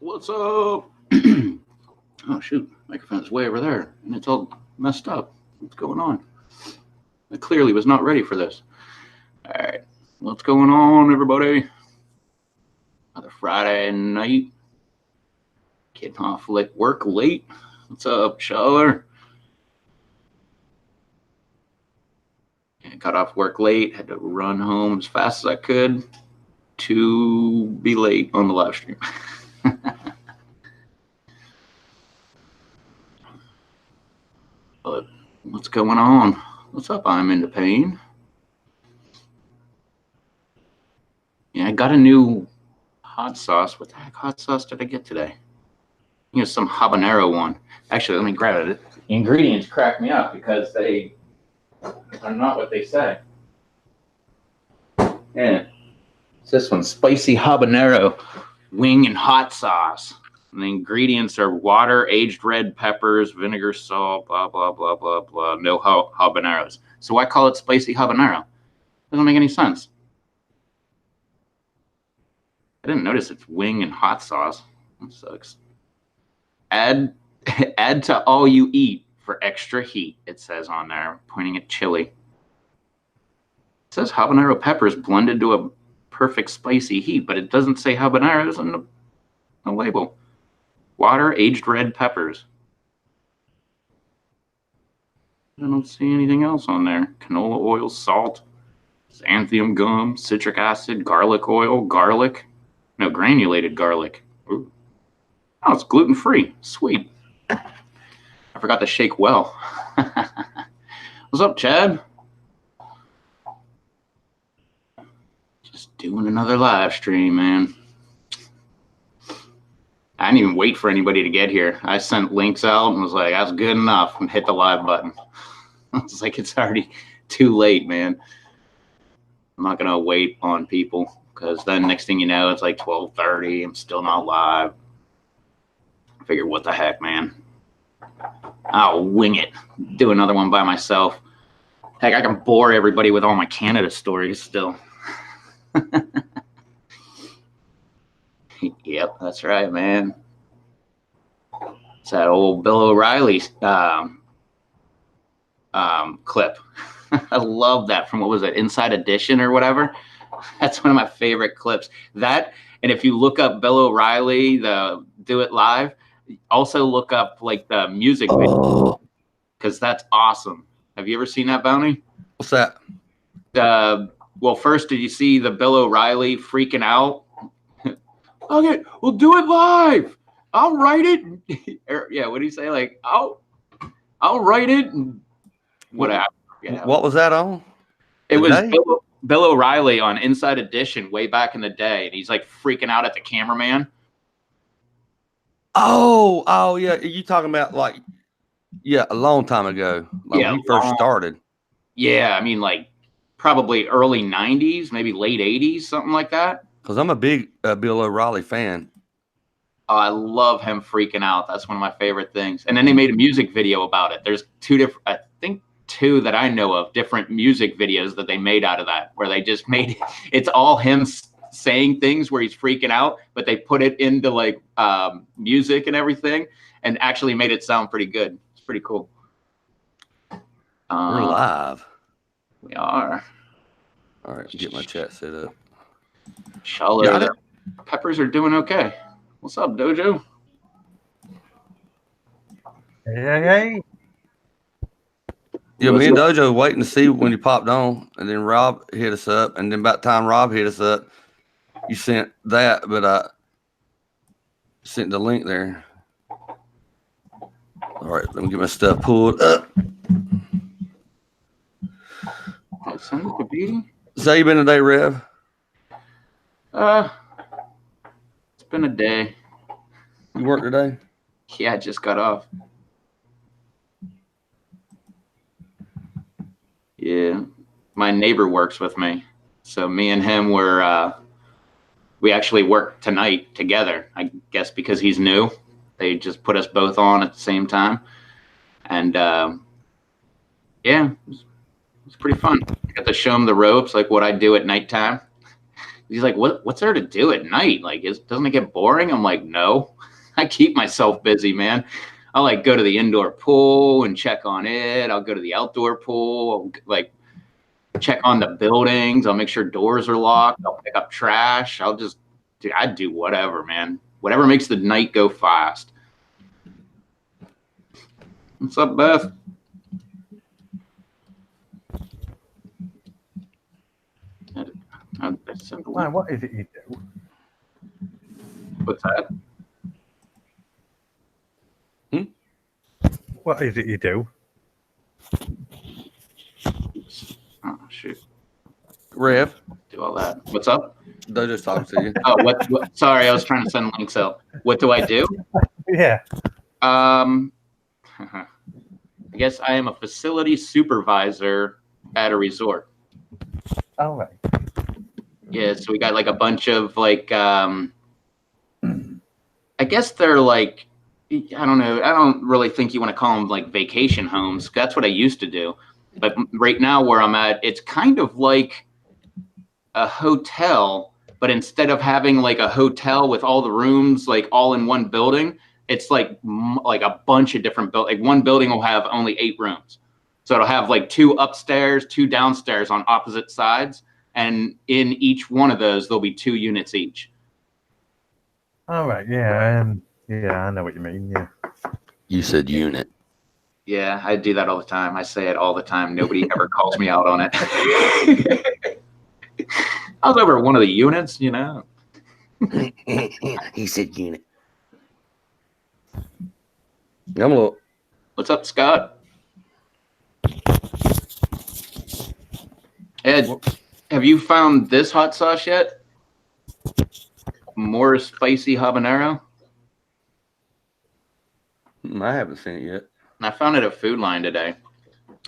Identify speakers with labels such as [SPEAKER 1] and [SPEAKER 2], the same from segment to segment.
[SPEAKER 1] What's up? Oh, shoot. Microphone's way over there, and it's all messed up. What's going on? I clearly was not ready for this. All right. What's going on, everybody? Another Friday night. Getting off work late. What's up, Schaller? I got off work late. Had to run home as fast as I could to be late on the live stream. But what's going on? What's up? I'm into pain. Yeah, I got a new hot sauce. What the heck hot sauce did I get today? Some habanero one. Actually, let me grab it. The ingredients crack me up because they are not what they say. Yeah. It's this one, spicy habanero wing and hot sauce. And the ingredients are water, aged red peppers, vinegar, salt, blah, blah, blah, blah, blah. No habaneros. So why call it spicy habanero? Doesn't make any sense. I didn't notice it's wing and hot sauce. That sucks. Add to all you eat for extra heat, it says on there, pointing at chili. It says habanero peppers blended to a perfect spicy heat, but it doesn't say habaneros on the label. Water, aged red peppers. I don't see anything else on there. Canola oil, salt, xanthan gum, citric acid, garlic oil, garlic. No, granulated garlic. Ooh. Oh, it's gluten-free. Sweet. I forgot to shake well. What's up, Chad? Just doing another live stream, man. I didn't even wait for anybody to get here. I sent links out and was like, that's good enough, and hit the live button. I was like, it's already too late, man. I'm not going to wait on people because then next thing you know, it's like 12:30. I'm still not live. I figured, what the heck, man? I'll wing it. Do another one by myself. Heck, I can bore everybody with all my Canada stories still. Yep, that's right, man. It's that old Bill O'Reilly clip. I love that from, what was it, Inside Edition or whatever? That's one of my favorite clips. That, and if you look up Bill O'Reilly, the Do It Live, also look up like the music video, because that's awesome. Have you ever seen that, Bounty?
[SPEAKER 2] What's that?
[SPEAKER 1] Well, first, did you see the Bill O'Reilly freaking out? Okay, we'll do it live. I'll write it. Yeah, what do you say? Like, I'll write it. And whatever.
[SPEAKER 2] What was that on?
[SPEAKER 1] It was Bill O'Reilly on Inside Edition way back in the day, and he's like freaking out at the cameraman.
[SPEAKER 2] Oh, yeah. You talking about like, yeah, a long time ago, like when he first started. Yeah,
[SPEAKER 1] I mean, like probably early 90s, maybe late 80s, something like that.
[SPEAKER 2] Because I'm a big Bill O'Reilly fan.
[SPEAKER 1] Oh, I love him freaking out. That's one of my favorite things. And then they made a music video about it. There's I think two that I know of, different music videos that they made out of that, where they just made it's all him saying things where he's freaking out, but they put it into like music and everything, and actually made it sound pretty good. It's pretty cool.
[SPEAKER 2] We're live.
[SPEAKER 1] We are.
[SPEAKER 2] All right, get my chat set up.
[SPEAKER 1] Schaller, peppers are doing okay. What's up, Dojo?
[SPEAKER 3] Hey.
[SPEAKER 2] Yeah, me and Dojo waiting to see when you popped on, and then Rob hit us up, and then about the time Rob hit us up, you sent that, but I sent the link there. All right, let me get my stuff pulled up.
[SPEAKER 1] Send it to Beatty.
[SPEAKER 2] So how you been today, Rev?
[SPEAKER 1] It's been a day.
[SPEAKER 2] You work today?
[SPEAKER 1] Yeah, I just got off. Yeah, my neighbor works with me, so me and him we actually work tonight together. I guess because he's new, they just put us both on at the same time, and yeah, it was pretty fun. I got to show him the ropes, like what I do at nighttime. He's like, what's there to do at night? Like, doesn't it get boring? I'm like, no, I keep myself busy, man. I'll like go to the indoor pool and check on it. I'll go to the outdoor pool, like check on the buildings. I'll make sure doors are locked. I'll pick up trash. I'd do whatever, man. Whatever makes the night go fast. What's up, Beth?
[SPEAKER 3] Why, what is it you do?
[SPEAKER 1] What's that?
[SPEAKER 3] What is it you do?
[SPEAKER 1] Oh, shoot.
[SPEAKER 2] Rev,
[SPEAKER 1] Do all that. What's up?
[SPEAKER 2] they're just talking to you.
[SPEAKER 1] Oh, what? Sorry, I was trying to send links out. What do I do?
[SPEAKER 3] Yeah.
[SPEAKER 1] I guess I am a facility supervisor at a resort.
[SPEAKER 3] All right.
[SPEAKER 1] Yeah, so we got like a bunch of like, I guess they're like, I don't know. I don't really think you want to call them like vacation homes. That's what I used to do. But right now where I'm at, it's kind of like a hotel, but instead of having like a hotel with all the rooms like all in one building, it's like a bunch of different buildings. Like one building will have only 8 rooms. So it'll have like 2 upstairs, 2 downstairs on opposite sides. And in each one of those, there'll be 2 units each.
[SPEAKER 3] All right. Yeah. Yeah, I know what you mean. Yeah.
[SPEAKER 2] You said unit.
[SPEAKER 1] Yeah, I do that all the time. I say it all the time. Nobody ever calls me out on it. I was over at one of the units, you know.
[SPEAKER 2] He said unit. I'm a little.
[SPEAKER 1] What's up, Scott? Ed, have you found this hot sauce yet? More spicy habanero?
[SPEAKER 2] I haven't seen it yet.
[SPEAKER 1] I found it at Food Line today.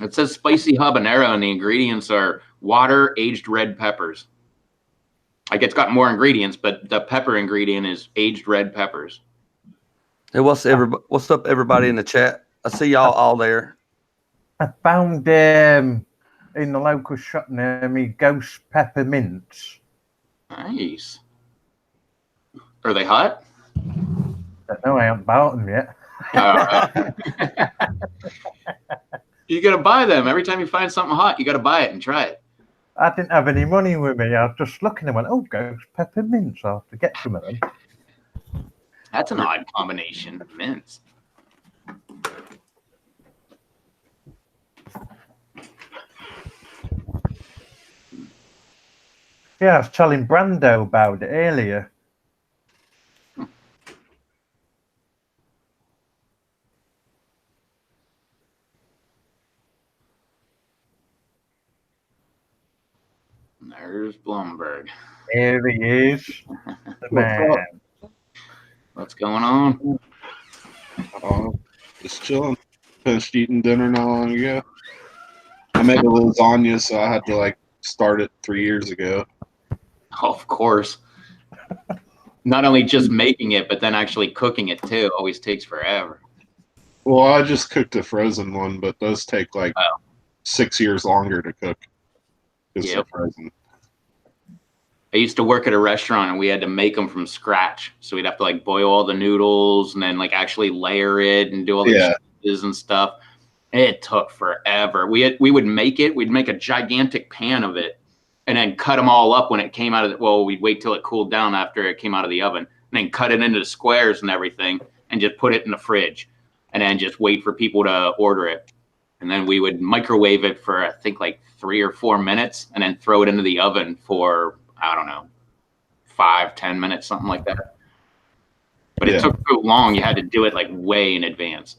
[SPEAKER 1] It says spicy habanero, and the ingredients are water, aged red peppers. Like it's got more ingredients, but the pepper ingredient is aged red peppers.
[SPEAKER 2] Hey, what's up, everybody in the chat? I see y'all all there.
[SPEAKER 3] I found in the local shop near me ghost peppermints.
[SPEAKER 1] Nice. Are they hot?
[SPEAKER 3] Don't know, I haven't bought them yet.
[SPEAKER 1] You gotta buy them. Every time you find something hot, you gotta buy it and try it.
[SPEAKER 3] I didn't have any money with me. I was just looking and went, oh, ghost peppermints. I'll have to get some of them.
[SPEAKER 1] That's an odd combination. Mints.
[SPEAKER 3] Yeah, I was telling Brando about it earlier.
[SPEAKER 1] There's Blumberg.
[SPEAKER 3] Here he is. The man.
[SPEAKER 1] What's going on?
[SPEAKER 4] Just chilling. Finished eating dinner not long ago. I made a lasagna, so I had to like start it 3 years ago.
[SPEAKER 1] Oh, of course. Not only just making it, but then actually cooking it too. Always takes forever.
[SPEAKER 4] Well, I just cooked a frozen one, but those take like 6 years longer to cook because they're frozen.
[SPEAKER 1] I used to work at a restaurant and we had to make them from scratch. So we'd have to like boil all the noodles and then like actually layer it and do all the cheeses and stuff. It took forever. We'd make it. We'd make a gigantic pan of it and then cut them all up when it came out of we'd wait till it cooled down after it came out of the oven and then cut it into squares and everything and just put it in the fridge and then just wait for people to order it. And then we would microwave it for, I think, like 3 or 4 minutes and then throw it into the oven for, I don't know, 5-10 minutes, something like that. But it took so long, you had to do it like way in advance.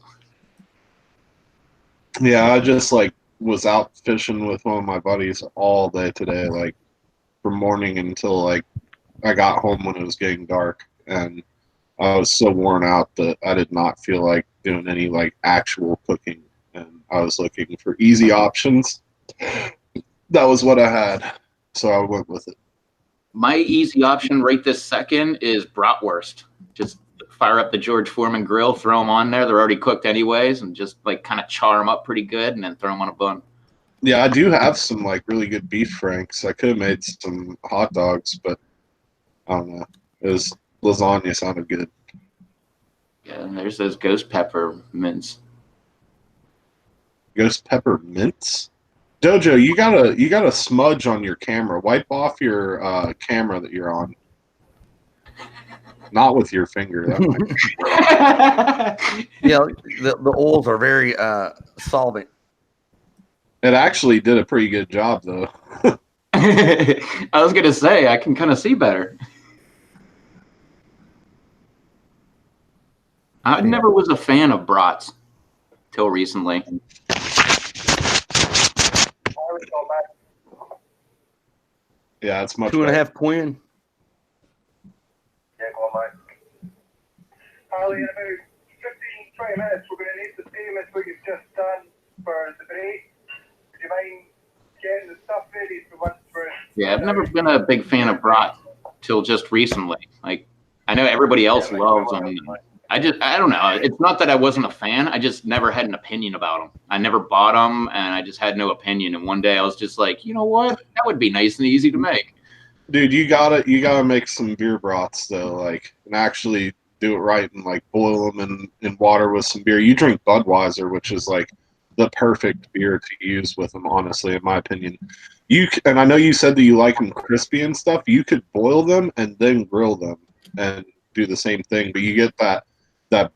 [SPEAKER 4] Yeah, I just like was out fishing with one of my buddies all day today, like from morning until like I got home when it was getting dark. And I was so worn out that I did not feel like doing any like actual cooking. And I was looking for easy options. That was what I had. So I went with it.
[SPEAKER 1] My easy option right this second is bratwurst. Just fire up the George Foreman grill, throw them on there. They're already cooked anyways, and just like kind of char them up pretty good and then throw them on a bun.
[SPEAKER 4] Yeah, I do have some like really good beef franks. I could have made some hot dogs, but I don't know. It was lasagna sounded good.
[SPEAKER 1] Yeah, and there's those ghost pepper mints.
[SPEAKER 4] Ghost pepper mints. Dojo, you got a smudge on your camera. Wipe off your camera that you're on. Not with your finger. That might.
[SPEAKER 2] Yeah, the oils are very solvent.
[SPEAKER 4] It actually did a pretty good job though.
[SPEAKER 1] I was gonna say I can kind of see better. I never was a fan of brats till recently.
[SPEAKER 4] Yeah, it's much
[SPEAKER 2] 2.5 Quinn.
[SPEAKER 3] Yeah, go on, mate. Harley, in about 15, 20 minutes, we're going to need the same as what you've just done for the break. Would you mind getting the stuff ready for once we're...
[SPEAKER 1] Yeah, I've never been a big fan of brats till just recently. Like, I know everybody else loves them. I don't know. It's not that I wasn't a fan. I just never had an opinion about them. I never bought them, and I just had no opinion. And one day I was just like, you know what? That would be nice and easy to make.
[SPEAKER 4] Dude, you gotta make some beer broths though, like, and actually do it right and like boil them in water with some beer. You drink Budweiser, which is like the perfect beer to use with them, honestly, in my opinion. And I know you said that you like them crispy and stuff. You could boil them and then grill them and do the same thing, but you get that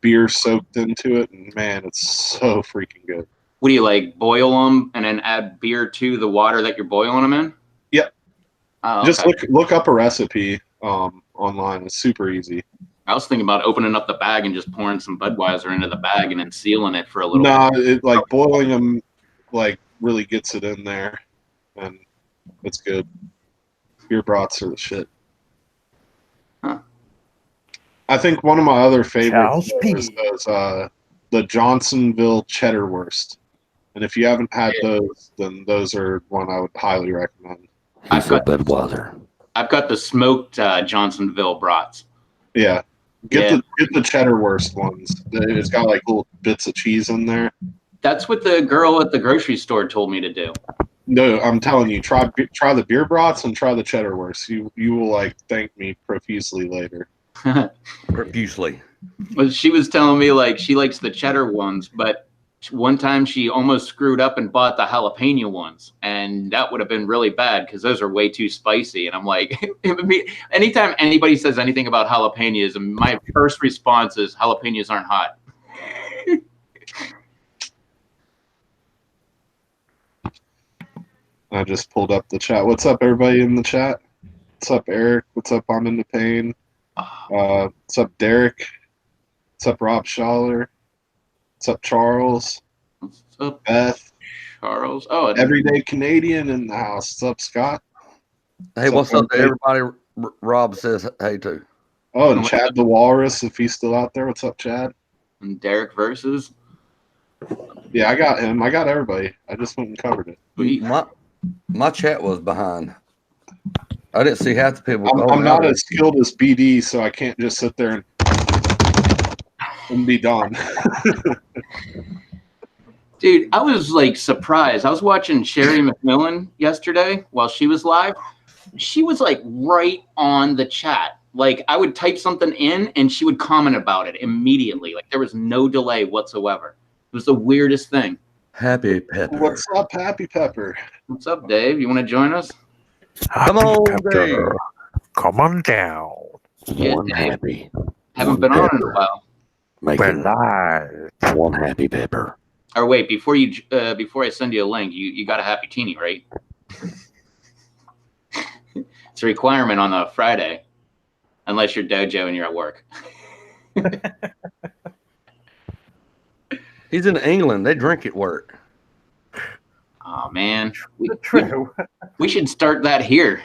[SPEAKER 4] beer soaked into it, and man, it's so freaking good.
[SPEAKER 1] What do you like? Boil them and then add beer to the water that you're boiling them in?
[SPEAKER 4] Yep.
[SPEAKER 1] Oh, okay.
[SPEAKER 4] Just look up a recipe online. It's super easy.
[SPEAKER 1] I was thinking about opening up the bag and just pouring some Budweiser into the bag and then sealing it for a little
[SPEAKER 4] bit. It like boiling them like really gets it in there, and it's good. Beer brats are the shit.
[SPEAKER 1] Huh.
[SPEAKER 4] I think one of my other favorites is the Johnsonville Cheddar Wurst. And if you haven't had those, then those are one I would highly recommend.
[SPEAKER 1] I've got the smoked Johnsonville brats.
[SPEAKER 4] Yeah. Get the Cheddar Wurst ones. It's got like little bits of cheese in there.
[SPEAKER 1] That's what the girl at the grocery store told me to do.
[SPEAKER 4] No, I'm telling you, try the beer brats and try the Cheddar Wurst. You will like thank me profusely later.
[SPEAKER 2] Profusely.
[SPEAKER 1] Well, she was telling me like she likes the cheddar ones, but one time she almost screwed up and bought the jalapeno ones, and that would have been really bad because those are way too spicy. And I'm like, anytime anybody says anything about jalapenos, my first response is jalapenos aren't hot.
[SPEAKER 4] I just pulled up the chat. What's up, everybody in the chat? What's up, Eric? What's up, I'm into pain? What's up, Derek? What's up, Rob Schaller? What's up, Charles?
[SPEAKER 1] What's up,
[SPEAKER 4] Beth?
[SPEAKER 1] Charles? Oh,
[SPEAKER 4] Everyday Canadian in the house. What's up, Scott?
[SPEAKER 2] Hey, what's up to everybody? Rob says hey to.
[SPEAKER 4] Oh, and Chad the Walrus, if he's still out there. What's up, Chad?
[SPEAKER 1] And Derek versus.
[SPEAKER 4] Yeah, I got him. I got everybody. I just went and covered it.
[SPEAKER 2] My chat was behind. I didn't see half the people.
[SPEAKER 4] I'm not as skilled as BD, so I can't just sit there and be done.
[SPEAKER 1] Dude, I was like surprised. I was watching Sherry McMillan yesterday while she was live. She was like right on the chat. Like I would type something in and she would comment about it immediately. Like there was no delay whatsoever. It was the weirdest thing.
[SPEAKER 2] Happy Pepper.
[SPEAKER 4] What's up, Happy Pepper?
[SPEAKER 1] What's up, Dave? You want to join us?
[SPEAKER 2] Come on, Dave.
[SPEAKER 3] Come on down.
[SPEAKER 1] One happy. Haven't been on in a while.
[SPEAKER 3] We're live.
[SPEAKER 2] One happy pepper.
[SPEAKER 1] Or wait, before I send you a link, you got a happy teeny, right? It's a requirement on a Friday, unless you're dojo and you're at work.
[SPEAKER 2] He's in England. They drink at work.
[SPEAKER 1] Oh man,
[SPEAKER 3] True.
[SPEAKER 1] We should start that here.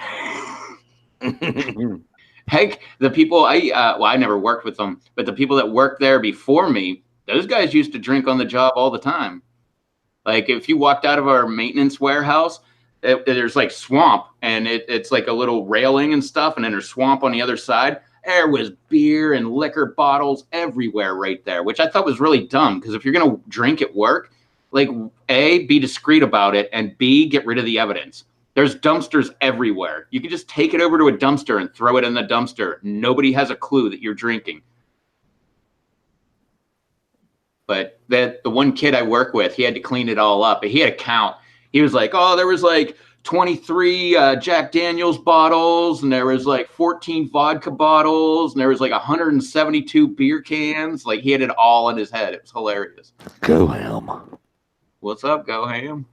[SPEAKER 1] Heck, the people I never worked with them, but the people that worked there before me, those guys used to drink on the job all the time. Like if you walked out of our maintenance warehouse, there's like swamp, and it's like a little railing and stuff, and then there's swamp on the other side. There was beer and liquor bottles everywhere right there, which I thought was really dumb because if you're gonna drink at work, like A, be discreet about it, and B, get rid of the evidence. There's dumpsters everywhere. You can just take it over to a dumpster and throw it in the dumpster. Nobody has a clue that you're drinking. But the one kid I work with, he had to clean it all up. He had a count. He was like, oh, there was like 23 Jack Daniels bottles, and there was like 14 vodka bottles, and there was like 172 beer cans. Like, he had it all in his head. It was hilarious.
[SPEAKER 2] Go ham.
[SPEAKER 1] What's up, Go Ham?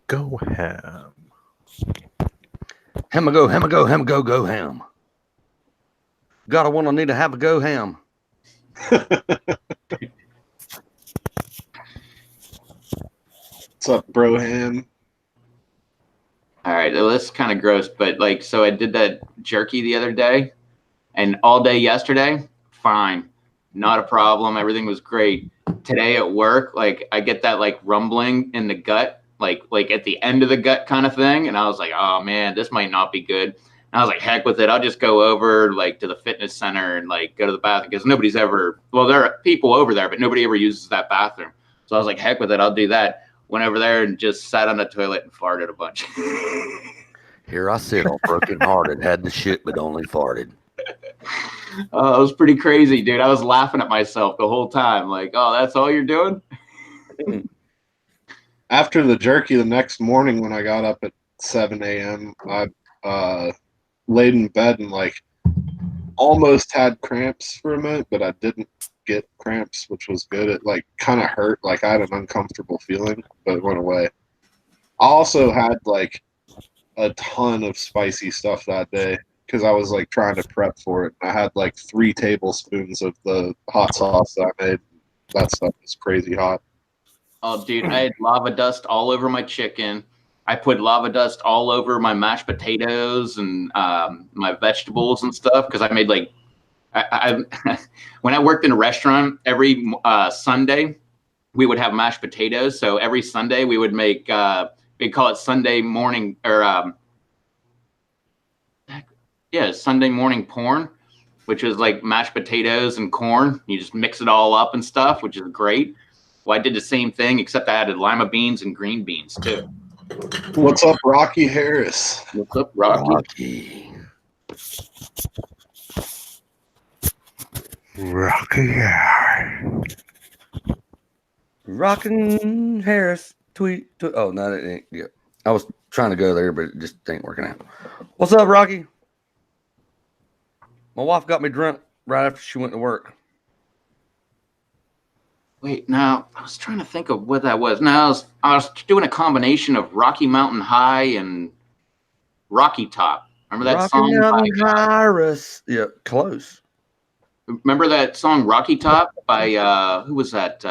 [SPEAKER 5] Go ham.
[SPEAKER 2] Ham a go, ham a go, ham a go, go ham. Gotta wanna need to have a go ham.
[SPEAKER 4] What's up, bro ham?
[SPEAKER 1] All right, well, this is kind of gross, but like, so I did that jerky the other day, and all day yesterday, fine, not a problem. Everything was great. Today at work, like, I get that like rumbling in the gut, like at the end of the gut kind of thing, and I was like, oh man, this might not be good. And I was like, heck with it. I'll just go over like to the fitness center and like go to the bathroom, because nobody's ever, well, there are people over there, but nobody ever uses that bathroom. So I was like, heck with it, I'll do that. Went over there and just sat on the toilet and farted a bunch.
[SPEAKER 2] Here I sit all broken hearted, had the shit but only farted.
[SPEAKER 1] Oh, it was pretty crazy, dude. I was laughing at myself the whole time. Like, oh, that's all you're doing?
[SPEAKER 4] After the jerky the next morning when I got up at 7 a.m., I laid in bed and like almost had cramps for a minute, but I didn't get cramps, which was good. It like kind of hurt. Like I had an uncomfortable feeling, but it went away. I also had like a ton of spicy stuff that day because I was like trying to prep for it. I had like 3 tablespoons of the hot sauce that I made. That stuff was crazy hot.
[SPEAKER 1] Oh, dude, I had lava dust all over my chicken. I put lava dust all over my mashed potatoes and my vegetables and stuff, because I made like, I when I worked in a restaurant, every Sunday we would have mashed potatoes. So every Sunday we would make, we call it Sunday morning, or Sunday morning porn, which is like mashed potatoes and corn. You just mix it all up and stuff, which is great. Well, I did the same thing, except I added lima beans and green beans too.
[SPEAKER 4] What's up, Rocky Harris?
[SPEAKER 1] What's up, Rocky?
[SPEAKER 2] Rockin' Harris. Tweet. Oh, no, that ain't. Yeah. I was trying to go there, but it just ain't working out. What's up, Rocky? My wife got me drunk right after she went to work.
[SPEAKER 1] Wait, now I was trying to think of what that was. Now I was doing a combination of Rocky Mountain High and Rocky Top. Remember that
[SPEAKER 2] Rocky
[SPEAKER 1] song?
[SPEAKER 2] Mountain Virus. Yeah, close.
[SPEAKER 1] Remember that song Rocky Top by who was that?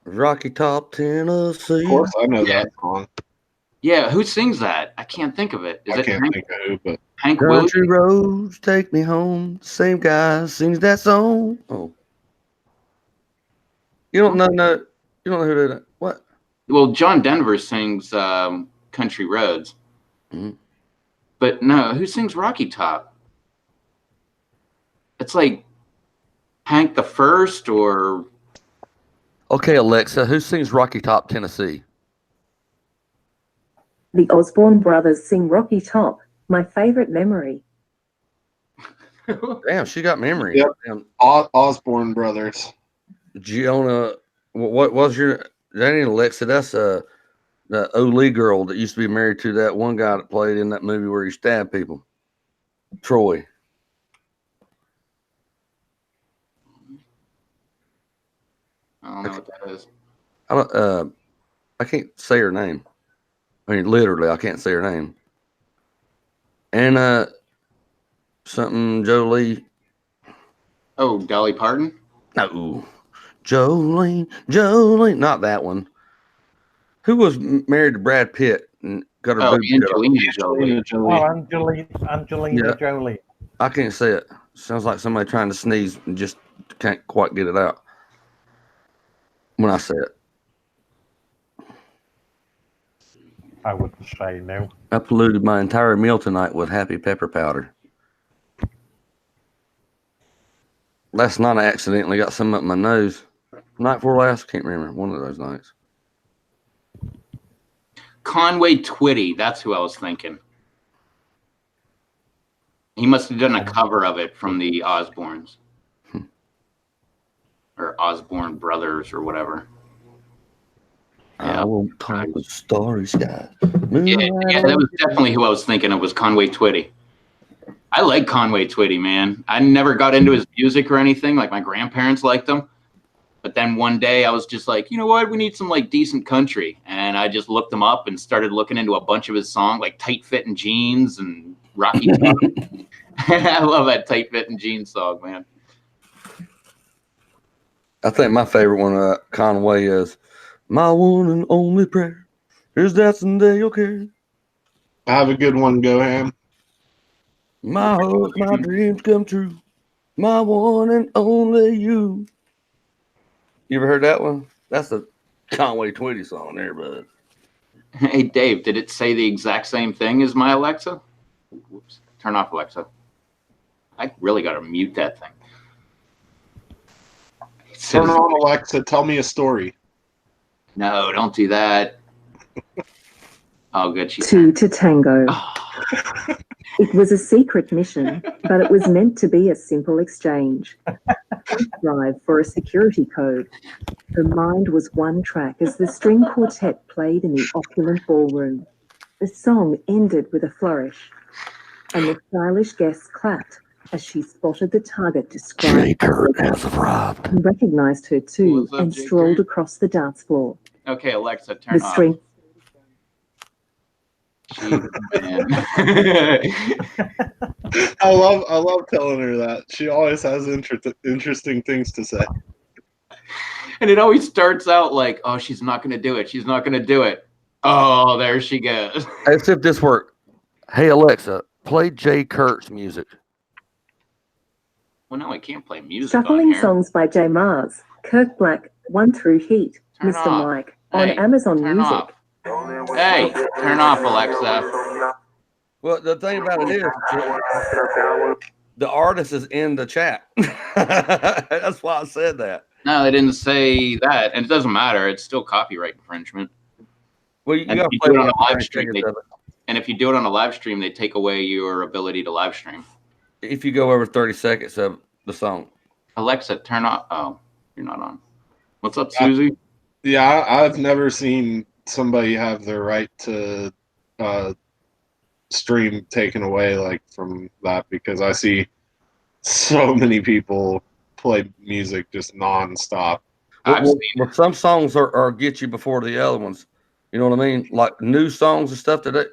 [SPEAKER 2] Rocky Top, Tennessee.
[SPEAKER 4] Of course, I know
[SPEAKER 1] Yeah.
[SPEAKER 4] that song.
[SPEAKER 1] Yeah, who sings that? I can't think of it. Is
[SPEAKER 4] I
[SPEAKER 1] it
[SPEAKER 4] can't
[SPEAKER 1] Hank,
[SPEAKER 4] think of who, but
[SPEAKER 1] Hank Williams?
[SPEAKER 2] Country roads take me home. Same guy sings that song. Oh, you don't know? No, you don't know who that is. What?
[SPEAKER 1] Well, John Denver sings Country Roads.
[SPEAKER 2] Mhm.
[SPEAKER 1] But no, who sings Rocky Top? It's like Hank the First, or
[SPEAKER 2] Okay, Alexa, who sings Rocky Top, Tennessee?
[SPEAKER 6] The Osborne brothers sing Rocky Top, my favorite memory.
[SPEAKER 2] Damn, she got memory.
[SPEAKER 4] Yep.
[SPEAKER 2] Damn.
[SPEAKER 4] Osborne Brothers.
[SPEAKER 2] Giona, what was your? That ain't Alexa. That's the Ole girl that used to be married to that one guy that played in that movie where he stabbed people. Troy.
[SPEAKER 1] I don't know what that is.
[SPEAKER 2] I don't. I can't say her name. I mean, literally, I can't say her name. And something Jolie.
[SPEAKER 1] Oh, Dolly Parton?
[SPEAKER 2] No, Jolene, not that one. Who was married to Brad Pitt and got her
[SPEAKER 1] Oh,
[SPEAKER 2] boobs cut off?
[SPEAKER 1] Angelina Jolie.
[SPEAKER 5] Oh, Angelina
[SPEAKER 2] Yeah.
[SPEAKER 5] Jolie.
[SPEAKER 2] I can't say it. Sounds like somebody trying to sneeze and just can't quite get it out when I say it.
[SPEAKER 5] I wouldn't say no.
[SPEAKER 2] I polluted my entire meal tonight with happy pepper powder. Last night I accidentally got some up my nose. Night before last, can't remember. One of those nights.
[SPEAKER 1] Conway Twitty. That's who I was thinking. He must have done a cover of it from the Osbournes. Or Osborne Brothers or whatever.
[SPEAKER 2] I won't talk with starry skies.
[SPEAKER 1] Yeah, that was definitely who I was thinking of, was Conway Twitty. I like Conway Twitty, man. I never got into his music or anything. Like, my grandparents liked him. But then one day I was just like, you know what? We need some like decent country. And I just looked him up and started looking into a bunch of his songs, like Tight Fitting Jeans and Rocky Top. I love that Tight Fitting Jeans song, man.
[SPEAKER 2] I think my favorite one, Conway, is My One and Only Prayer is that someday you'll care.
[SPEAKER 4] Have a good one, Go Ham.
[SPEAKER 2] My hopes, my dreams come true. My one and only you. You ever heard that one? That's a Conway Twitty song there, bud.
[SPEAKER 1] Hey, Dave, did it say the exact same thing as my Alexa? Whoops. Turn off Alexa. I really got to mute that thing.
[SPEAKER 4] Turn on Alexa. Tell me a story.
[SPEAKER 1] No, don't do that. Oh, good.
[SPEAKER 6] Two to tango. It was a secret mission, but it was meant to be a simple exchange. Drive for a security code. Her mind was one track as the string quartet played in the opulent ballroom. The song ended with a flourish, and the stylish guests clapped as she spotted the target described.
[SPEAKER 2] Jay Kurt has arrived.
[SPEAKER 6] And recognized her too,
[SPEAKER 1] What's up,
[SPEAKER 6] and
[SPEAKER 1] Jay
[SPEAKER 6] strolled
[SPEAKER 1] Kurt?
[SPEAKER 6] across the dance floor.
[SPEAKER 1] Okay, Alexa, turn
[SPEAKER 6] The
[SPEAKER 1] off.
[SPEAKER 6] string.
[SPEAKER 1] Jeez, man.
[SPEAKER 4] I love telling her that. She always has interesting things to say.
[SPEAKER 1] And it always starts out like, oh, she's not going to do it. She's not going to do it. Oh, there she goes.
[SPEAKER 2] As if this worked. Hey, Alexa, play Jay Kurt's music.
[SPEAKER 1] Well, no, I can't play music on
[SPEAKER 6] Shuffling
[SPEAKER 1] here.
[SPEAKER 6] songs by J. Mars, Kirk Black, One Through Heat,
[SPEAKER 1] Turn
[SPEAKER 6] Mr.
[SPEAKER 1] off.
[SPEAKER 6] Mike, on
[SPEAKER 1] Hey,
[SPEAKER 6] Amazon
[SPEAKER 1] turn
[SPEAKER 6] Music.
[SPEAKER 1] off. Hey, turn off, Alexa.
[SPEAKER 2] Well, the thing about it is, the artist is in the chat. That's why I said that.
[SPEAKER 1] No, they didn't say that. And it doesn't matter. It's still copyright infringement.
[SPEAKER 2] Well, you
[SPEAKER 1] And
[SPEAKER 2] got
[SPEAKER 1] if you
[SPEAKER 2] to play
[SPEAKER 1] do it on
[SPEAKER 2] it
[SPEAKER 1] a live stream, and if you do it on a live stream, they take away your ability to live stream.
[SPEAKER 2] if you go over 30 seconds of the song.
[SPEAKER 1] Alexa, turn off. Oh, you're not on. What's up, Susie?
[SPEAKER 4] Yeah, I've never seen somebody have their right to stream taken away like from that, because I see so many people play music just nonstop.
[SPEAKER 2] Well, some songs are get you before the other ones. You know what I mean? Like new songs and stuff that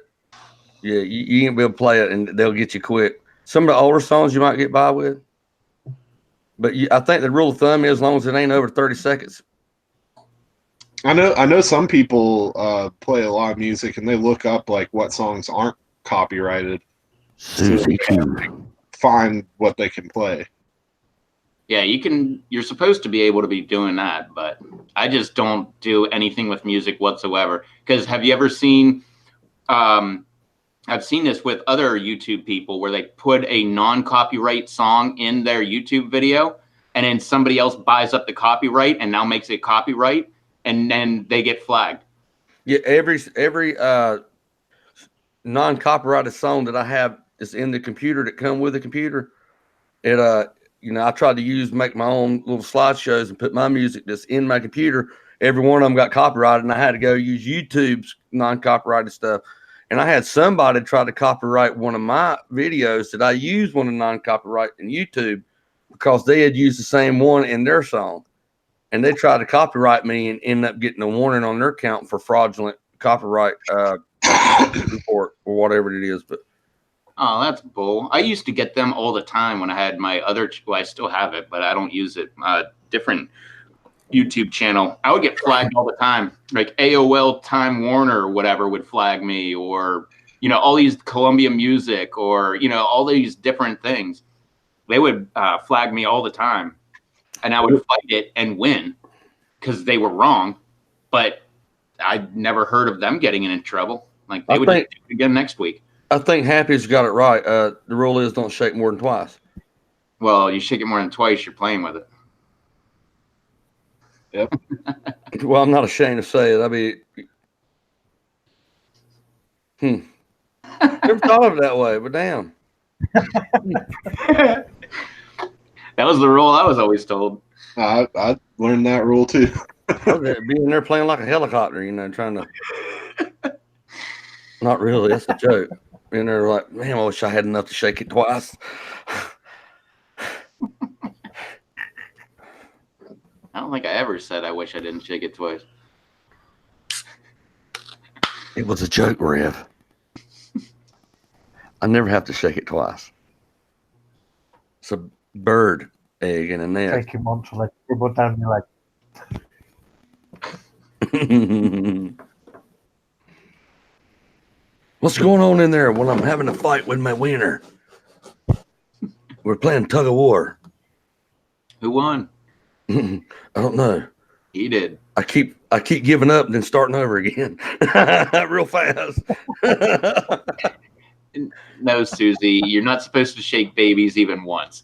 [SPEAKER 2] you ain't be able to play it and they'll get you quick. Some of the older songs you might get by with. But I think the rule of thumb is as long as it ain't over 30 seconds.
[SPEAKER 4] I know some people play a lot of music and they look up like what songs aren't copyrighted.
[SPEAKER 2] Susie
[SPEAKER 4] so find what they can play.
[SPEAKER 1] Yeah, you're supposed to be able to be doing that, but I just don't do anything with music whatsoever. Because have you ever seen, I've seen this with other YouTube people where they put a non-copyright song in their YouTube video and then somebody else buys up the copyright and now makes it copyright and then they get flagged.
[SPEAKER 2] Yeah, every non-copyrighted song that I have is in the computer that come with the computer. It I tried to make my own little slideshows and put my music that's in my computer. Every one of them got copyrighted, and I had to go use YouTube's non-copyrighted stuff. And I had somebody try to copyright one of my videos that I used one of the non-copyright in YouTube because they had used the same one in their song. And they tried to copyright me and end up getting a warning on their account for fraudulent copyright report or whatever it is. But
[SPEAKER 1] oh, that's bull. I used to get them all the time when I had my other, well, I still have it, but I don't use it. Different YouTube channel. I would get flagged all the time. Like AOL Time Warner or whatever would flag me, or, all these Columbia Music, or, all these different things. They would flag me all the time. And I would fight it and win because they were wrong. But I never heard of them getting in trouble. Like they would do it again next week.
[SPEAKER 2] I think Happy's got it right. The rule is don't shake more than twice.
[SPEAKER 1] Well, you shake it more than twice, you're playing with it.
[SPEAKER 4] Yep.
[SPEAKER 2] Well, I'm not ashamed to say it. I mean, Never thought of it that way, but damn.
[SPEAKER 1] That was the rule I was always told.
[SPEAKER 4] I learned that rule too.
[SPEAKER 2] I was being there playing like a helicopter, trying to. Not really. That's a joke. And they're like, man, I wish I had enough to shake it twice.
[SPEAKER 1] I don't think I ever said I wish I didn't shake it twice.
[SPEAKER 2] It was a joke, Rev. I never have to shake it twice. It's a bird egg in a net.
[SPEAKER 5] Take him on to like dribble down your leg.
[SPEAKER 2] What's going on in there? Well, I'm having a fight with my wiener. We're playing tug of war.
[SPEAKER 1] Who won?
[SPEAKER 2] I don't know.
[SPEAKER 1] He did.
[SPEAKER 2] I keep giving up and then starting over again real fast.
[SPEAKER 1] No, Susie, you're not supposed to shake babies even once.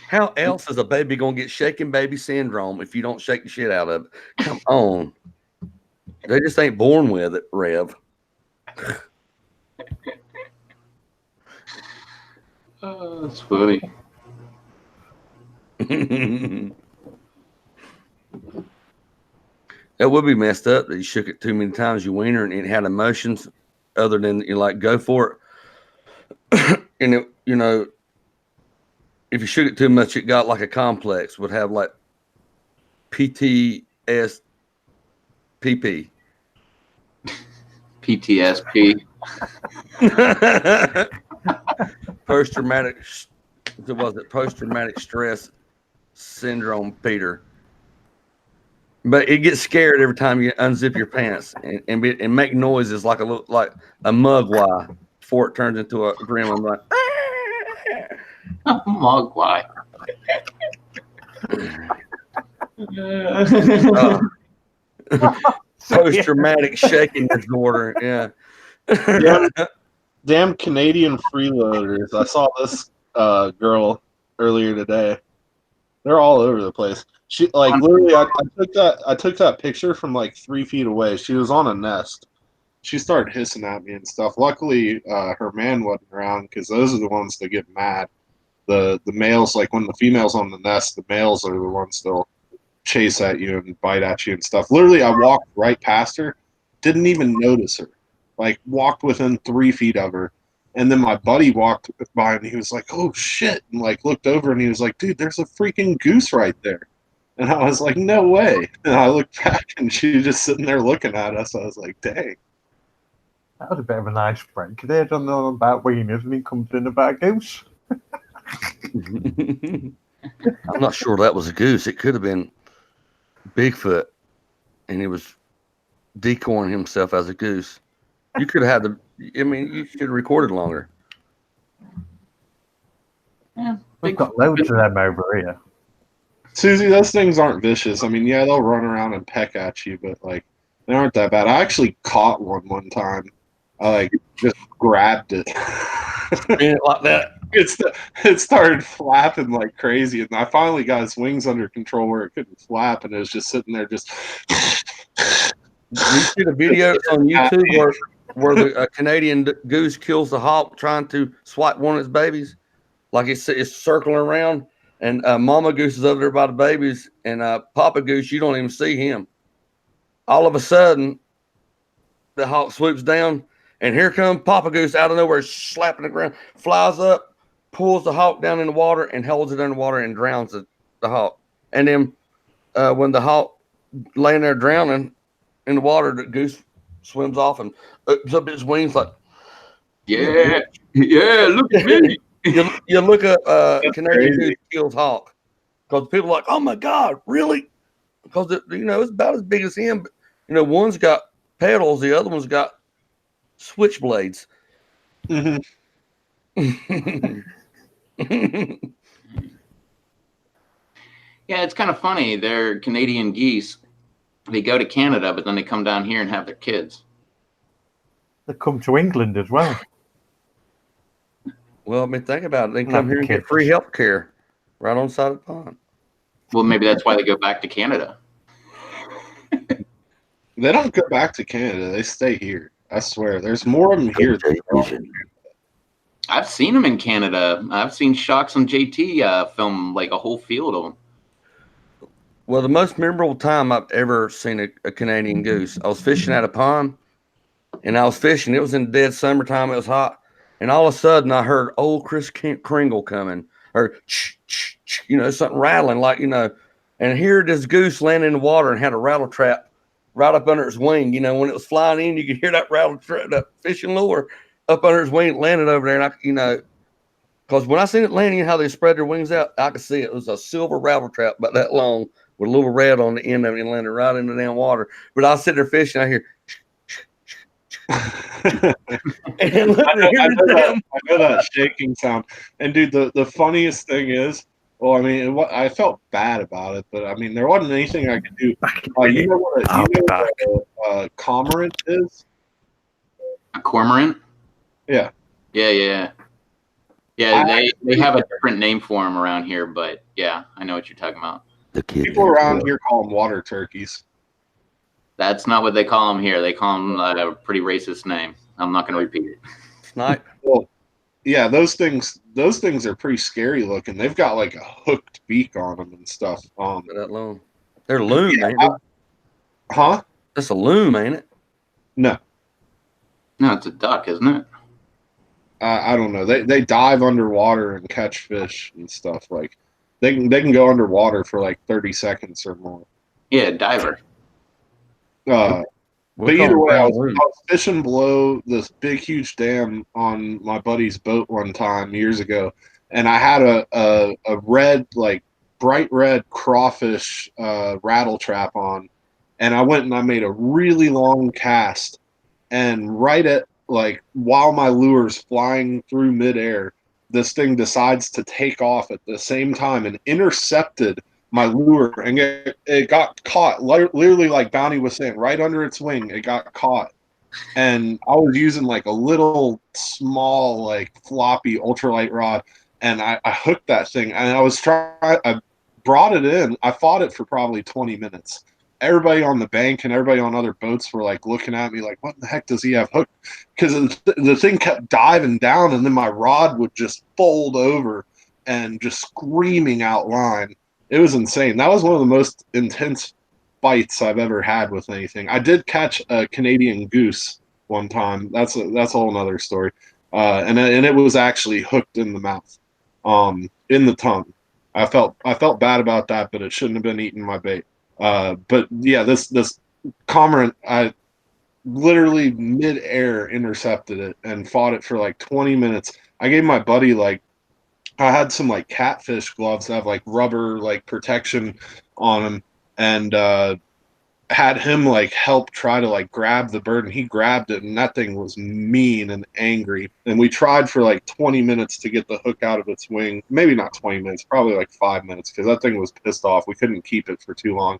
[SPEAKER 2] How else is a baby gonna get shaken baby syndrome if you don't shake the shit out of it? Come on. They just ain't born with it, Rev.
[SPEAKER 1] Oh, that's funny.
[SPEAKER 2] That would be messed up that you shook it too many times, your wiener, and it had emotions other than you like go for it. And it, if you shook it too much, it got like a complex, would have like PTSPP.
[SPEAKER 1] PTSP.
[SPEAKER 2] Post-traumatic, was it post-traumatic stress syndrome, Peter? But it gets scared every time you unzip your pants and make noises like a mugwai before it turns into a gremlin. Like,
[SPEAKER 1] Mogwai.
[SPEAKER 2] Post-traumatic shaking disorder. Yeah.
[SPEAKER 4] Damn Canadian freeloaders. I saw this girl earlier today. They're all over the place. She literally I took that picture from like 3 feet away. She was on a nest. She started hissing at me and stuff. Luckily, her man wasn't around because those are the ones that get mad. The males, like when the female's on the nest, the males are the ones that'll chase at you and bite at you and stuff. Literally, I walked right past her, didn't even notice her. Like walked within 3 feet of her. And then my buddy walked by and he was like, oh shit, and like looked over and he was like, dude, there's a freaking goose right there. And I was like, no way. And I looked back and she was just sitting there looking at us. I was like, dang.
[SPEAKER 5] That was a bit of an icebreaker. They don't know about wieners and he comes in about goose.
[SPEAKER 2] I'm not sure that was a goose. It could have been Bigfoot and he was decoying himself as a goose. You could have had you should have recorded longer.
[SPEAKER 1] Yeah,
[SPEAKER 5] We've got loads of them over here.
[SPEAKER 4] Susie, those things aren't vicious. I mean, yeah, they'll run around and peck at you, but like they aren't that bad. I actually caught one time. I like just grabbed it.
[SPEAKER 2] Like that.
[SPEAKER 4] It started flapping like crazy, and I finally got its wings under control where it couldn't flap, and it was just sitting there just.
[SPEAKER 2] You see the video on YouTube where the Canadian goose kills the hawk trying to swipe one of its babies? Like it's circling around, and Mama Goose is over there by the babies, and Papa Goose, you don't even see him. All of a sudden, the hawk swoops down, and here comes Papa Goose out of nowhere, slapping the ground, flies up, pulls the hawk down in the water, and holds it underwater and drowns the hawk. And then when the hawk laying there drowning in the water, the goose swims off and opens up his wings like,
[SPEAKER 1] yeah, look at me.
[SPEAKER 2] You look up Canadian
[SPEAKER 4] crazy.
[SPEAKER 2] goose kills hawk because people are like, oh my God, really? Because it's about as big as him. But, one's got pedals, the other one's got switchblades.
[SPEAKER 4] Mm-hmm.
[SPEAKER 1] Yeah, it's kind of funny. They're Canadian geese. They go to Canada, but then they come down here and have their kids.
[SPEAKER 5] They come to England as well.
[SPEAKER 2] Well, think about it. They come here and get free health care right on the side of the pond.
[SPEAKER 1] Well, maybe that's why they go back to Canada.
[SPEAKER 4] They don't go back to Canada. They stay here. I swear. There's more of them here than there are.
[SPEAKER 1] I've seen them in Canada. I've seen Shocks and JT film like a whole field of them.
[SPEAKER 2] Well, the most memorable time I've ever seen a Canadian goose, I was fishing at a pond, and I was fishing. It was in dead summertime. It was hot, and all of a sudden I heard old Chris Kringle coming, or something rattling, like and here this goose landed in the water and had a rattle trap right up under its wing. When it was flying in, you could hear that rattle trap, that fishing lure up under its wing, landed over there, and because when I seen it landing, how they spread their wings out, I could see it. It was a silver rattle trap about that long with a little red on the end of it and landed right in the damn water. But I was sitting there fishing. I hear, and look,
[SPEAKER 4] I know that shaking sound. And dude, the funniest thing is, well, I mean, I felt bad about it, but I mean, there wasn't anything I could do. You know what a cormorant is?
[SPEAKER 1] A cormorant?
[SPEAKER 4] Yeah.
[SPEAKER 1] Yeah. They have a different name for them around here, but yeah, I know what you're talking about.
[SPEAKER 4] People around here call them water turkeys.
[SPEAKER 1] That's not what they call them here. They call them a pretty racist name. I'm not going to repeat it.
[SPEAKER 2] Snipe.
[SPEAKER 4] Well, yeah, those things are pretty scary looking. They've got like a hooked beak on them and stuff.
[SPEAKER 2] That long. They're loom, ain't it?
[SPEAKER 4] Huh?
[SPEAKER 2] That's a loom, ain't it?
[SPEAKER 4] No,
[SPEAKER 1] it's a duck, isn't it?
[SPEAKER 4] I don't know. They dive underwater and catch fish and stuff. Like they can go underwater for like 30 seconds or more.
[SPEAKER 1] Yeah, diver.
[SPEAKER 4] But either way, I was fishing below this big, huge dam on my buddy's boat one time years ago, and I had a red, like bright red crawfish rattle trap on, and I went and I made a really long cast, and right at like while my lure's flying through midair, this thing decides to take off at the same time and intercepted my lure, and it got caught, literally like Bounty was saying, right under its wing. It got caught, and I was using like a little small, like floppy ultralight rod, and I hooked that thing, and I brought it in. I fought it for probably 20 minutes. Everybody on the bank and everybody on other boats were like looking at me like, what the heck does he have hooked? Because the thing kept diving down, and then my rod would just fold over and just screaming out line. It was insane. That was one of the most intense bites I've ever had with anything. I did catch a Canadian goose one time. That's a whole other story. And it was actually hooked in the mouth, in the tongue. I felt bad about that, but it shouldn't have been eating my bait. But yeah, this cormorant, I literally mid-air intercepted it and fought it for like 20 minutes. I gave my buddy I had some like catfish gloves that have like rubber like protection on them, and had him like help try to like grab the bird, and he grabbed it, and that thing was mean and angry. And we tried for like 20 minutes to get the hook out of its wing. Maybe not 20 minutes, probably like 5 minutes, because that thing was pissed off. We couldn't keep it for too long.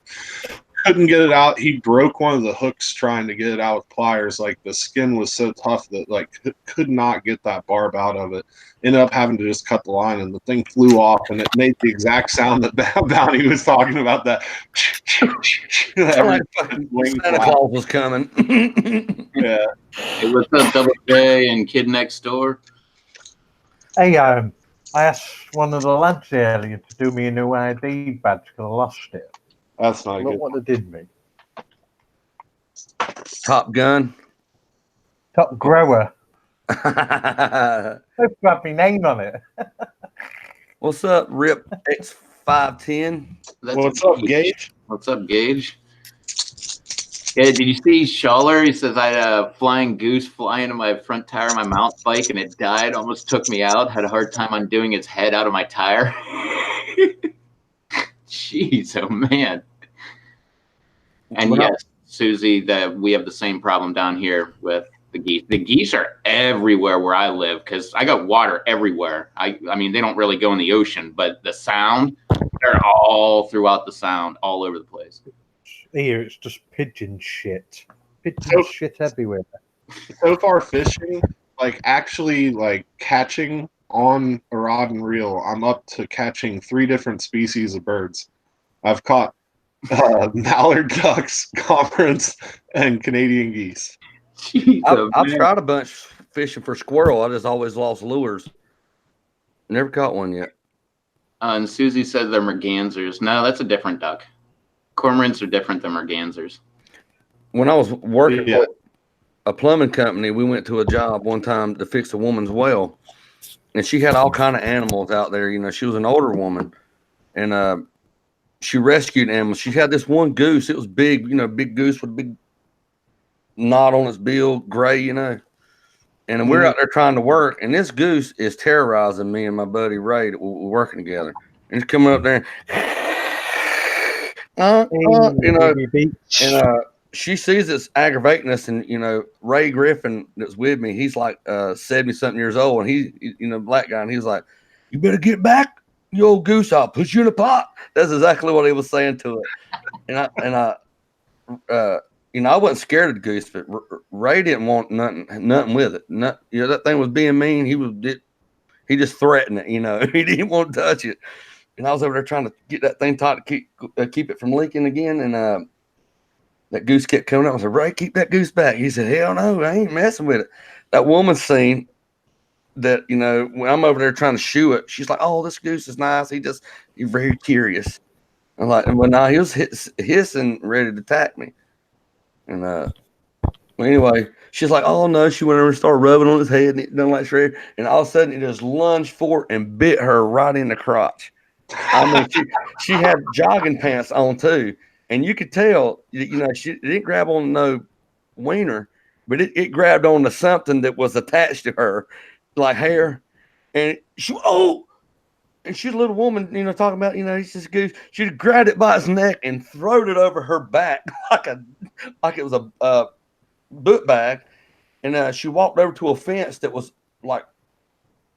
[SPEAKER 4] Couldn't get it out. He broke one of the hooks trying to get it out with pliers. Like the skin was so tough that like could not get that barb out of it. Ended up having to just cut the line, and the thing flew off, and it made the exact sound that Bounty was talking about. That
[SPEAKER 2] like Santa Claus was coming.
[SPEAKER 4] Yeah.
[SPEAKER 1] Hey, what's up, Double J and Kid Next Door?
[SPEAKER 5] Hey, I asked one of the lads earlier to do me a new ID badge because I lost it.
[SPEAKER 4] That's not
[SPEAKER 5] Look
[SPEAKER 4] good.
[SPEAKER 5] what they did me.
[SPEAKER 2] Top Gun.
[SPEAKER 5] Top grower. They've got my name on it.
[SPEAKER 2] What's up, Rip X510?
[SPEAKER 4] What's up, Gage?
[SPEAKER 1] What's up, Gage? Yeah, did you see Schaller? He says I had a flying goose fly into my front tire of my mountain bike, and it died. Almost took me out. Had a hard time undoing its head out of my tire. Jeez, oh man. And yes, Susie, that we have the same problem down here with the geese. The geese are everywhere where I live because I got water everywhere. I mean, they don't really go in the ocean, but the sound, they're all throughout the sound, all over the place.
[SPEAKER 5] Here, it's just pigeon shit. Pigeon shit everywhere.
[SPEAKER 4] So far, fishing, like actually, like catching on a rod and reel, I'm up to catching 3 different species of birds. I've caught mallard ducks, cormorants, and Canadian geese.
[SPEAKER 1] Jeez,
[SPEAKER 2] I've
[SPEAKER 1] man.
[SPEAKER 2] tried a bunch fishing for squirrel. I just always lost lures. Never caught one yet.
[SPEAKER 1] And Susie said they're mergansers. No, that's a different duck. Cormorants are different than mergansers.
[SPEAKER 2] When I was working
[SPEAKER 4] Yeah.
[SPEAKER 2] for a plumbing company, we went to a job one time to fix a woman's well, and she had all kind of animals out there. You know, she was an older woman, and she rescued animals. She had this one goose. It was big, you know, big goose with a big knot on its bill, gray, you know. And we're out there trying to work, and this goose is terrorizing me and my buddy Ray that we're working together. And he's coming up there, you know, and she sees it's aggravating us. And you know, Ray Griffin that's with me, he's like 70-something years old, and he, you know, black guy, and he's like, "You better get back, you old goose! I'll put you in a pot." That's exactly what he was saying to it. And I, you know, I wasn't scared of the goose, but Ray didn't want nothing with it. You know, that thing was being mean. He just threatened it. You know, he didn't want to touch it. And I was over there trying to get that thing tight to keep it from leaking again. And that goose kept coming up. I said, "Ray, keep that goose back." He said, "Hell no, I ain't messing with it." That woman seen that, you know, when I'm over there trying to shoo it, she's like, "Oh, this goose is nice. He's very curious." I'm like, well, now he was hissing, ready to attack me. And well, anyway, she's like, "Oh no!" She went over and started rubbing on his head, and it done like shred. And all of a sudden, it just lunged forward and bit her right in the crotch. I mean, she had jogging pants on too, and you could tell, you know, she didn't grab on no wiener, but it grabbed on to something that was attached to her, like hair. And and she's a little woman, you know, talking about, you know, he's just goose. She grabbed it by its neck and throwed it over her back like it was a book bag. And she walked over to a fence that was like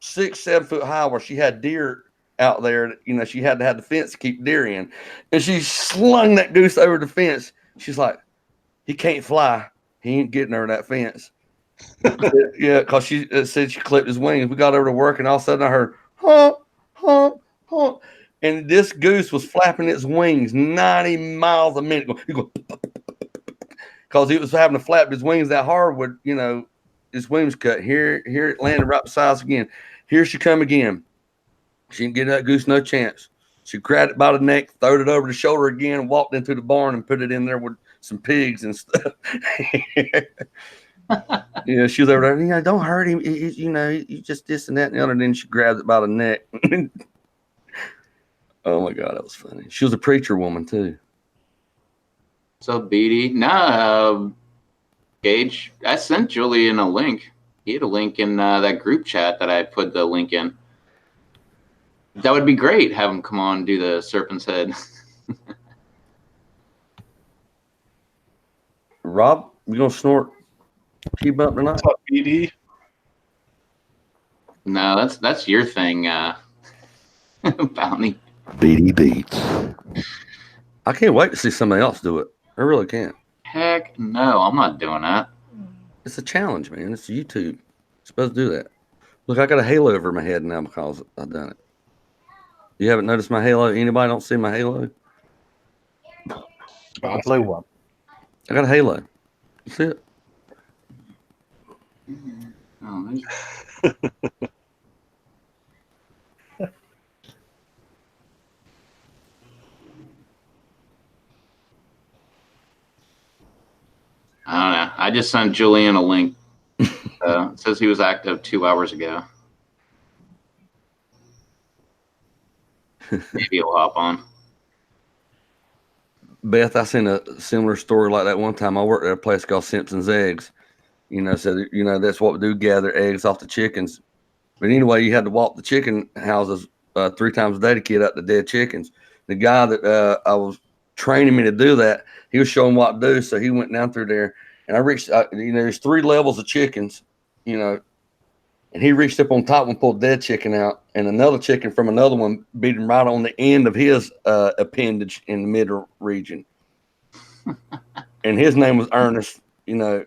[SPEAKER 2] 6-7 foot high, where she had deer out there. You know, she had to have the fence to keep deer in, and she slung that goose over the fence. She's like, "He can't fly. He ain't getting over that fence." Yeah, because she said she clipped his wings. We got over to work, and all of a sudden I heard honk, honk, honk, and this goose was flapping its wings 90 miles a minute. Because he was having to flap his wings that hard with, you know, his wings cut. Here it landed right beside us again. Here she come again. She didn't give that goose no chance. She grabbed it by the neck, throwed it over the shoulder again, walked into the barn and put it in there with some pigs and stuff. Yeah, she was over there. You know, don't hurt him. You know, you just this and that and the other. And then she grabbed it by the neck. Oh my God, that was funny. She was a preacher woman too.
[SPEAKER 1] What's up, BD? Nah, Gage, I sent Julian a link. He had a link in that group chat that I put the link in. That would be great. Have him come on and do the serpent's head.
[SPEAKER 2] Rob, you gonna snort T-Bump tonight?
[SPEAKER 4] What's up, BD?
[SPEAKER 1] No, that's your thing, Bounty.
[SPEAKER 2] BD Beats. I can't wait to see somebody else do it. I really can't.
[SPEAKER 1] Heck no, I'm not doing that.
[SPEAKER 2] It's a challenge, man. It's YouTube. You're supposed to do that. Look, I got a halo over my head now because I've done it. You haven't noticed my halo? Anybody don't see my halo?
[SPEAKER 5] The blue one.
[SPEAKER 2] I got a halo. That's it.
[SPEAKER 1] Oh, I don't know. I just sent Julian a link. It says he was active 2 hours ago. Maybe he'll hop on.
[SPEAKER 2] Beth, I seen a similar story like that one time. I worked at a place called Simpson's Eggs. You know, so you know that's what we do: gather eggs off the chickens. But anyway, you had to walk the chicken houses 3 times a day to get out the dead chickens. The guy that I was training me to do that, he was showing what to do. So he went down through there, and I reached. You know, there's 3 levels of chickens. You know, and he reached up on top and pulled dead chicken out, and another chicken from another one beat him right on the end of his appendage in the middle region. And his name was Ernest. You know,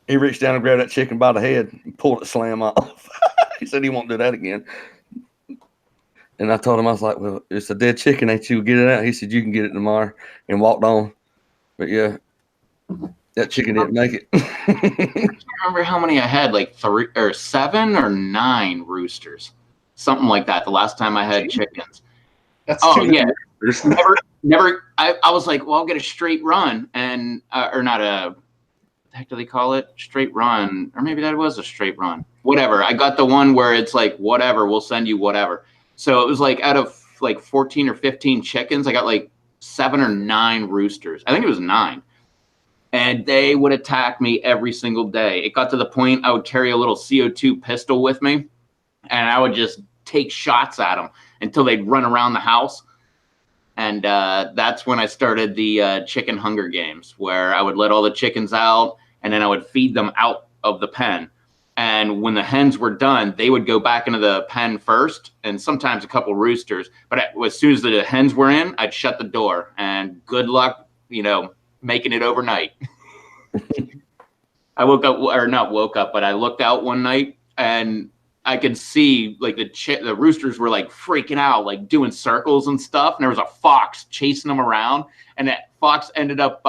[SPEAKER 2] he reached down and grabbed that chicken by the head and pulled it slam off. He said he won't do that again. And I told him, I was like, "Well, it's a dead chicken, ain't you? Get it out." He said, "You can get it tomorrow," and walked on. But yeah, That chicken didn't make it.
[SPEAKER 1] I remember how many I had, like 3 or 7 or 9 roosters, something like that. The last time I had chickens.
[SPEAKER 4] That's
[SPEAKER 1] Oh
[SPEAKER 4] too many
[SPEAKER 1] yeah,
[SPEAKER 4] roosters.
[SPEAKER 1] never. I was like, well, I'll get a straight run and or not a. What the heck do they call it? Straight run, or maybe that was a straight run. Whatever. I got the one where it's like whatever. We'll send you whatever. So it was like out of like 14 or 15 chickens, I got like 7 or 9 roosters. I think it was 9. And they would attack me every single day. It got to the point I would carry a little CO2 pistol with me, and I would just take shots at them until they'd run around the house. And that's when I started the chicken hunger games, where I would let all the chickens out, and then I would feed them out of the pen. And when the hens were done, they would go back into the pen first, and sometimes a couple roosters. But as soon as the hens were in, I'd shut the door, and good luck, making it overnight. I woke up, or not woke up, but I looked out one night and I could see like the roosters were like freaking out, like doing circles and stuff. And there was a fox chasing them around, and that fox ended up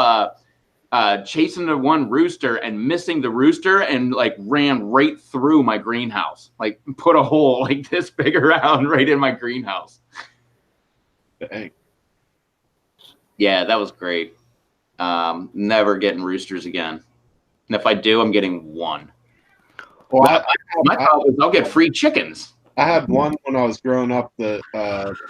[SPEAKER 1] chasing the one rooster and missing the rooster, and like ran right through my greenhouse, like put a hole like this big around right in my greenhouse.
[SPEAKER 4] Dang.
[SPEAKER 1] Yeah, that was great. Never getting roosters again. And if I do, I'm getting 1.
[SPEAKER 4] Well,
[SPEAKER 1] My thought was I'll get free chickens.
[SPEAKER 4] I had one when I was growing up that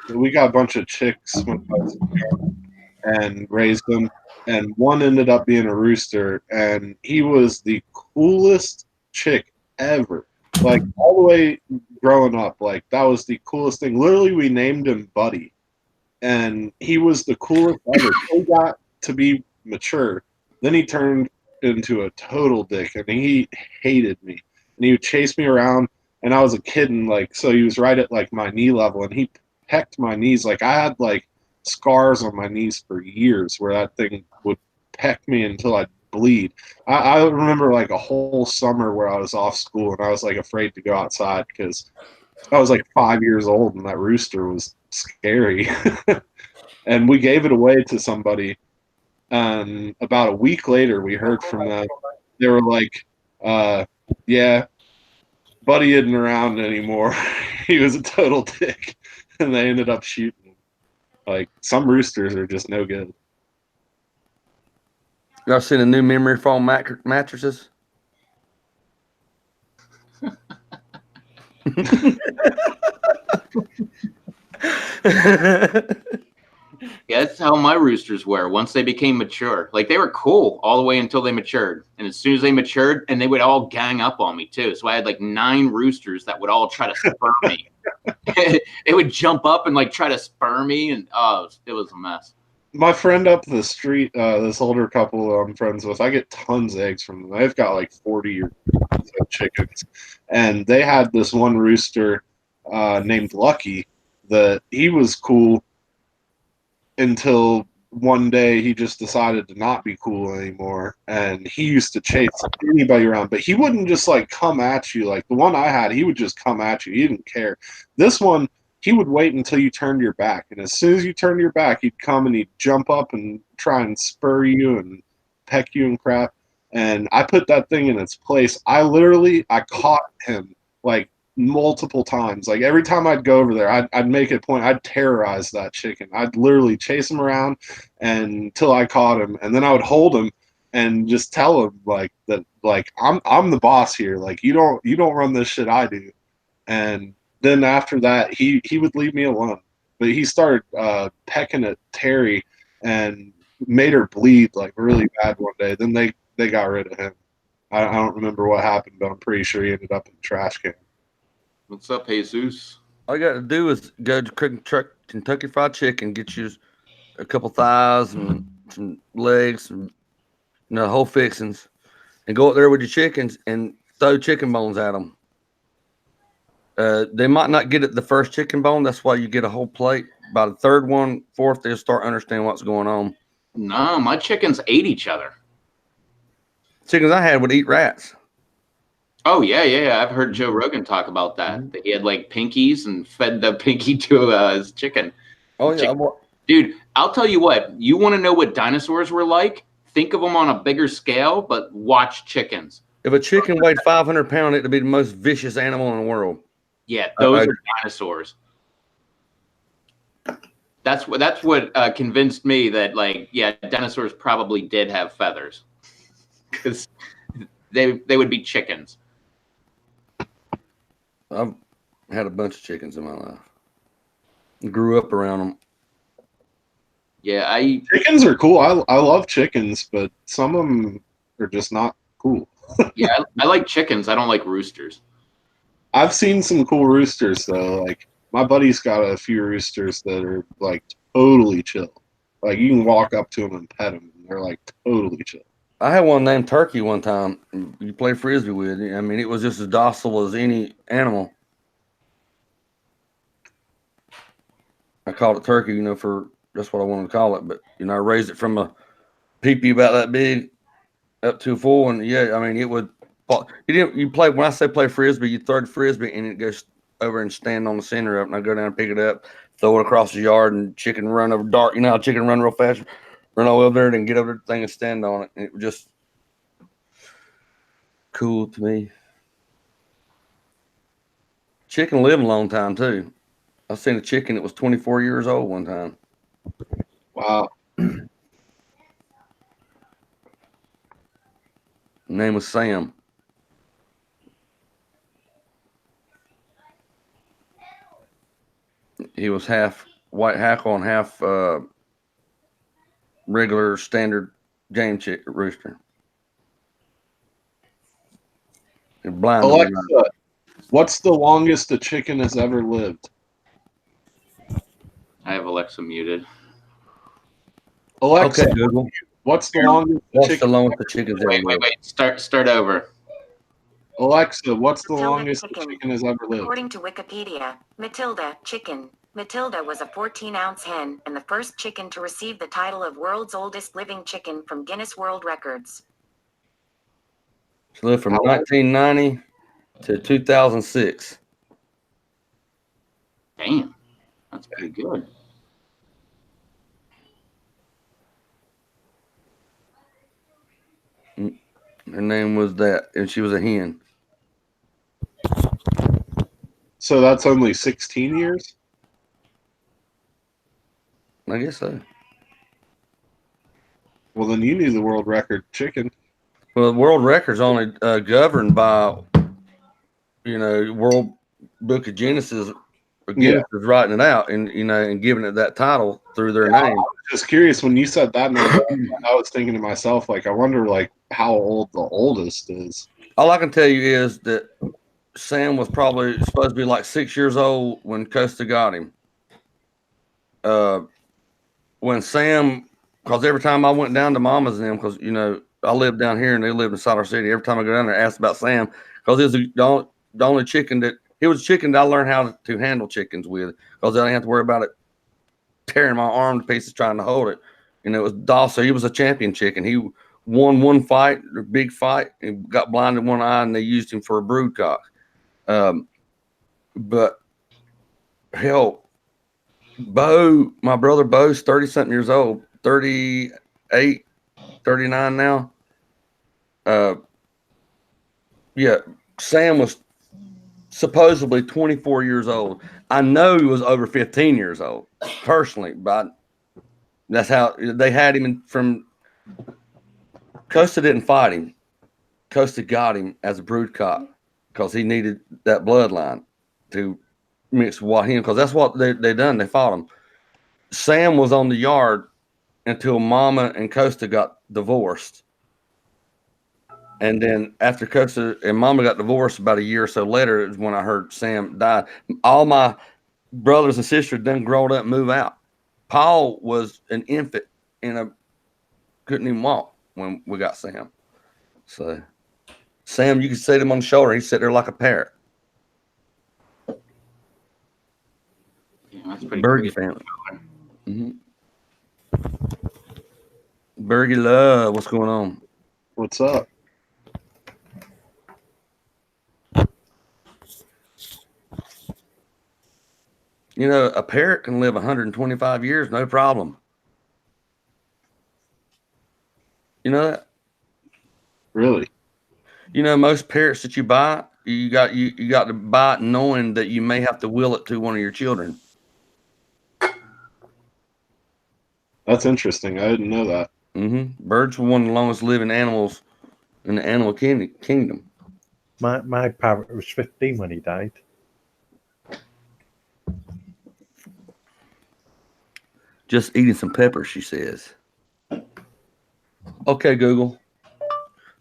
[SPEAKER 4] we got a bunch of chicks when I was young and raised them, and one ended up being a rooster, and he was the coolest chick ever. Like all the way growing up, like that was the coolest thing. Literally, we named him Buddy, and he was the coolest ever. He got to be mature, then he turned into a total dick, and he hated me, and he would chase me around, and I was a kid, and like so he was right at like my knee level, and he pecked my knees. Like I had like scars on my knees for years where that thing would peck me until I'd bleed. I remember like a whole summer where I was off school and I was like afraid to go outside because I was like 5 years old and that rooster was scary. And we gave it away to somebody. About a week later, we heard from them. They were like, yeah, Buddy isn't around anymore. He was a total dick. And they ended up shooting him. Like, some roosters are just no good.
[SPEAKER 2] Y'all seen the new memory foam mattresses?
[SPEAKER 1] Yeah, that's how my roosters were once they became mature. Like they were cool all the way until they matured. And as soon as they matured, and they would all gang up on me too. So I had like 9 roosters that would all try to spur me. It would jump up and like try to spur me, and it was a mess.
[SPEAKER 4] My friend up the street, this older couple I'm friends with, I get tons of eggs from them. They've got like 40 or so chickens. And they had this one rooster named Lucky that he was cool until one day he just decided to not be cool anymore. And he used to chase anybody around, but he wouldn't just like come at you. Like the one I had, he would just come at you. He didn't care. This one, he would wait until you turned your back. And as soon as you turned your back, he'd come and he'd jump up and try and spur you and peck you and crap. And I put that thing in its place. I caught him like multiple times. Like every time I'd go over there, I'd make it a point. I'd terrorize that chicken. I'd literally chase him around until I caught him. And then I would hold him and just tell him like that, like I'm the boss here. Like you don't run this shit, I do. And then after that, he would leave me alone. But he started pecking at Terry and made her bleed like really bad one day. Then they got rid of him. I don't remember what happened, but I'm pretty sure he ended up in the trash can.
[SPEAKER 1] What's up, Jesus?
[SPEAKER 2] All you got to do is go to Kentucky Fried Chicken, get you a couple thighs and some legs and whole fixings, and go up there with your chickens and throw chicken bones at them. They might not get it the first chicken bone. That's why you get a whole plate. By the third one, fourth, they'll start understanding what's going on.
[SPEAKER 1] No, my chickens ate each other.
[SPEAKER 2] Chickens I had would eat rats.
[SPEAKER 1] Oh, yeah. I've heard Joe Rogan talk about that. That he had like pinkies and fed the pinky to his chicken.
[SPEAKER 2] Oh, yeah.
[SPEAKER 1] Dude, I'll tell you what. You want to know what dinosaurs were like? think of them on a bigger scale, but watch chickens.
[SPEAKER 2] If a chicken weighed 500 pounds, it'd be the most vicious animal in the world.
[SPEAKER 1] Yeah, those are dinosaurs. That's what convinced me that, like, yeah, dinosaurs probably did have feathers, because they would be chickens.
[SPEAKER 2] I've had a bunch of chickens in my life. Grew up around them.
[SPEAKER 1] Yeah,
[SPEAKER 4] chickens are cool. I love chickens, but some of them are just not cool.
[SPEAKER 1] Yeah, I like chickens. I don't like roosters.
[SPEAKER 4] I've seen some cool roosters though. Like my buddy's got a few roosters that are like totally chill. Like you can walk up to them and pet them, and they're like totally chill.
[SPEAKER 2] I had one named Turkey one time. You play frisbee with. I mean, it was just as docile as any animal. I called it Turkey, for that's what I wanted to call it. But I raised it from a peepee about that big up to a full, and yeah, I mean it would. You play when I say play frisbee, you throw the frisbee and it goes over and stand on the center of it, and I go down and pick it up, throw it across the yard, and chicken run over dark. How chicken run real fast, run all over there and get over the thing and stand on it. And it was just cool to me. Chicken live a long time too. I seen a chicken that was 24 years old one time.
[SPEAKER 4] Wow.
[SPEAKER 2] Name was Sam. He was half white hackle and half regular standard game rooster. And blind.
[SPEAKER 4] Alexa, what's the longest a chicken has ever lived?
[SPEAKER 1] I have Alexa muted.
[SPEAKER 4] Alexa,
[SPEAKER 2] okay, Google.
[SPEAKER 4] What's the longest?
[SPEAKER 2] What's the longest the chicken's ever lived?
[SPEAKER 1] Wait. Start over.
[SPEAKER 4] Alexa, what's the
[SPEAKER 7] Matilda
[SPEAKER 4] longest
[SPEAKER 7] chicken.
[SPEAKER 4] the chicken has ever lived?
[SPEAKER 7] According to Wikipedia, Matilda chicken. Matilda was a 14-ounce hen and the first chicken to receive the title of world's oldest living chicken from Guinness World Records.
[SPEAKER 2] She lived from 1990 to 2006.
[SPEAKER 1] Damn, that's pretty good.
[SPEAKER 2] Her name was that, and she was a hen.
[SPEAKER 4] So that's only 16 years?
[SPEAKER 2] I guess so.
[SPEAKER 4] Well, then you knew the world record chicken.
[SPEAKER 2] Well, the world record's only governed by, World Book of Genesis. Guinness is writing it out and and giving it that title through their name.
[SPEAKER 4] I was just curious when you said that number. I was thinking to myself, like, I wonder, like, how old the oldest is.
[SPEAKER 2] All I can tell you is that Sam was probably supposed to be like 6 years old when Costa got him. When Sam, because every time I went down to Mama's and them, because I live down here and they live in Siler City. Every time I go down there, I ask about Sam because he was the only chicken that he was a chicken that I learned how to handle chickens with, because I didn't have to worry about it tearing my arm to pieces trying to hold it. It was docile. He was a champion chicken. He won one fight, a big fight, and got blind in one eye, and they used him for a broodcock. But hell, my brother Bo's 30-something years old, 38, 39 now. Yeah, Sam was supposedly 24 years old. I know he was over 15 years old, personally, but that's how they had him from. Costa didn't fight him. Costa got him as a broodcock because he needed that bloodline to mix with him, because that's what they done. They fought him. Sam was on the yard until Mama and Costa got divorced. And then after Costa and Mama got divorced, about a year or so later is when I heard Sam died. All my brothers and sisters done grown up and move out. Paul was an infant and couldn't even walk when we got Sam. So Sam, you could sit him on the shoulder. He sat there like a parrot.
[SPEAKER 1] Yeah, that's pretty
[SPEAKER 2] Bergie
[SPEAKER 1] cool.
[SPEAKER 2] family. Mm-hmm. Bergie Love, what's going on?
[SPEAKER 4] What's up?
[SPEAKER 2] A parrot can live 125 years, no problem. You know that?
[SPEAKER 4] Really?
[SPEAKER 2] You know, most parrots that you buy, you got to buy it knowing that you may have to will it to one of your children.
[SPEAKER 4] That's interesting. I didn't know that.
[SPEAKER 2] Birds were one of the longest living animals in the animal kingdom.
[SPEAKER 5] My parrot was 15 when he died.
[SPEAKER 2] Just eating some pepper, she says. Okay, Google.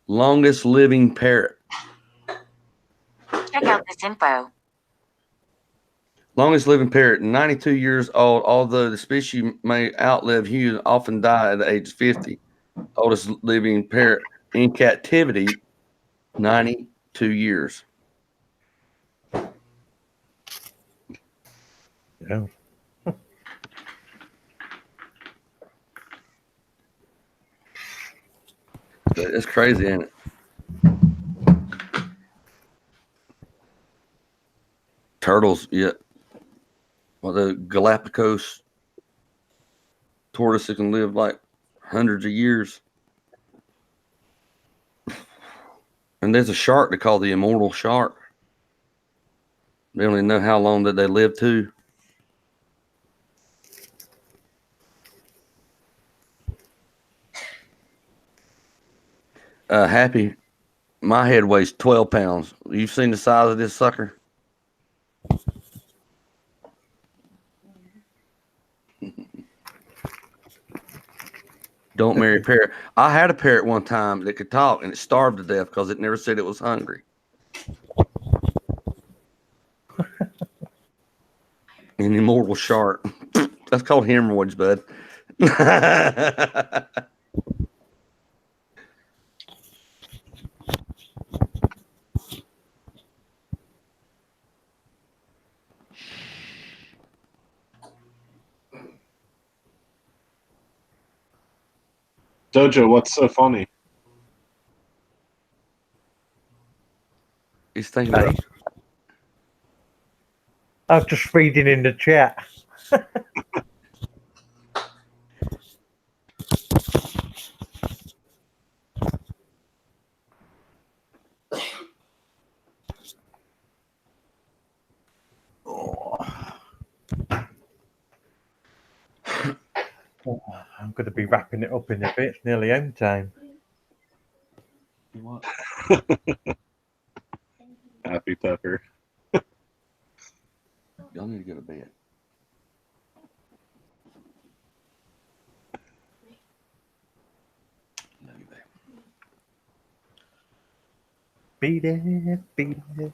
[SPEAKER 2] Longest living parrot.
[SPEAKER 7] Check out this info.
[SPEAKER 2] Longest living parrot, 92 years old, although the species may outlive humans, often die at the age of 50. Oldest living parrot in captivity, 92 years.
[SPEAKER 5] Yeah.
[SPEAKER 2] That's crazy, ain't it? Turtles, yeah. Well, the Galapagos tortoise can live like hundreds of years. And there's a shark they call the immortal shark. They don't even know how long that they live too. Happy, my head weighs 12 pounds. You've seen the size of this sucker? Don't marry a parrot. I had a parrot one time that could talk, and it starved to death because it never said it was hungry. An immortal shark. That's called hemorrhoids, bud.
[SPEAKER 4] Dojo, what's so funny?
[SPEAKER 2] He's thinking about.
[SPEAKER 5] I was just reading in the chat. I'm going to be wrapping it up in a bit. It's nearly home time.
[SPEAKER 2] What?
[SPEAKER 4] Happy Pepper.
[SPEAKER 2] Y'all need to go to bed. Love you, babe.
[SPEAKER 5] Beat it, beat it.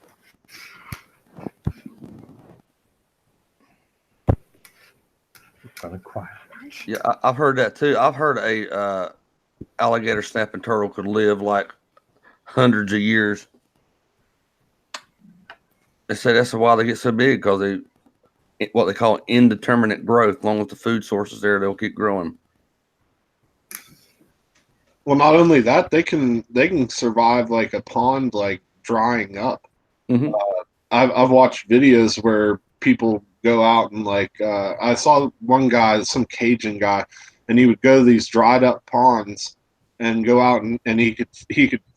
[SPEAKER 5] Kind of quiet.
[SPEAKER 2] Yeah, I've heard that too. I've heard a alligator snapping turtle could live like hundreds of years. They say that's why they get so big, because they what they call indeterminate growth. As long as the food source is there, they'll keep growing.
[SPEAKER 4] Well, not only that, they can survive like a pond like drying up.
[SPEAKER 2] Mm-hmm.
[SPEAKER 4] I've watched videos where people go out and like I saw one guy, some Cajun guy, and he would go to these dried up ponds and go out and he could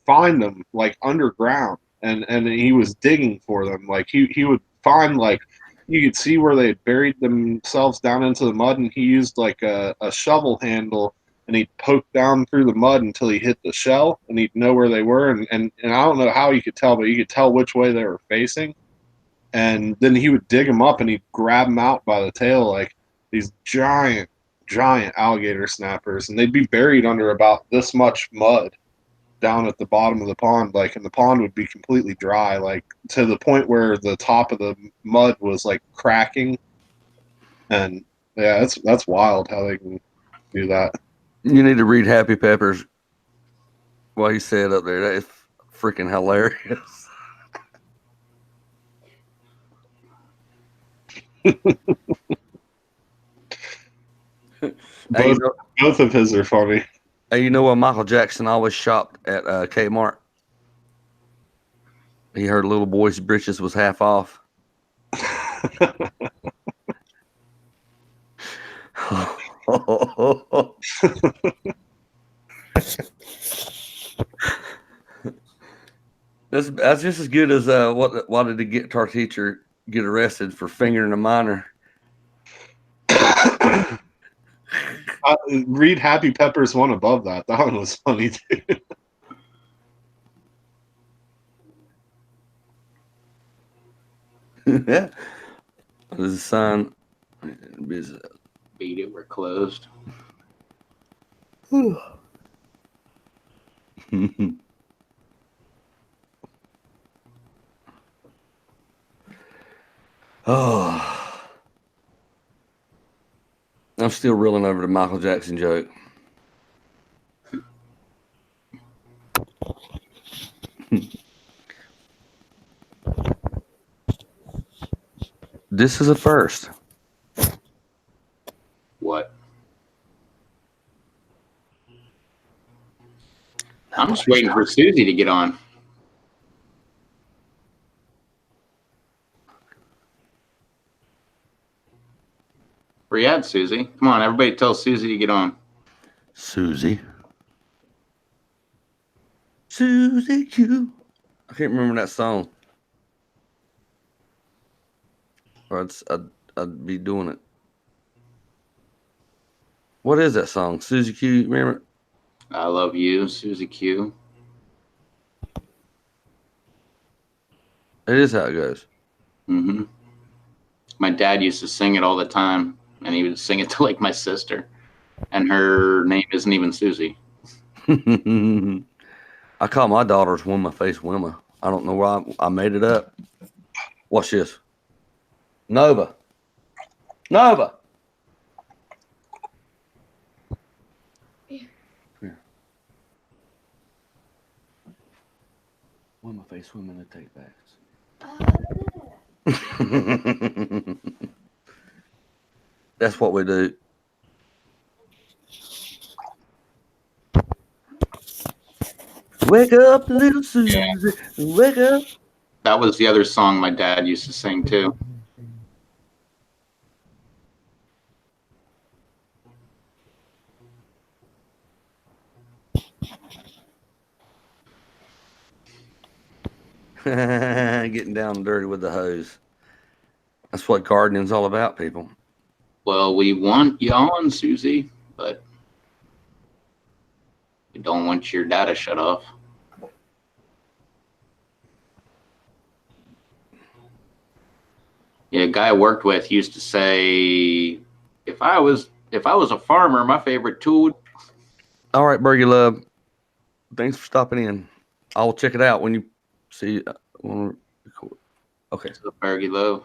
[SPEAKER 4] find them like underground, and he was digging for them. Like he would find, like, you could see where they had buried themselves down into the mud, and he used like a shovel handle, and he'd poke down through the mud until he hit the shell, and he'd know where they were, and I don't know how you could tell, but you could tell which way they were facing. And then he would dig them up, and he'd grab them out by the tail, like these giant alligator snappers, and they'd be buried under about this much mud down at the bottom of the pond, like, and the pond would be completely dry, like to the point where the top of the mud was like cracking. And yeah, that's wild how they can do that.
[SPEAKER 2] You need to read Happy Peppers. What he said up there. That is freaking hilarious.
[SPEAKER 4] Both of his are funny.
[SPEAKER 2] Hey, you know what? Michael Jackson always shopped at Kmart. He heard a little boy's britches was half off. That's just as good as why did the guitar teacher get arrested for fingering a minor?
[SPEAKER 4] Read Happy Peppers one above that. That one was funny too.
[SPEAKER 2] Yeah. There's a sign.
[SPEAKER 1] Beat it. We're closed.
[SPEAKER 2] Oh, I'm still reeling over the Michael Jackson joke. This is a first.
[SPEAKER 1] What? I'm just waiting for Susie to get on. Where you at, Susie? Come on, everybody tell Susie to get on.
[SPEAKER 2] Susie Q. I can't remember that song. Or I'd be doing it. What is that song? Susie Q, remember?
[SPEAKER 1] I love you, Susie Q.
[SPEAKER 2] It is how it goes.
[SPEAKER 1] Mm-hmm. My dad used to sing it all the time, and he would sing it to like my sister, and her name isn't even Susie.
[SPEAKER 2] I call my daughters Wimma Face Wimma. I don't know why I made it up. Watch this. Nova. Nova. Here. Wimma Face Wimma to take backs. That's what we do. Wake up, little Susie.
[SPEAKER 1] Yeah.
[SPEAKER 2] Wake up.
[SPEAKER 1] That was the other song my dad used to sing too.
[SPEAKER 2] Getting down and dirty with the hose. That's what gardening's all about, people.
[SPEAKER 1] Well, we want you on, Susie, but we don't want your data shut off. Yeah, a guy I worked with used to say, if I was a farmer, my favorite tool would.
[SPEAKER 2] All right, Bergie Love. Thanks for stopping in. I'll check it out when you see. When we record. Okay.
[SPEAKER 1] What's up, Bergie Love?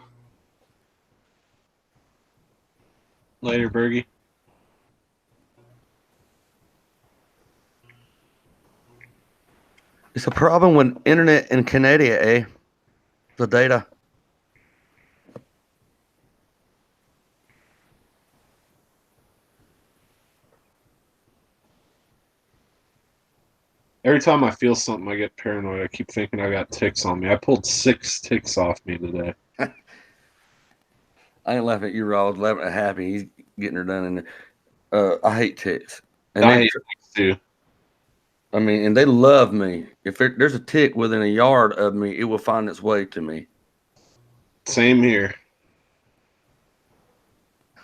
[SPEAKER 4] Later, Bergie.
[SPEAKER 2] It's a problem with internet in Canada, eh? The data.
[SPEAKER 4] Every time I feel something, I get paranoid. I keep thinking I got ticks on me. I pulled 6 ticks off me today.
[SPEAKER 2] I ain't laughing at you, Raw. I was laughing at Happy. He's getting her done. And I hate ticks. And
[SPEAKER 4] I hate ticks too.
[SPEAKER 2] I mean, and they love me. If there's a tick within a yard of me, it will find its way to me.
[SPEAKER 4] Same here.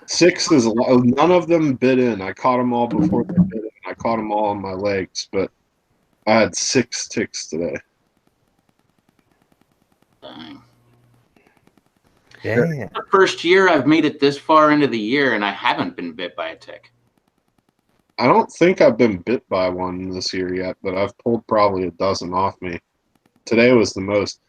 [SPEAKER 4] 6 is a lot. None of them bit in. I caught them all before they bit in. I caught them all on my legs, but I had 6 ticks today.
[SPEAKER 1] Dang.
[SPEAKER 5] Yeah.
[SPEAKER 1] The first year I've made it this far into the year, and I haven't been bit by a tick.
[SPEAKER 4] I don't think I've been bit by one this year yet, but I've pulled probably a dozen off me. Today was the most.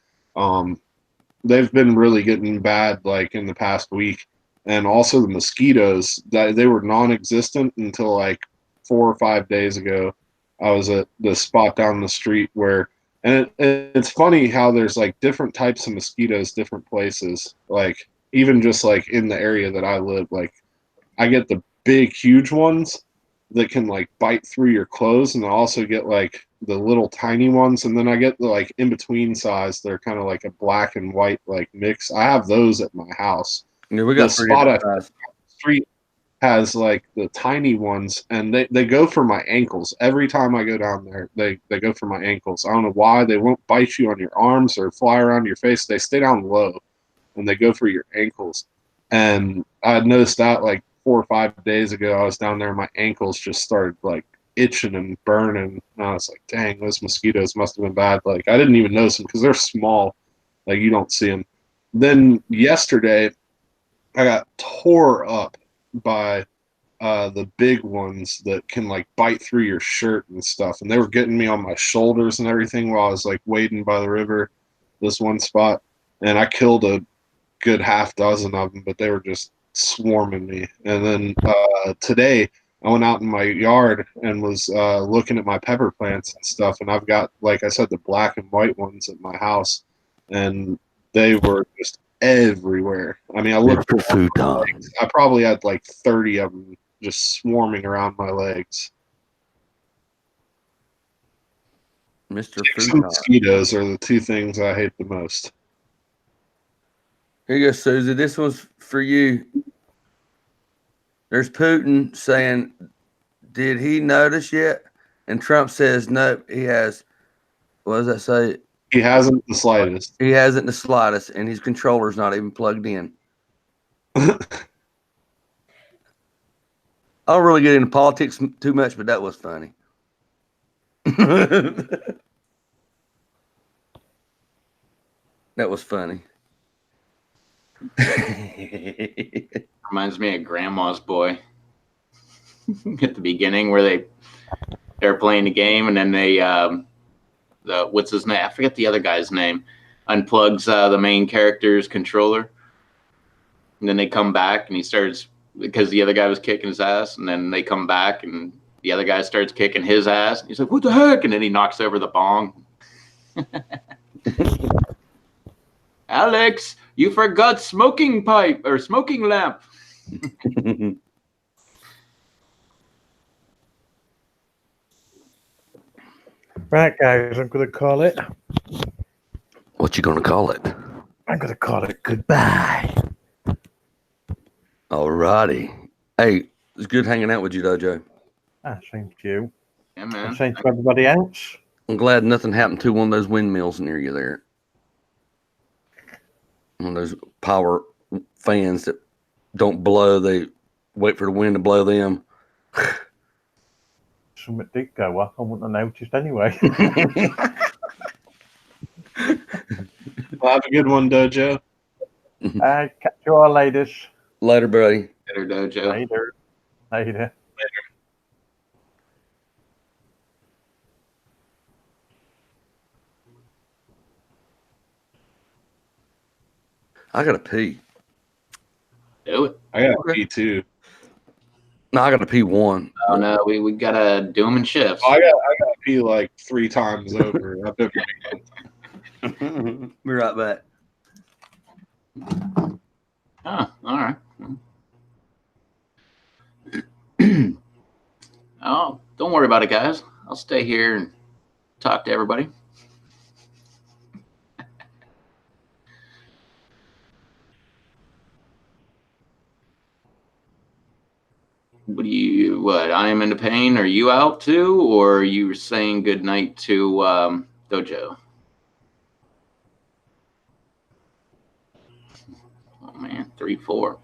[SPEAKER 4] They've been really getting bad, like in the past week, and also the mosquitoes. They were non-existent until like 4 or 5 days ago. I was at the spot down the street where, and it's funny how there's like different types of mosquitoes, different places. Like even just like in the area that I live, like I get the big, huge ones that can like bite through your clothes, and I also get like the little tiny ones, and then I get the like in between size. They're kind of like a black and white like mix. I have those at my house.
[SPEAKER 2] Yeah, we got
[SPEAKER 4] The spot at the street has like the tiny ones, and they go for my ankles every time I go down there. They go for my ankles. I don't know why. They won't bite you on your arms or fly around your face. They stay down low, and they go for your ankles. And I had noticed that like 4 or 5 days ago. I was down there, and my ankles just started like itching and burning. And I was like, dang, those mosquitoes must have been bad. Like I didn't even notice them because they're small. Like you don't see them. Then yesterday, I got tore up by the big ones that can like bite through your shirt and stuff. And they were getting me on my shoulders and everything while I was like wading by the river, this one spot. And I killed a good half dozen of them, but they were just swarming me. And then today I went out in my yard and was looking at my pepper plants and stuff. And I've got, like I said, the black and white ones at my house. And they were just everywhere. I mean, I looked for
[SPEAKER 2] futon.
[SPEAKER 4] I probably had like 30 of them just swarming around my legs.
[SPEAKER 2] Mr.
[SPEAKER 4] Ticks and
[SPEAKER 2] Futon.
[SPEAKER 4] mosquitoes are the two things I hate the most.
[SPEAKER 2] Here you go, Susie. This one's for you. There's Putin saying, did he notice yet? And Trump says, no, he has. What does that say?
[SPEAKER 4] He hasn't the slightest.
[SPEAKER 2] He hasn't the slightest, and his controller's not even plugged in. I don't really get into politics too much, but that was funny. That was funny.
[SPEAKER 1] Reminds me of Grandma's Boy at the beginning where they're playing the game and then they what's his name? I forget the other guy's name. Unplugs the main character's controller, and then they come back and he starts because the other guy was kicking his ass, and then they come back and the other guy starts kicking his ass. He's like, "What the heck?" And then he knocks over the bong. Alex, you forgot smoking pipe or smoking lamp.
[SPEAKER 5] Right, guys, I'm going to call it.
[SPEAKER 2] What you gonna call it?
[SPEAKER 5] I'm going to call it goodbye.
[SPEAKER 2] Alrighty. Hey, it's good hanging out with you, Dojo.
[SPEAKER 5] Thank you.
[SPEAKER 1] Yeah, man.
[SPEAKER 5] And thanks to everybody else.
[SPEAKER 2] I'm glad nothing happened to one of those windmills near you there. One of those power fans that don't blow, they wait for the wind to blow them.
[SPEAKER 5] Something did go off. I wouldn't have noticed anyway.
[SPEAKER 4] Well, have a good one, Dojo.
[SPEAKER 5] Catch you all later.
[SPEAKER 2] Later, buddy.
[SPEAKER 1] Better Dojo.
[SPEAKER 5] Later.
[SPEAKER 2] I gotta pee.
[SPEAKER 1] Do it.
[SPEAKER 4] I got pee too.
[SPEAKER 2] No, I gotta pee one.
[SPEAKER 1] Oh no, we gotta do them in shifts.
[SPEAKER 4] I got pee like 3 times over. I've been
[SPEAKER 2] Be right back.
[SPEAKER 1] Oh, all right. Oh, don't worry about it, guys. I'll stay here and talk to everybody. What? I am into pain. Are you out too, or are you saying good night to Dojo? Oh man, 3-4.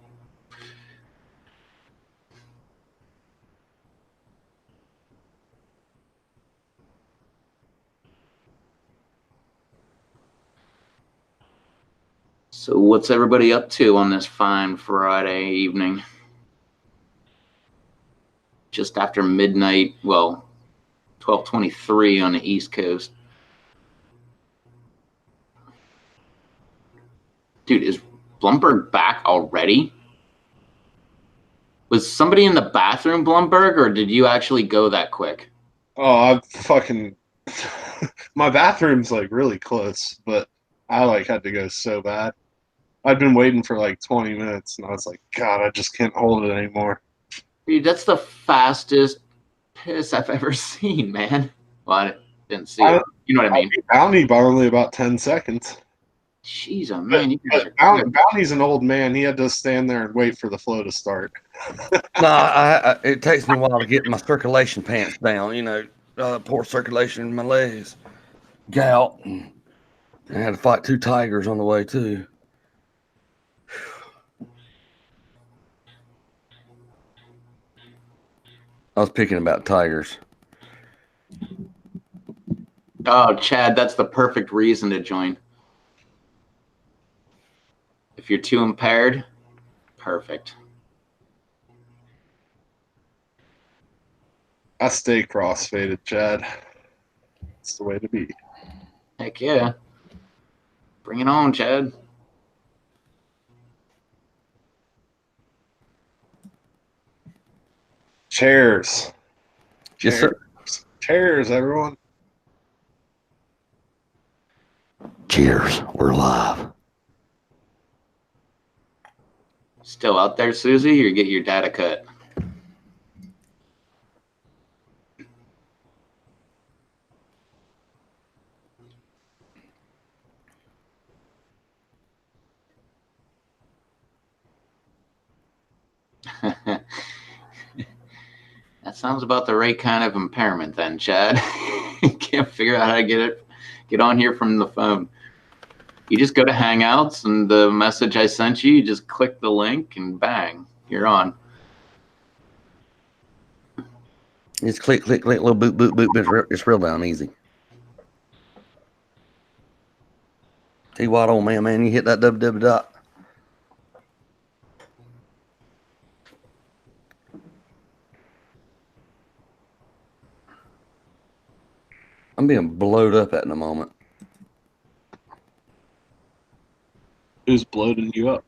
[SPEAKER 1] So what's everybody up to on this fine Friday evening? Just after midnight, well, 12:23 on the East Coast. Dude, is Blumberg back already? Was somebody in the bathroom, Blumberg, or did you actually go that quick?
[SPEAKER 4] Oh, I fucking my bathroom's like really close, but I like had to go so bad. I'd been waiting for like 20 minutes, and I was like, God, I just can't hold it anymore.
[SPEAKER 1] Dude, that's the fastest piss I've ever seen, man. Well, I didn't see it. You know what I mean?
[SPEAKER 4] I beat Bounty by only about 10 seconds.
[SPEAKER 1] Jeez, oh man, you guys
[SPEAKER 4] But
[SPEAKER 1] are good.
[SPEAKER 4] Bounty's an old man. He had to stand there and wait for the flow to start.
[SPEAKER 2] No, it takes me a while to get my circulation pants down. You know, poor circulation in my legs, gout. And I had to fight 2 tigers on the way too. I was picking about tigers.
[SPEAKER 1] Oh, Chad, that's the perfect reason to join. If you're too impaired, perfect.
[SPEAKER 4] I stay cross-faded, Chad. It's the way to be.
[SPEAKER 1] Heck yeah. Bring it on, Chad.
[SPEAKER 4] Cheers.
[SPEAKER 2] Yes, sir.
[SPEAKER 4] Cheers, everyone.
[SPEAKER 2] Cheers. We're live.
[SPEAKER 1] Still out there, Susie, or get your data cut? That sounds about the right kind of impairment then, Chad. Can't figure out how to get on here from the phone. You just go to Hangouts and the message I sent you, you just click the link and bang, you're on.
[SPEAKER 2] It's click, click, click, little boot, boot, boot. It's real down easy. Tell you what, old man, you hit that www. I'm being blowed up at in a moment.
[SPEAKER 4] Who's bloating you up?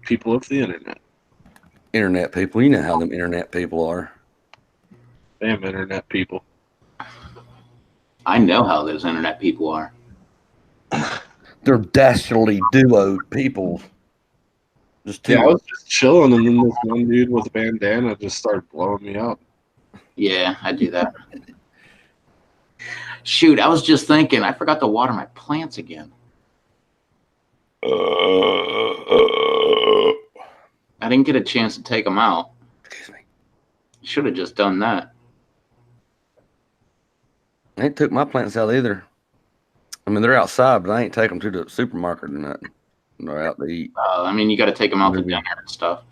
[SPEAKER 4] People of the internet.
[SPEAKER 2] Internet people. You know how them internet people are.
[SPEAKER 4] Damn internet people.
[SPEAKER 1] I know how those internet people are.
[SPEAKER 2] They're dastardly duo people. Just two.
[SPEAKER 4] Yeah, I was just chilling, and then this one dude with a bandana just started blowing me up.
[SPEAKER 1] Yeah, I do that. Shoot, I was just thinking, I forgot to water my plants again. I didn't get a chance to take them out.
[SPEAKER 2] Excuse me.
[SPEAKER 1] Should have just done that.
[SPEAKER 2] I ain't took my plants out either. I mean, they're outside, but I ain't take them to the supermarket or nothing. They're out to eat.
[SPEAKER 1] I mean, you got to take them out to
[SPEAKER 2] Maybe.
[SPEAKER 1] dinner and stuff.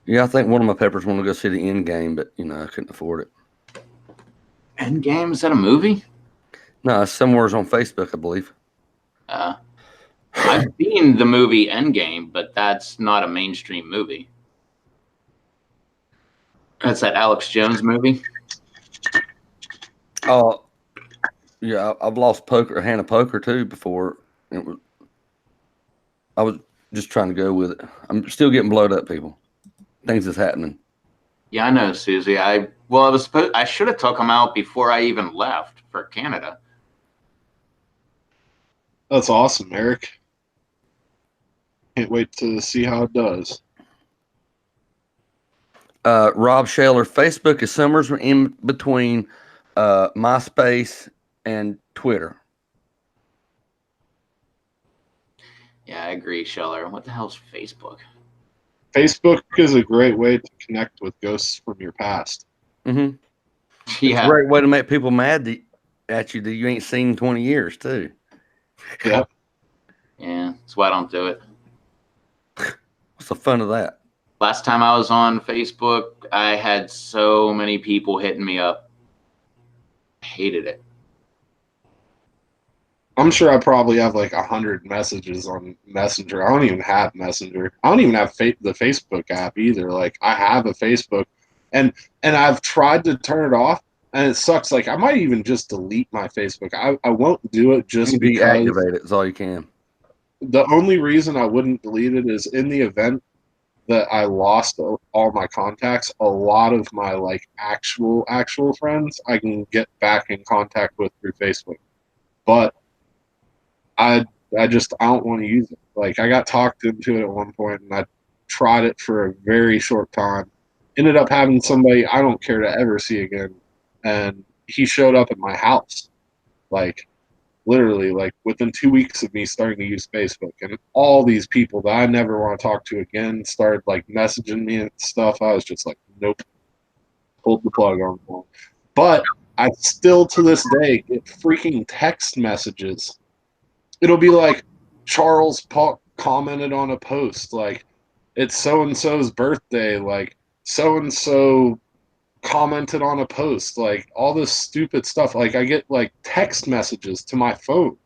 [SPEAKER 2] Yeah, I think one of my peppers want to go see the End Game, but you know, I couldn't afford it.
[SPEAKER 1] Endgame? Is that a movie?
[SPEAKER 2] No, it's somewhere's on Facebook, I believe.
[SPEAKER 1] I've seen the movie Endgame, but that's not a mainstream movie. That's that Alex Jones movie.
[SPEAKER 2] Oh, yeah, I've lost a hand of poker too before. I was just trying to go with it. I'm still getting blowed up, people. Things is happening.
[SPEAKER 1] Yeah, I know, Susie. I should have took them out before I even left for Canada.
[SPEAKER 4] That's awesome, Eric. Can't wait to see how it does.
[SPEAKER 2] Rob Shaler, Facebook is somewhere in between MySpace and Twitter.
[SPEAKER 1] Yeah, I agree, Scheller. What the hell's Facebook?
[SPEAKER 4] Facebook is a great way to connect with ghosts from your past.
[SPEAKER 2] Mm-hmm.
[SPEAKER 1] Yeah.
[SPEAKER 2] It's a great way to make people mad at you that you ain't seen in 20 years, too.
[SPEAKER 4] Yep.
[SPEAKER 1] Yeah, that's why I don't do it.
[SPEAKER 2] What's the fun of that?
[SPEAKER 1] Last time I was on Facebook, I had so many people hitting me up. I hated it.
[SPEAKER 4] I'm sure I probably have like 100 messages on Messenger. I don't even have Messenger. I don't even have the Facebook app either. Like I have a Facebook, and I've tried to turn it off, and it sucks. Like I might even just delete my Facebook. I won't do it just because.
[SPEAKER 2] Deactivate it is all you can.
[SPEAKER 4] The only reason I wouldn't delete it is in the event that I lost all my contacts. A lot of my like actual friends I can get back in contact with through Facebook, but I don't want to use it. Like I got talked into it at one point, and I tried it for a very short time. Ended up having somebody I don't care to ever see again, and he showed up at my house, like literally, like within 2 weeks of me starting to use Facebook, and all these people that I never want to talk to again started like messaging me and stuff. I was just like, nope, pulled the plug on them. But I still to this day get freaking text messages. It'll be like Charles commented on a post, like it's so and so's birthday, like so and so commented on a post, like all this stupid stuff. Like I get like text messages to my phone.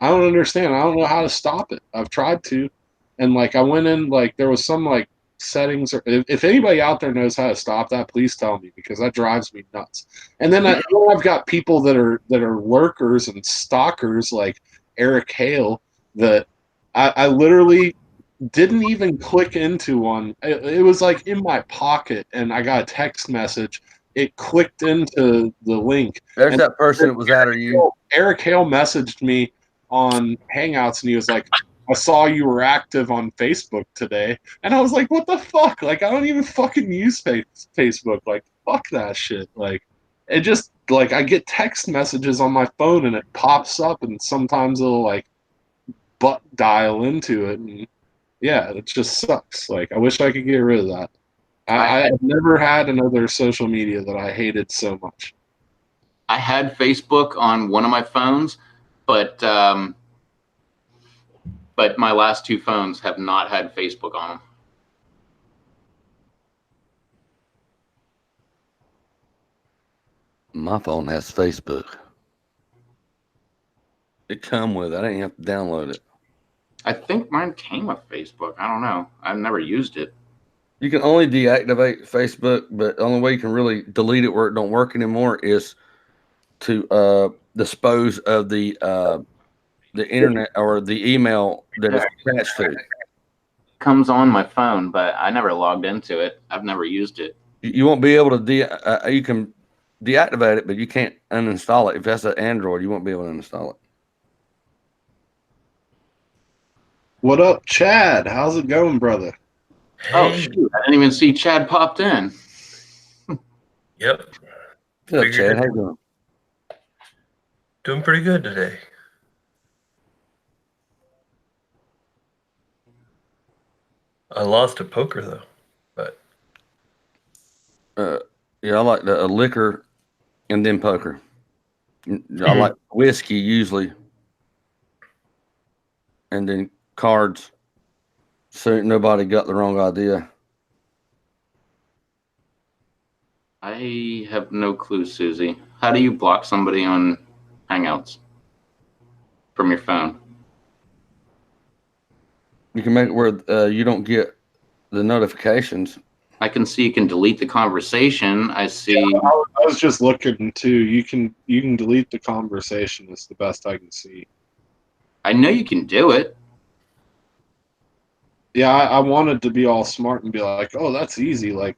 [SPEAKER 4] I don't understand. I don't know how to stop it. I've tried to, and like I went in, like there was some like settings, or if anybody out there knows how to stop that, please tell me, because that drives me nuts. And then I've got people that are lurkers and stalkers, like Eric Hale, that I literally didn't even click into one. It was like in my pocket, and I got a text message. It clicked into the link.
[SPEAKER 2] There's
[SPEAKER 4] And
[SPEAKER 2] that person that was out of you.
[SPEAKER 4] Eric Hale messaged me on Hangouts, and he was like, I saw you were active on Facebook today. And I was like, what the fuck? Like, I don't even fucking use Facebook. Like, fuck that shit. Like, it just, like, I get text messages on my phone, and it pops up, and sometimes it'll, like, butt dial into it. And yeah, it just sucks. Like, I wish I could get rid of that. I've never had another social media that I hated so much.
[SPEAKER 1] I had Facebook on one of my phones, but my last two phones have not had Facebook on them.
[SPEAKER 2] My phone has Facebook. It come with it. I didn't have to download it.
[SPEAKER 1] I think mine came with Facebook. I don't know. I've never used it.
[SPEAKER 2] You can only deactivate Facebook, but the only way you can really delete it where it don't work anymore is to dispose of the internet or the email that it's attached to.
[SPEAKER 1] Comes on my phone, but I never logged into it. I've never used it.
[SPEAKER 2] You won't be able to you can deactivate it, but you can't uninstall it. If that's an Android, you won't be able to uninstall it.
[SPEAKER 4] What up, Chad? How's it going, brother?
[SPEAKER 1] Oh,
[SPEAKER 8] Hey.
[SPEAKER 1] shoot. I didn't even see Chad popped in.
[SPEAKER 8] Yep.
[SPEAKER 2] What's up,
[SPEAKER 8] Figured
[SPEAKER 2] Chad?
[SPEAKER 8] it-
[SPEAKER 2] How you doing?
[SPEAKER 8] Doing pretty good today. I lost at poker though, but
[SPEAKER 2] Yeah, I like the liquor and then poker. I like whiskey usually, and then cards. So nobody got the wrong idea.
[SPEAKER 1] I have no clue, Susie. How do you block somebody on Hangouts from your phone?
[SPEAKER 2] You can make it where you don't get the notifications.
[SPEAKER 1] I can see you can delete the conversation. I see.
[SPEAKER 4] Yeah, I was just looking too. You can delete the conversation. It's the best I can see.
[SPEAKER 1] I know you can do it.
[SPEAKER 4] Yeah, I wanted to be all smart and be like, oh, that's easy. Like,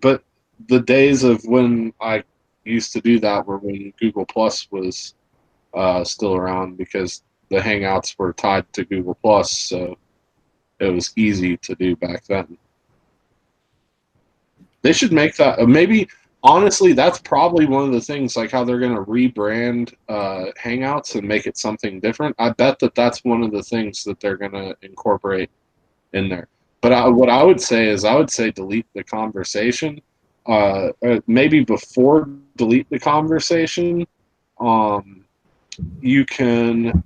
[SPEAKER 4] but the days of when I used to do that were when Google Plus was still around, because the Hangouts were tied to Google Plus, so it was easy to do back then. They should make that maybe. Honestly, that's probably one of the things, like how they're going to rebrand Hangouts and make it something different. I bet that's one of the things that they're going to incorporate in there. But what I would say is, I would say delete the conversation. Maybe before delete the conversation, you can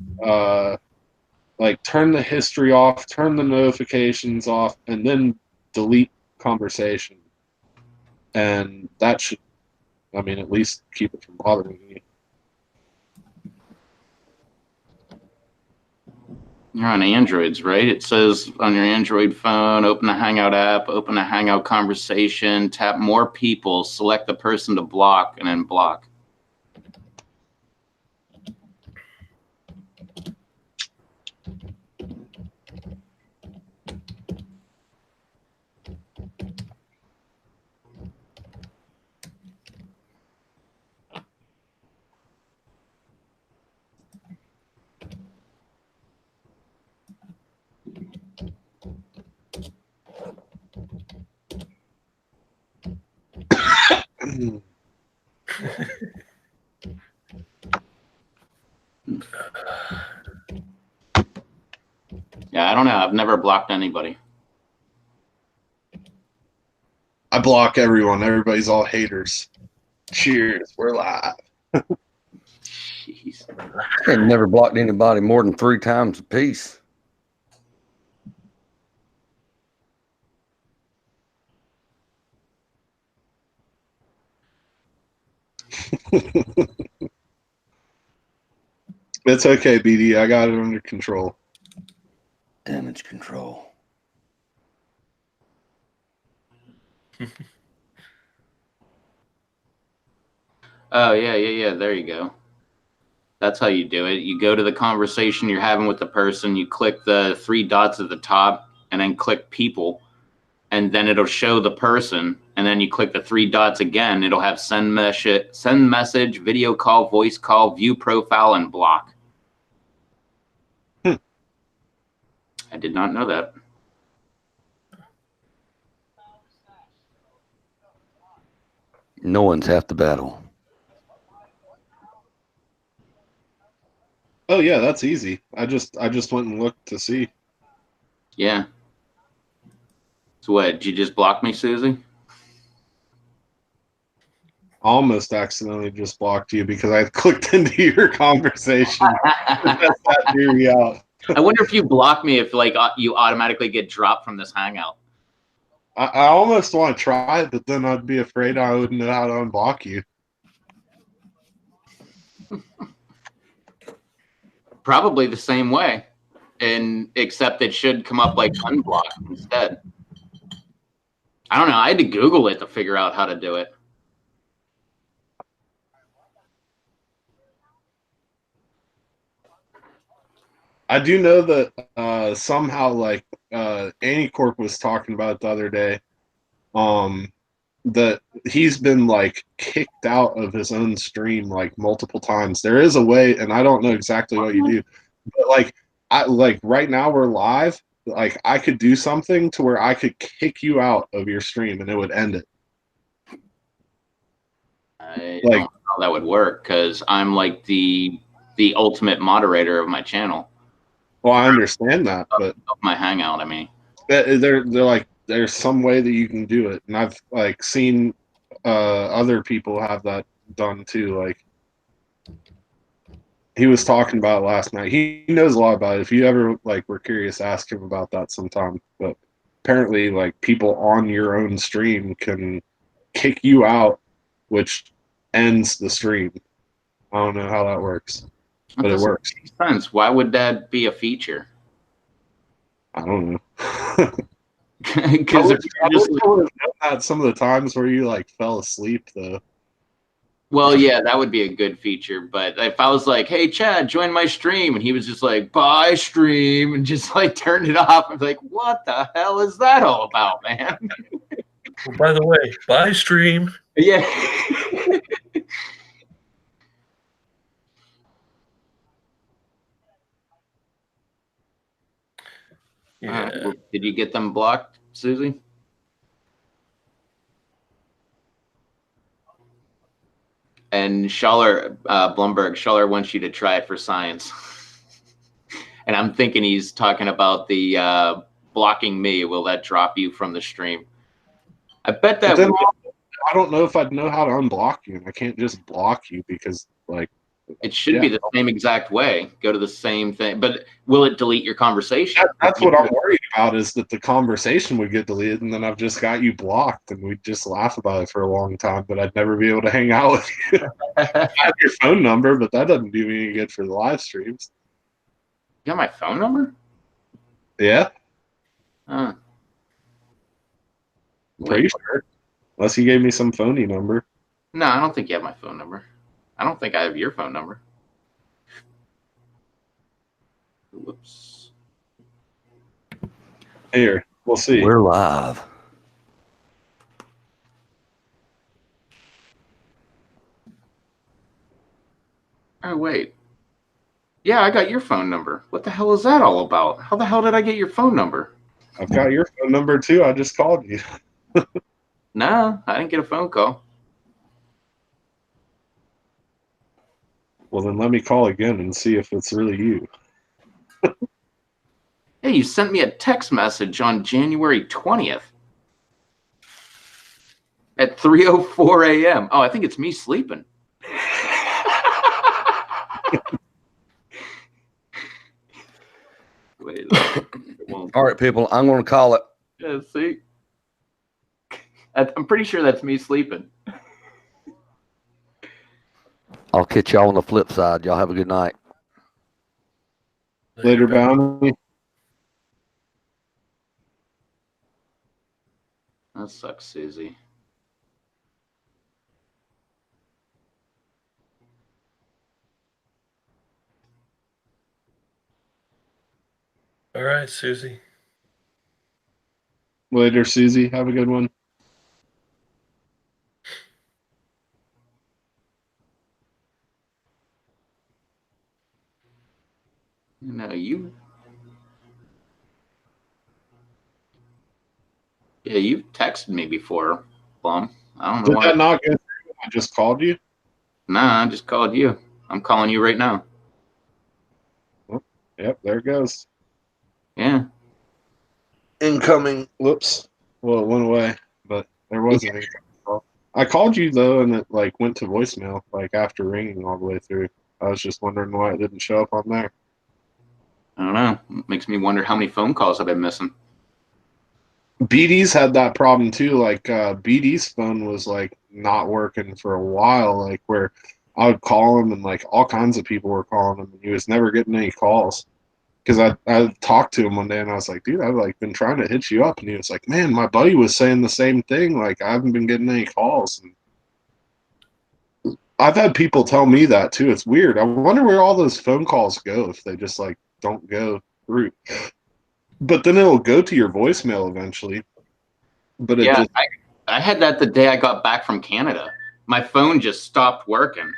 [SPEAKER 4] like turn the history off, turn the notifications off, and then delete conversation. And that should, I mean, at least keep it from bothering you.
[SPEAKER 1] You're on Androids, right? It says on your Android phone, open the Hangout app, open a Hangout conversation, tap more people, select the person to block, and then block. Yeah, I don't know. I've never blocked anybody.
[SPEAKER 4] I block everyone. Everybody's all haters. Cheers. We're live.
[SPEAKER 1] Jeez.
[SPEAKER 2] I ain't never blocked anybody more than 3 times a piece.
[SPEAKER 4] It's okay, BD. I got it under control.
[SPEAKER 2] Damage control.
[SPEAKER 1] Oh, yeah. There you go. That's how you do it. You go to the conversation you're having with the person, you click the 3 dots at the top, and then click people, and then it'll show the person, and then you click the 3 dots again. It'll have send message, video call, voice call, view profile, and block.
[SPEAKER 4] Hmm.
[SPEAKER 1] I did not know that.
[SPEAKER 2] No one's half the battle.
[SPEAKER 4] Oh yeah, that's easy. I just went and looked to see.
[SPEAKER 1] Yeah. So what, did you just block me, Susie?
[SPEAKER 4] Almost accidentally just blocked you because I clicked into your conversation. That's that drew me out.
[SPEAKER 1] I wonder if you block me if like you automatically get dropped from this hangout.
[SPEAKER 4] I almost want to try it, but then I'd be afraid I wouldn't know how to unblock you.
[SPEAKER 1] Probably the same way, and except it should come up like unblocked instead. I don't know. I had to Google it to figure out how to do it.
[SPEAKER 4] I do know that somehow, like Anticorp was talking about it the other day, that he's been like kicked out of his own stream like multiple times. There is a way, and I don't know exactly what you do, but like right now we're live. Like I could do something to where I could kick you out of your stream and it would end it.
[SPEAKER 1] I don't know how that would work because I'm like the ultimate moderator of my channel.
[SPEAKER 4] Well, I understand that, but
[SPEAKER 1] of my hangout, I mean,
[SPEAKER 4] they're like there's some way that you can do it, and I've like seen other people have that done too. Like he was talking about it last night. He knows a lot about it. If you ever like were curious, ask him about that sometime. But apparently, like people on your own stream can kick you out, which ends the stream. I don't know how that works, but it works.
[SPEAKER 1] Makes sense. Why would that be a feature?
[SPEAKER 4] I don't know.
[SPEAKER 1] Because
[SPEAKER 4] I wish I would have done that some of the times where you like fell asleep though.
[SPEAKER 1] well, yeah, that would be a good feature. But if I was like, "Hey, Chad, join my stream," and he was just like, "Bye, stream," and just like turned it off, I'm like, "What the hell is that all about, man?"
[SPEAKER 8] Well, by the way, bye, stream.
[SPEAKER 1] Yeah.
[SPEAKER 8] Yeah.
[SPEAKER 1] Well, did you get them blocked, Susie? And Schaller, Blumberg, Schaller wants you to try it for science. And I'm thinking he's talking about the blocking me. Will that drop you from the stream? I bet that would.
[SPEAKER 4] I don't know if I'd know how to unblock you, and I can't just block you because like
[SPEAKER 1] It should be the same exact way. Go to the same thing, but will it delete your conversation?
[SPEAKER 4] That's what I'm worried about, is that the conversation would get deleted, and then I've just got you blocked, and we'd just laugh about it for a long time, but I'd never be able to hang out with you. I have your phone number, but that doesn't do me any good for the live streams.
[SPEAKER 1] You got my phone number?
[SPEAKER 4] Yeah,
[SPEAKER 1] Wait,
[SPEAKER 4] pretty sure. Unless you gave me some phony number.
[SPEAKER 1] no, I don't think you have my phone number. I don't think I have your phone number. Whoops.
[SPEAKER 4] Here, we'll see.
[SPEAKER 2] We're live.
[SPEAKER 1] Oh, wait. Yeah, I got your phone number. What the hell is that all about? How the hell did I get your phone number?
[SPEAKER 4] I've got your phone number too. I just called you.
[SPEAKER 1] No, I didn't get a phone call.
[SPEAKER 4] Well, then let me call again and see if it's really you.
[SPEAKER 1] Hey, you sent me a text message on January 20th at 3:04 a.m. Oh, I think it's me sleeping. Wait, it won't.
[SPEAKER 2] All right, people, I'm going to call it.
[SPEAKER 1] Yeah, see? I'm pretty sure that's me sleeping.
[SPEAKER 2] I'll catch y'all on the flip side. Y'all have a good night.
[SPEAKER 4] Later, Bounty.
[SPEAKER 1] That sucks, Susie.
[SPEAKER 8] All right, Susie.
[SPEAKER 4] Later, Susie. Have a good one.
[SPEAKER 1] No, you. Yeah, you've texted me before, Plum. I don't know
[SPEAKER 4] Did
[SPEAKER 1] why.
[SPEAKER 4] that not go through? I just called you.
[SPEAKER 1] Nah, I just called you. I'm calling you right now.
[SPEAKER 4] Yep, there it goes.
[SPEAKER 1] Yeah.
[SPEAKER 4] Incoming. Whoops. Well, it went away, but there was an incoming call. I called you though, and it like went to voicemail like after ringing all the way through. I was just wondering why it didn't show up on there.
[SPEAKER 1] I don't know. It makes me wonder how many phone calls I've been missing.
[SPEAKER 4] BD's had that problem too. Like BD's phone was like not working for a while. Like where I would call him and like all kinds of people were calling him, and he was never getting any calls. Because I talked to him one day and I was like, dude, I've like been trying to hit you up, and he was like, man, my buddy was saying the same thing. Like I haven't been getting any calls. And I've had people tell me that too. It's weird. I wonder where all those phone calls go if they just like don't go through. But then it'll go to your voicemail eventually. But it
[SPEAKER 1] Yeah,
[SPEAKER 4] just
[SPEAKER 1] I had that the day I got back from Canada. My phone just stopped working.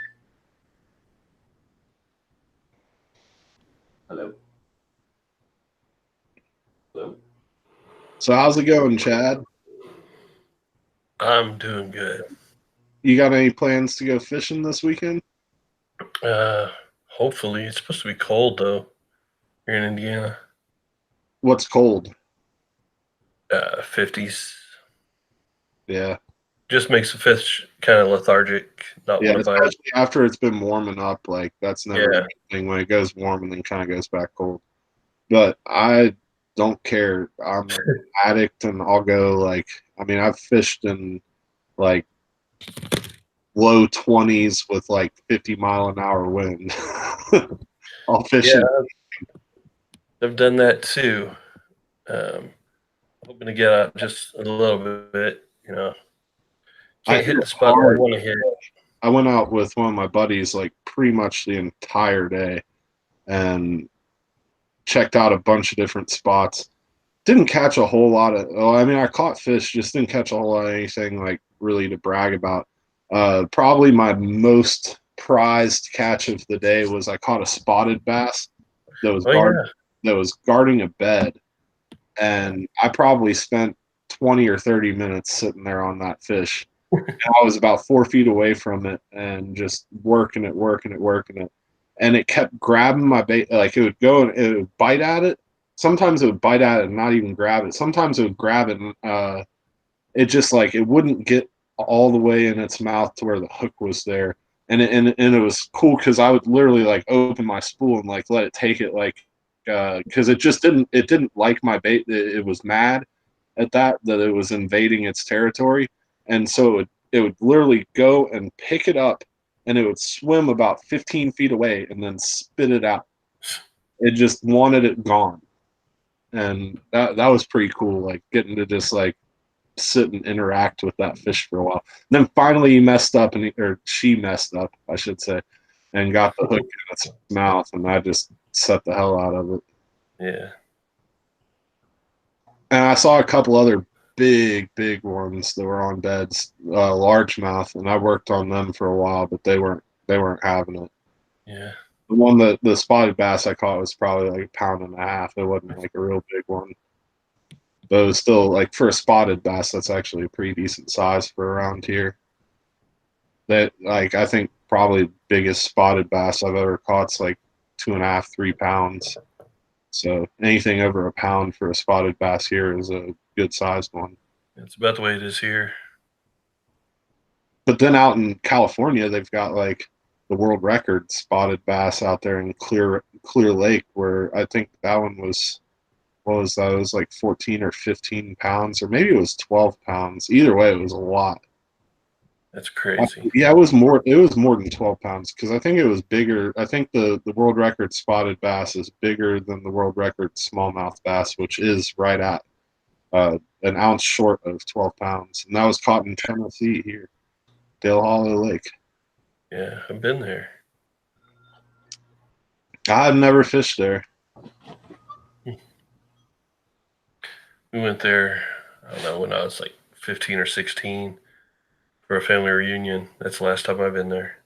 [SPEAKER 1] Hello. Hello.
[SPEAKER 4] So how's it going, Chad?
[SPEAKER 8] I'm doing good.
[SPEAKER 4] You got any plans to go fishing this weekend?
[SPEAKER 8] Hopefully it's supposed to be cold though here in Indiana.
[SPEAKER 4] What's cold?
[SPEAKER 8] 50s.
[SPEAKER 4] Yeah.
[SPEAKER 8] Just makes the fish kind of lethargic, not
[SPEAKER 4] Yeah,
[SPEAKER 8] want to bite.
[SPEAKER 4] especially after it's been warming up, like that's never a
[SPEAKER 8] Yeah.
[SPEAKER 4] good thing when it goes warm and then kind of goes back cold. But I don't care. I'm an addict and I'll go like I mean I've fished in like low 20s with like 50-mile-an-hour wind. I'll fish
[SPEAKER 8] Yeah,
[SPEAKER 4] in.
[SPEAKER 8] I've done that too. Hoping to get out just a little bit, you know.
[SPEAKER 4] I
[SPEAKER 8] Can't
[SPEAKER 4] hit
[SPEAKER 8] hit
[SPEAKER 4] it
[SPEAKER 8] the spot I
[SPEAKER 4] hard.
[SPEAKER 8] want to hit.
[SPEAKER 4] I went out with one of my buddies like pretty much the entire day and checked out a bunch of different spots. Didn't catch a whole lot of. Oh, I mean, I caught fish, just didn't catch a whole lot of anything like really to brag about. Probably my most prized catch of the day was I caught a spotted bass that was
[SPEAKER 8] Oh
[SPEAKER 4] guarding a bed, and I probably spent 20 or 30 minutes sitting there on that fish. And I was about 4 feet away from it and just working it. And it kept grabbing my bait. Like it would go and it would bite at it. Sometimes it would bite at it and not even grab it. Sometimes it would grab it and it just like it wouldn't get all the way in its mouth to where the hook was there. And it was cool because I would literally like open my spool and like let it take it like because it didn't like my bait. It was mad at that it was invading its territory, and so it would literally go and pick it up, and it would swim about 15 feet away and then spit it out. It just wanted it gone, and that was pretty cool. Like getting to just like sit and interact with that fish for a while. And then finally, he messed up, or she messed up, I should say, and got the hook in its mouth, and I just set the hell out of it.
[SPEAKER 8] Yeah.
[SPEAKER 4] And I saw a couple other big ones that were on beds, largemouth, and I worked on them for a while, but they weren't having it.
[SPEAKER 8] Yeah.
[SPEAKER 4] The one that the spotted bass I caught was probably like a pound and a half. It wasn't like a real big one, but it was still like for a spotted bass, that's actually a pretty decent size for around here. That like I think probably biggest spotted bass I've ever caught's like 2.5, 3 pounds. So anything over a pound for a spotted bass here is a good sized one.
[SPEAKER 8] It's about the way it is here.
[SPEAKER 4] But then out in California, they've got like the world record spotted bass out there in Clear Lake, where I think that one was what was that? It was like 14 or 15 pounds, or maybe it was 12 pounds. Either way, it was a lot.
[SPEAKER 8] That's crazy.
[SPEAKER 4] Yeah, it was more. It was more than 12 pounds because I think it was bigger. I think the world record spotted bass is bigger than the world record smallmouth bass, which is right at an ounce short of 12 pounds, and that was caught in Tennessee here, Dale Hollow Lake.
[SPEAKER 8] Yeah, I've been there.
[SPEAKER 4] I've never fished there.
[SPEAKER 8] We went there, I don't know, when I was like 15 or 16 for a family reunion. That's the last time I've been there.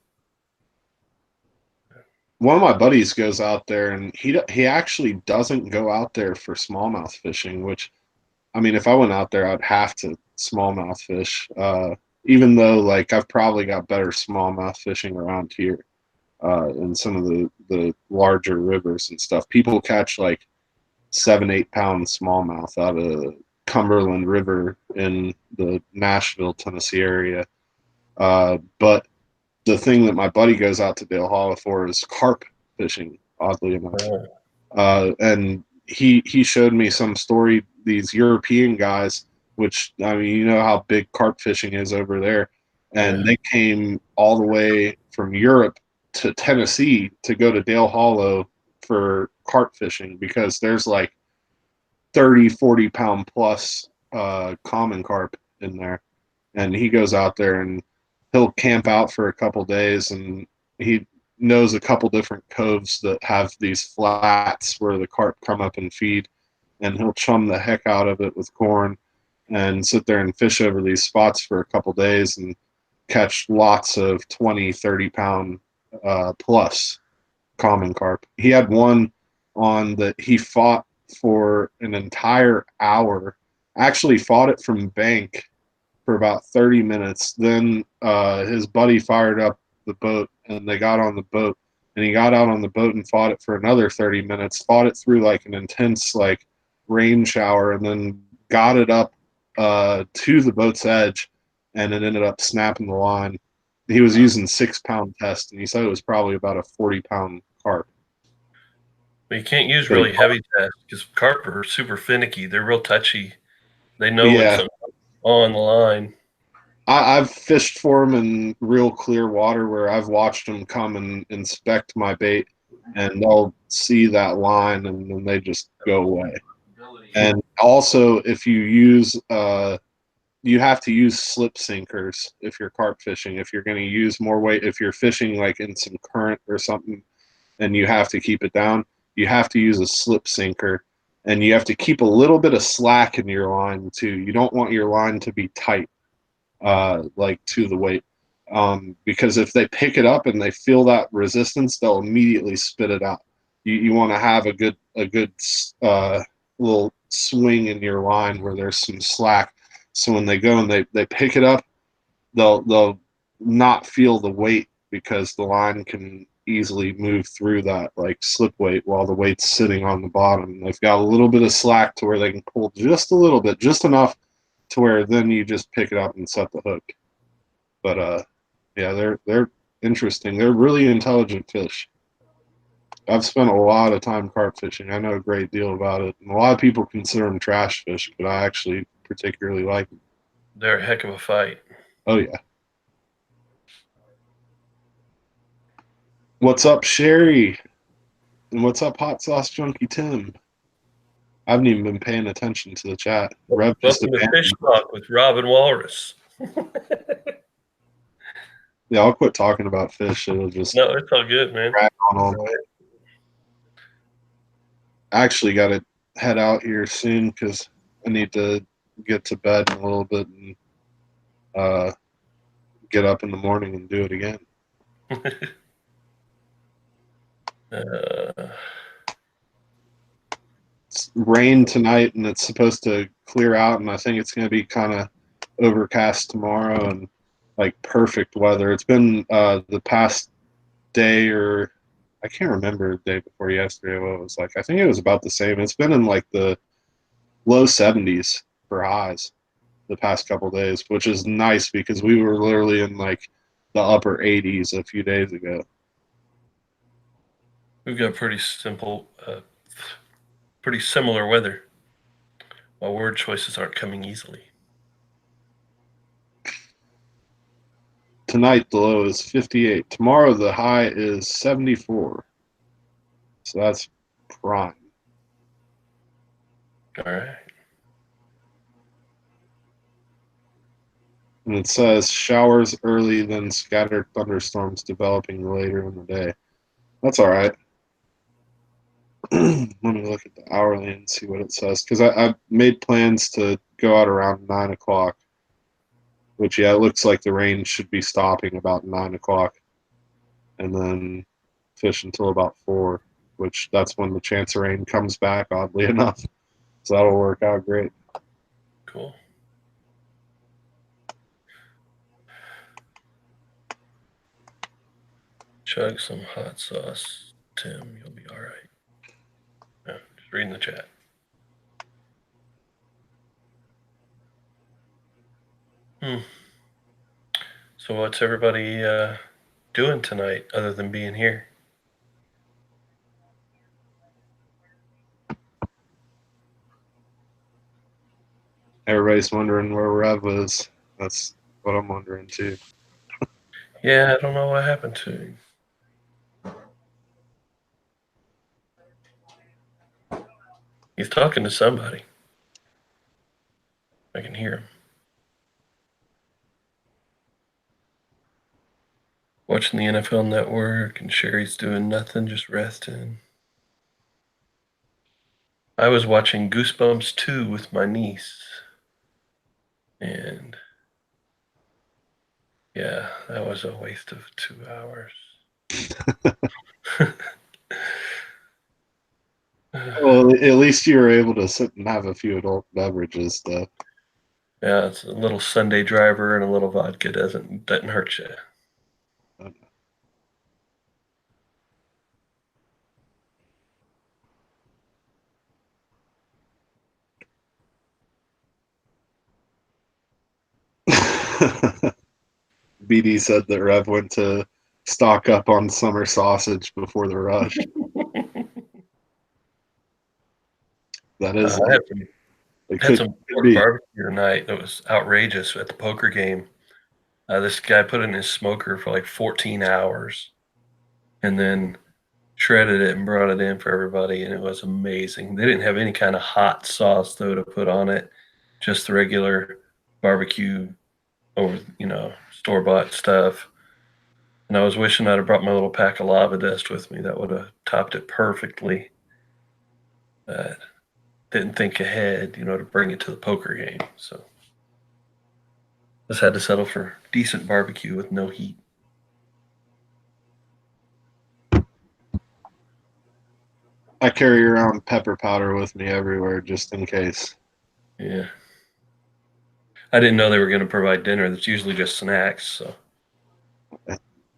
[SPEAKER 4] One of my buddies goes out there, and he actually doesn't go out there for smallmouth fishing. Which, I mean, if I went out there, I'd have to smallmouth fish. Even though, like, I've probably got better smallmouth fishing around here in some of the larger rivers and stuff. People catch like 7, 8 pound smallmouth out of Cumberland River in the Nashville, Tennessee area. But the thing that my buddy goes out to Dale Hollow for is carp fishing, oddly enough. And he showed me some story, these European guys, which, I mean, you know how big carp fishing is over there. And they came all the way from Europe to Tennessee to go to Dale Hollow for carp fishing because there's like 30, 40 pound plus common carp in there. And he goes out there and he'll camp out for a couple days, and he knows a couple different coves that have these flats where the carp come up and feed, and he'll chum the heck out of it with corn and sit there and fish over these spots for a couple days and catch lots of 20, 30 pound plus common carp. He had one on that he fought for an entire hour, actually fought it from bank for about 30 minutes. Then his buddy fired up the boat, and they got on the boat, and he got out on the boat and fought it for another 30 minutes, fought it through like an intense like rain shower, and then got it up to the boat's edge, and it ended up snapping the line. He was using 6 pound test, and he said it was probably about a 40 pound carp.
[SPEAKER 8] But you can't use really heavy tests because carp are super finicky. They're real touchy. They know when something's on the line.
[SPEAKER 4] I've fished for them in real clear water where I've watched them come and inspect my bait, and they'll see that line and then they just go away. And also, if you use, you have to use slip sinkers if you're carp fishing. If you're going to use more weight, if you're fishing like in some current or something and you have to keep it down, you have to use a slip sinker. And you have to keep a little bit of slack in your line too. You don't want your line to be tight, like to the weight, because if they pick it up and they feel that resistance, they'll immediately spit it out. You want to have a good little swing in your line where there's some slack, so when they go and they pick it up, they'll not feel the weight because the line can easily move through that like slip weight while the weight's sitting on the bottom. They've got a little bit of slack to where they can pull just a little bit, just enough to where then you just pick it up and set the hook. But yeah, they're interesting. They're really intelligent fish. I've spent a lot of time carp fishing. I know a great deal about it. And a lot of people consider them trash fish, but I actually particularly like them.
[SPEAKER 8] They're a heck of a fight.
[SPEAKER 4] Oh yeah. What's up, Sherry? And what's up, Hot Sauce Junkie Tim? I haven't even been paying attention to the chat.
[SPEAKER 8] Welcome to Fish Talk with Robin Walrus.
[SPEAKER 4] Yeah, I'll quit talking about fish. It'll just
[SPEAKER 8] no, it's all good, man.
[SPEAKER 4] On I actually got to head out here soon because I need to get to bed in a little bit and get up in the morning and do it again. It's rain tonight, and it's supposed to clear out, and I think it's going to be kind of overcast tomorrow, and like perfect weather. It's been the past day, or I can't remember the day before yesterday what it was like. I think it was about the same. It's been in like the low 70s for highs the past couple days, which is nice because we were literally in like the upper 80s a few days ago.
[SPEAKER 8] We've got pretty similar weather. My word choices aren't coming easily.
[SPEAKER 4] Tonight the low is 58. Tomorrow the high is 74. So that's prime.
[SPEAKER 8] All right.
[SPEAKER 4] And it says showers early, then scattered thunderstorms developing later in the day. That's all right. Let me look at the hourly and see what it says. Because I made plans to go out around 9 o'clock. Which, yeah, it looks like the rain should be stopping about 9 o'clock. And then fish until about 4, which that's when the chance of rain comes back, oddly enough. So that'll work out great.
[SPEAKER 8] Cool. Chug some hot sauce, Tim. You'll be all right. Yeah, just reading the chat. So what's everybody doing tonight other than being here?
[SPEAKER 4] Everybody's wondering where Rev is. That's what I'm wondering too.
[SPEAKER 8] Yeah, I don't know what happened to him. He's talking to somebody. I can hear him. Watching the NFL Network, and Sherry's doing nothing, just resting. I was watching Goosebumps 2 with my niece. And yeah, that was a waste of 2 hours.
[SPEAKER 4] Well, at least you were able to sit and have a few adult beverages, though.
[SPEAKER 8] Yeah, it's a little Sunday driver and a little vodka doesn't hurt you.
[SPEAKER 4] BD said that Rev went to stock up on summer sausage before the rush. That is.
[SPEAKER 8] I had some pork barbecue tonight that was outrageous at the poker game. This guy put it in his smoker for like 14 hours and then shredded it and brought it in for everybody, and it was amazing. They didn't have any kind of hot sauce, though, to put on it, just the regular barbecue over, store-bought stuff. And I was wishing I'd have brought my little pack of lava dust with me. That would have topped it perfectly. Didn't think ahead, to bring it to the poker game. So just had to settle for decent barbecue with no heat.
[SPEAKER 4] I carry around pepper powder with me everywhere just in case.
[SPEAKER 8] Yeah. I didn't know they were going to provide dinner. That's usually just snacks. So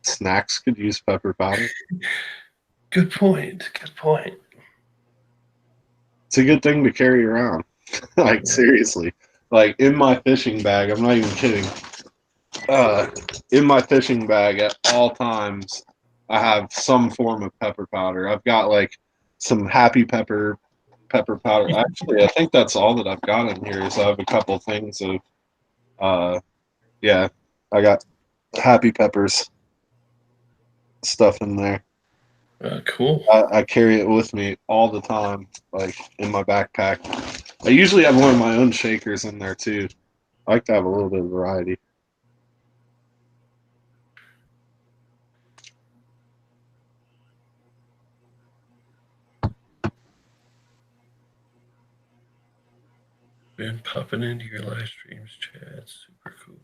[SPEAKER 4] snacks could use pepper powder.
[SPEAKER 8] Good point.
[SPEAKER 4] It's a good thing to carry around. Like, seriously. Like, in my fishing bag, I'm not even kidding. In my fishing bag at all times, I have some form of pepper powder. I've got, like, some happy pepper powder. Actually, I think that's all that I've got in here is I have a couple things of, I got happy peppers stuff in there.
[SPEAKER 8] Cool.
[SPEAKER 4] I carry it with me all the time, like in my backpack. I usually have one of my own shakers in there too. I like to have a little bit of variety.
[SPEAKER 8] Been popping into your live streams, Chad. Super cool.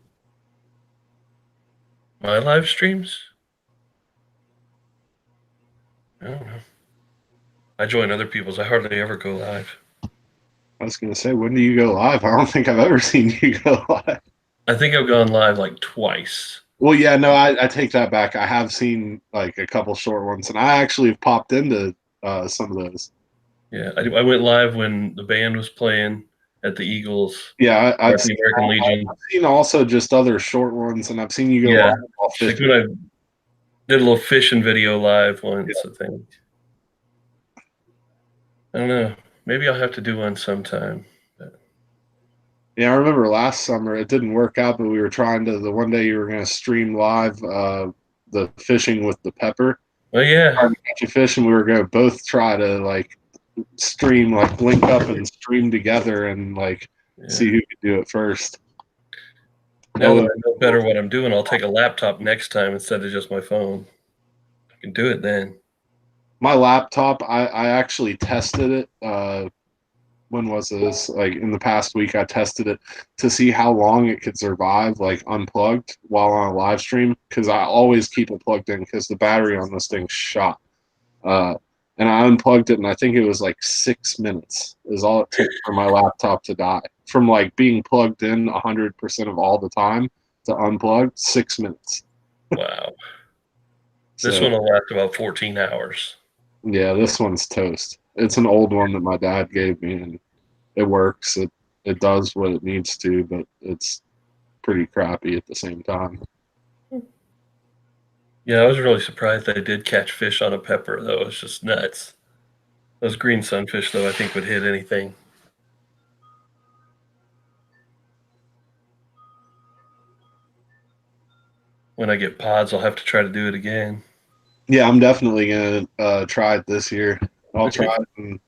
[SPEAKER 8] My live streams? I don't know. I join other people's. I hardly ever go live.
[SPEAKER 4] I was going to say, when do you go live? I don't think I've ever seen you go live.
[SPEAKER 8] I think I've gone live like twice.
[SPEAKER 4] Well, yeah, no, I take that back. I have seen like a couple short ones, and I actually have popped into some of those.
[SPEAKER 8] Yeah, I went live when the band was playing at the Eagles.
[SPEAKER 4] Yeah,
[SPEAKER 8] I've seen American Legion.
[SPEAKER 4] I've seen also just other short ones, and I've seen you go
[SPEAKER 8] Yeah,
[SPEAKER 4] live while
[SPEAKER 8] like
[SPEAKER 4] fishing.
[SPEAKER 8] when I did a little fishing video live once, I think. I don't know. Maybe I'll have to do one sometime.
[SPEAKER 4] Yeah, I remember last summer it didn't work out, but we were trying to. The one day you were going to stream live the fishing with the pepper.
[SPEAKER 8] Oh yeah,
[SPEAKER 4] Trying to catch a fish, and we were going to both try to like stream, like link up and stream together, and like see who could do it first.
[SPEAKER 8] Now that I know better what I'm doing, I'll take a laptop next time instead of just my phone. I can do it then.
[SPEAKER 4] My laptop, I actually tested it. When was this? Like in the past week, I tested it to see how long it could survive, like unplugged while on a live stream. Because I always keep it plugged in because the battery on this thing's shot. And I unplugged it, and I think it was like 6 minutes is all it took for my laptop to die. From like being plugged in 100% of all the time to unplugged, 6 minutes.
[SPEAKER 8] Wow. This one will last about 14 hours.
[SPEAKER 4] Yeah, this one's toast. It's an old one that my dad gave me, and it works. It does what it needs to, but it's pretty crappy at the same time.
[SPEAKER 8] Yeah, I was really surprised they did catch fish on a pepper, though. It's just nuts. Those green sunfish, though, I think would hit anything. When I get pods, I'll have to try to do it again.
[SPEAKER 4] Yeah, I'm definitely gonna try it this year. I'll try it in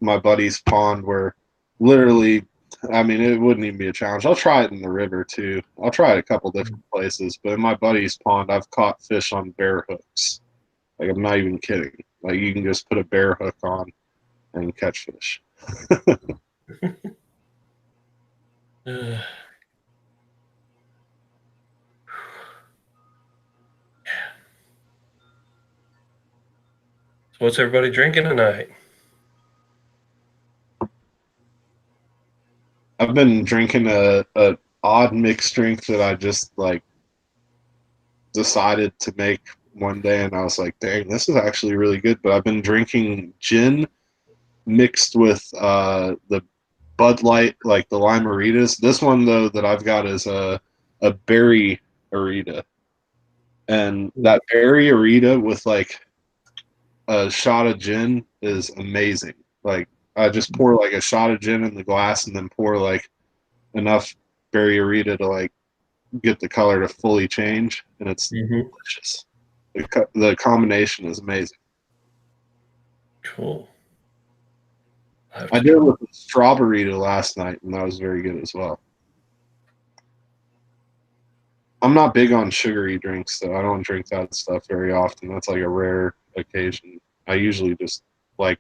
[SPEAKER 4] my buddy's pond, where literally, I mean, it wouldn't even be a challenge. I'll try it in the river too. I'll try it a couple different places, but in my buddy's pond, I've caught fish on bear hooks. Like, I'm not even kidding. Like, you can just put a bear hook on and catch fish.
[SPEAKER 8] So what's everybody drinking tonight?
[SPEAKER 4] I've been drinking a odd mixed drink that I just like decided to make one day, and I was like, dang, this is actually really good. But I've been drinking gin mixed with the Bud Light, like the Limeritas. This one though that I've got is a berry arita, and that berry arita with like a shot of gin is amazing. Like, I just pour like a shot of gin in the glass, and then pour like enough berry arita to like get the color to fully change, and it's delicious. The combination is amazing.
[SPEAKER 8] Cool.
[SPEAKER 4] I did it with strawberry last night, and that was very good as well. I'm not big on sugary drinks, though. I don't drink that stuff very often. That's like a rare occasion. I usually just like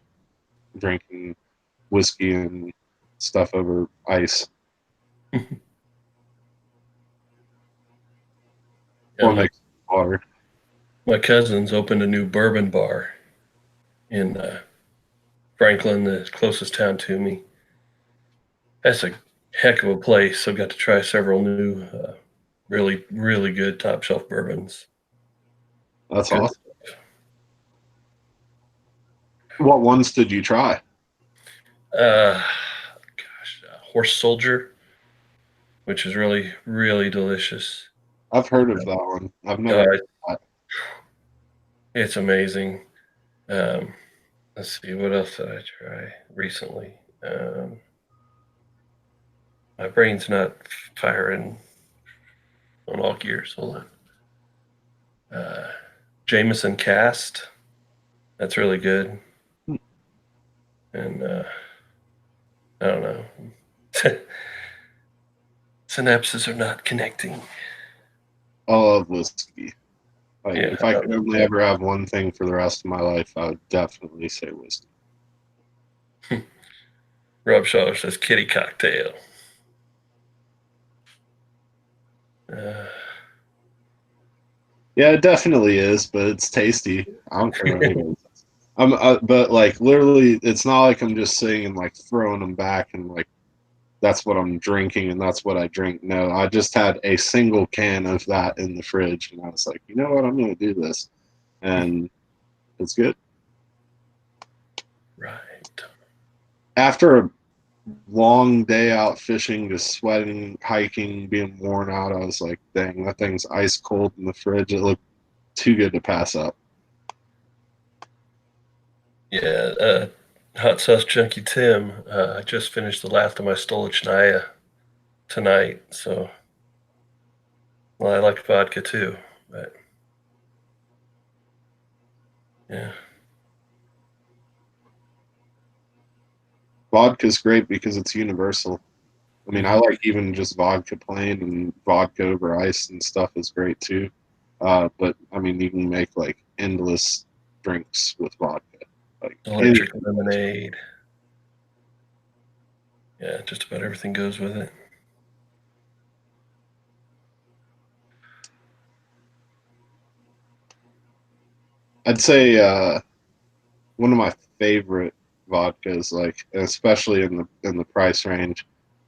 [SPEAKER 4] drinking whiskey and stuff over ice. Or mixed water.
[SPEAKER 8] My cousins opened a new bourbon bar in Franklin, the closest town to me. That's a heck of a place. I've got to try several new, really, really good top shelf bourbons.
[SPEAKER 4] That's awesome. What ones did you try?
[SPEAKER 8] Horse Soldier, which is really, really delicious.
[SPEAKER 4] I've heard of that one. I've never heard of that.
[SPEAKER 8] It's amazing. Let's see, what else did I try recently? My brain's not firing on all gears. Hold on. Jameson Cast. That's really good. And I don't know. Synapses are not connecting.
[SPEAKER 4] I love whiskey. Like, if I could only ever have one thing for the rest of my life, I would definitely say whiskey.
[SPEAKER 8] Rob Shaw says kitty cocktail.
[SPEAKER 4] Yeah, it definitely is, but it's tasty. I don't care what anybody says. But like literally, it's not like I'm just sitting and like throwing them back and like that's what I'm drinking and that's what I drink. No, I just had a single can of that in the fridge, and I was like, you know what, I'm going to do this, and it's good.
[SPEAKER 8] Right.
[SPEAKER 4] After a long day out fishing, just sweating, hiking, being worn out, I was like, dang, that thing's ice cold in the fridge. It looked too good to pass up.
[SPEAKER 8] Yeah, Hot Sauce Junkie Tim, I just finished the last of my Stolichnaya tonight, so well, I like vodka too, but yeah.
[SPEAKER 4] Vodka's great because it's universal. I mean, I
[SPEAKER 8] Mhm.
[SPEAKER 4] like even just vodka plain, and vodka over ice and stuff is great too. But I mean, you can make like endless drinks with vodka, like
[SPEAKER 8] Electric lemonade. Yeah, just about everything goes with it.
[SPEAKER 4] I'd say one of my favorite vodkas, like especially in the price range,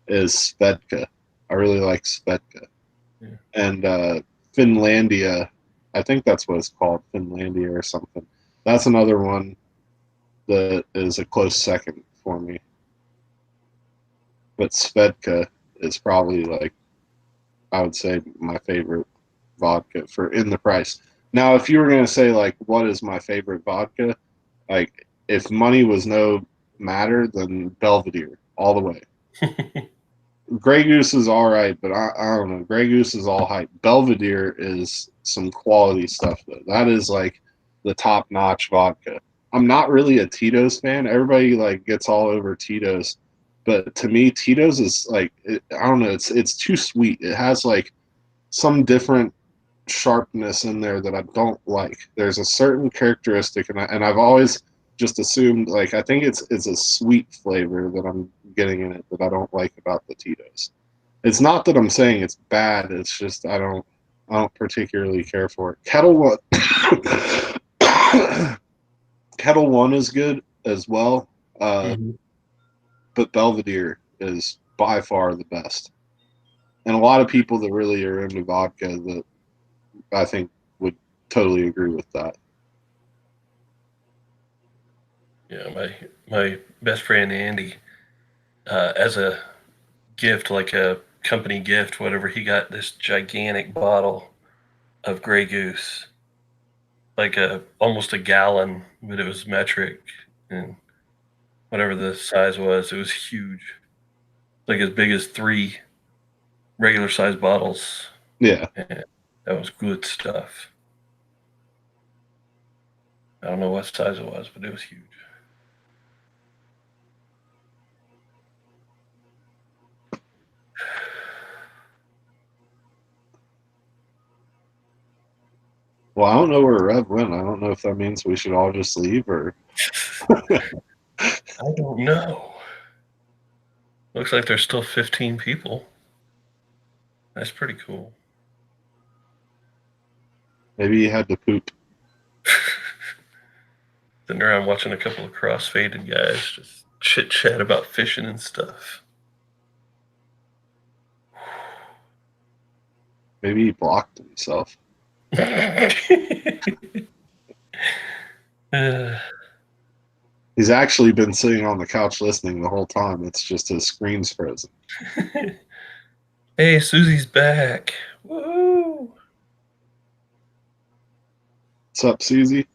[SPEAKER 4] is Svedka. I really like Svedka.
[SPEAKER 8] Yeah.
[SPEAKER 4] And Finlandia, I think that's what it's called, Finlandia or something. That's another one that is a close second for me. But Svedka is probably like, I would say, my favorite vodka for in the price. Now, if you were going to say like, what is my favorite vodka? Like, if money was no matter, then Belvedere all the way. Grey Goose is all right, but I don't know. Grey Goose is all hype. Belvedere is some quality stuff though. That is like the top notch vodka. I'm not really a Tito's fan. Everybody like gets all over Tito's, but to me, Tito's is like I don't know. It's too sweet. It has like some different sharpness in there that I don't like. There's a certain characteristic, and I've always just assumed like I think it's a sweet flavor that I'm getting in it that I don't like about the Tito's. It's not that I'm saying it's bad. It's just I don't particularly care for it. Kettle One, Kettle One is good as well,
[SPEAKER 8] Mhm.
[SPEAKER 4] but Belvedere is by far the best. And a lot of people that really are into vodka that I think would totally agree with that.
[SPEAKER 8] Yeah, my best friend Andy, as a gift, like a company gift, whatever, he got this gigantic bottle of Grey Goose, like a almost a gallon, but it was metric, and whatever the size was, it was huge, like as big as 3 regular sized bottles.
[SPEAKER 4] Yeah.
[SPEAKER 8] And that was good stuff. I don't know what size it was, but it was huge.
[SPEAKER 4] Well, I don't know where Rev went. I don't know if that means we should all just leave or.
[SPEAKER 8] I don't know. Looks like there's still 15 people. That's pretty cool.
[SPEAKER 4] Maybe he had to poop.
[SPEAKER 8] Sitting around watching a couple of cross-faded guys just chit chat about fishing and stuff.
[SPEAKER 4] Maybe he blocked himself. He's actually been sitting on the couch listening the whole time. It's just his screen's frozen.
[SPEAKER 8] Hey, Susie's back. Woo!
[SPEAKER 4] What's up, Susie?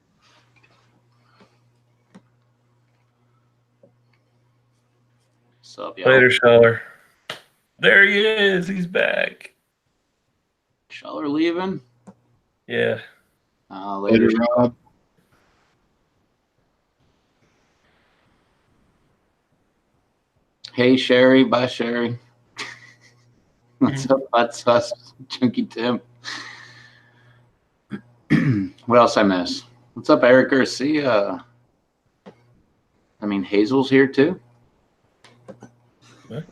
[SPEAKER 1] What's up, y'all?
[SPEAKER 8] Later, Scheller. There he is. He's back.
[SPEAKER 1] Scheller leaving?
[SPEAKER 8] Yeah.
[SPEAKER 1] Later.
[SPEAKER 4] Rob.
[SPEAKER 1] Hey, Sherry. Bye, Sherry. What's up? That's us, Junkie Tim. What else I miss? What's up, Eric Garcia? I mean, Hazel's here too.
[SPEAKER 8] What?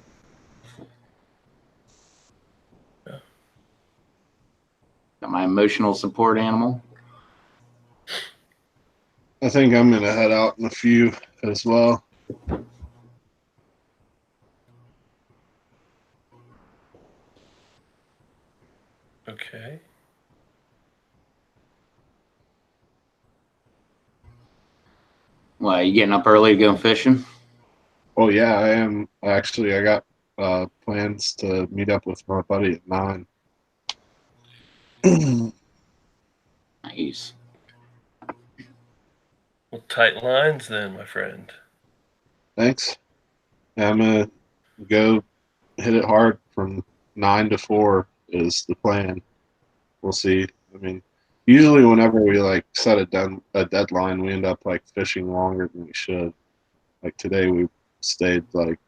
[SPEAKER 8] Yeah.
[SPEAKER 1] Got my emotional support animal.
[SPEAKER 4] I think I'm going to head out in a few as well.
[SPEAKER 8] Okay.
[SPEAKER 1] Why, you getting up early to go fishing?
[SPEAKER 4] Oh yeah, I am actually. I got plans to meet up with my buddy at 9.
[SPEAKER 1] Nice.
[SPEAKER 8] Well, tight lines then, my friend.
[SPEAKER 4] Thanks. Yeah, I'm gonna go hit it hard from 9 to 4 is the plan. We'll see. I mean, usually whenever we like set a deadline, we end up like fishing longer than we should. Like today, we stayed like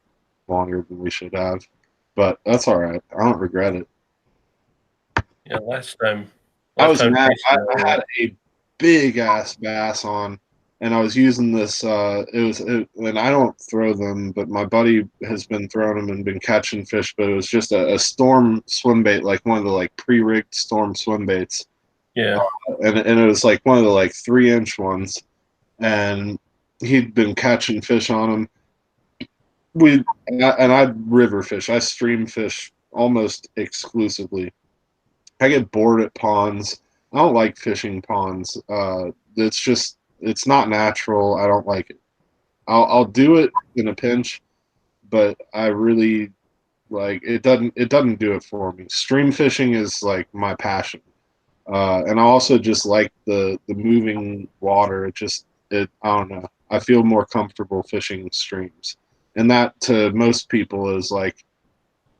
[SPEAKER 4] longer than we should have, but that's all right. I don't regret it.
[SPEAKER 8] Yeah,
[SPEAKER 4] I
[SPEAKER 8] last
[SPEAKER 4] was
[SPEAKER 8] time
[SPEAKER 4] mad.
[SPEAKER 8] Jason
[SPEAKER 4] I had a big ass bass on, and I was using this. And I don't throw them, but my buddy has been throwing them and been catching fish. But it was just a storm swim bait, like one of the like pre-rigged storm swim baits,
[SPEAKER 8] yeah,
[SPEAKER 4] and it was like one of the like 3-inch ones, and he'd been catching fish on them. I river fish. I stream fish almost exclusively. I get bored at ponds. I don't like fishing ponds. It's not natural. I don't like it. I'll do it in a pinch, but I really like it doesn't do it for me. Stream fishing is like my passion. And I also just like the moving water. It I don't know. I feel more comfortable fishing streams. And that to most people is like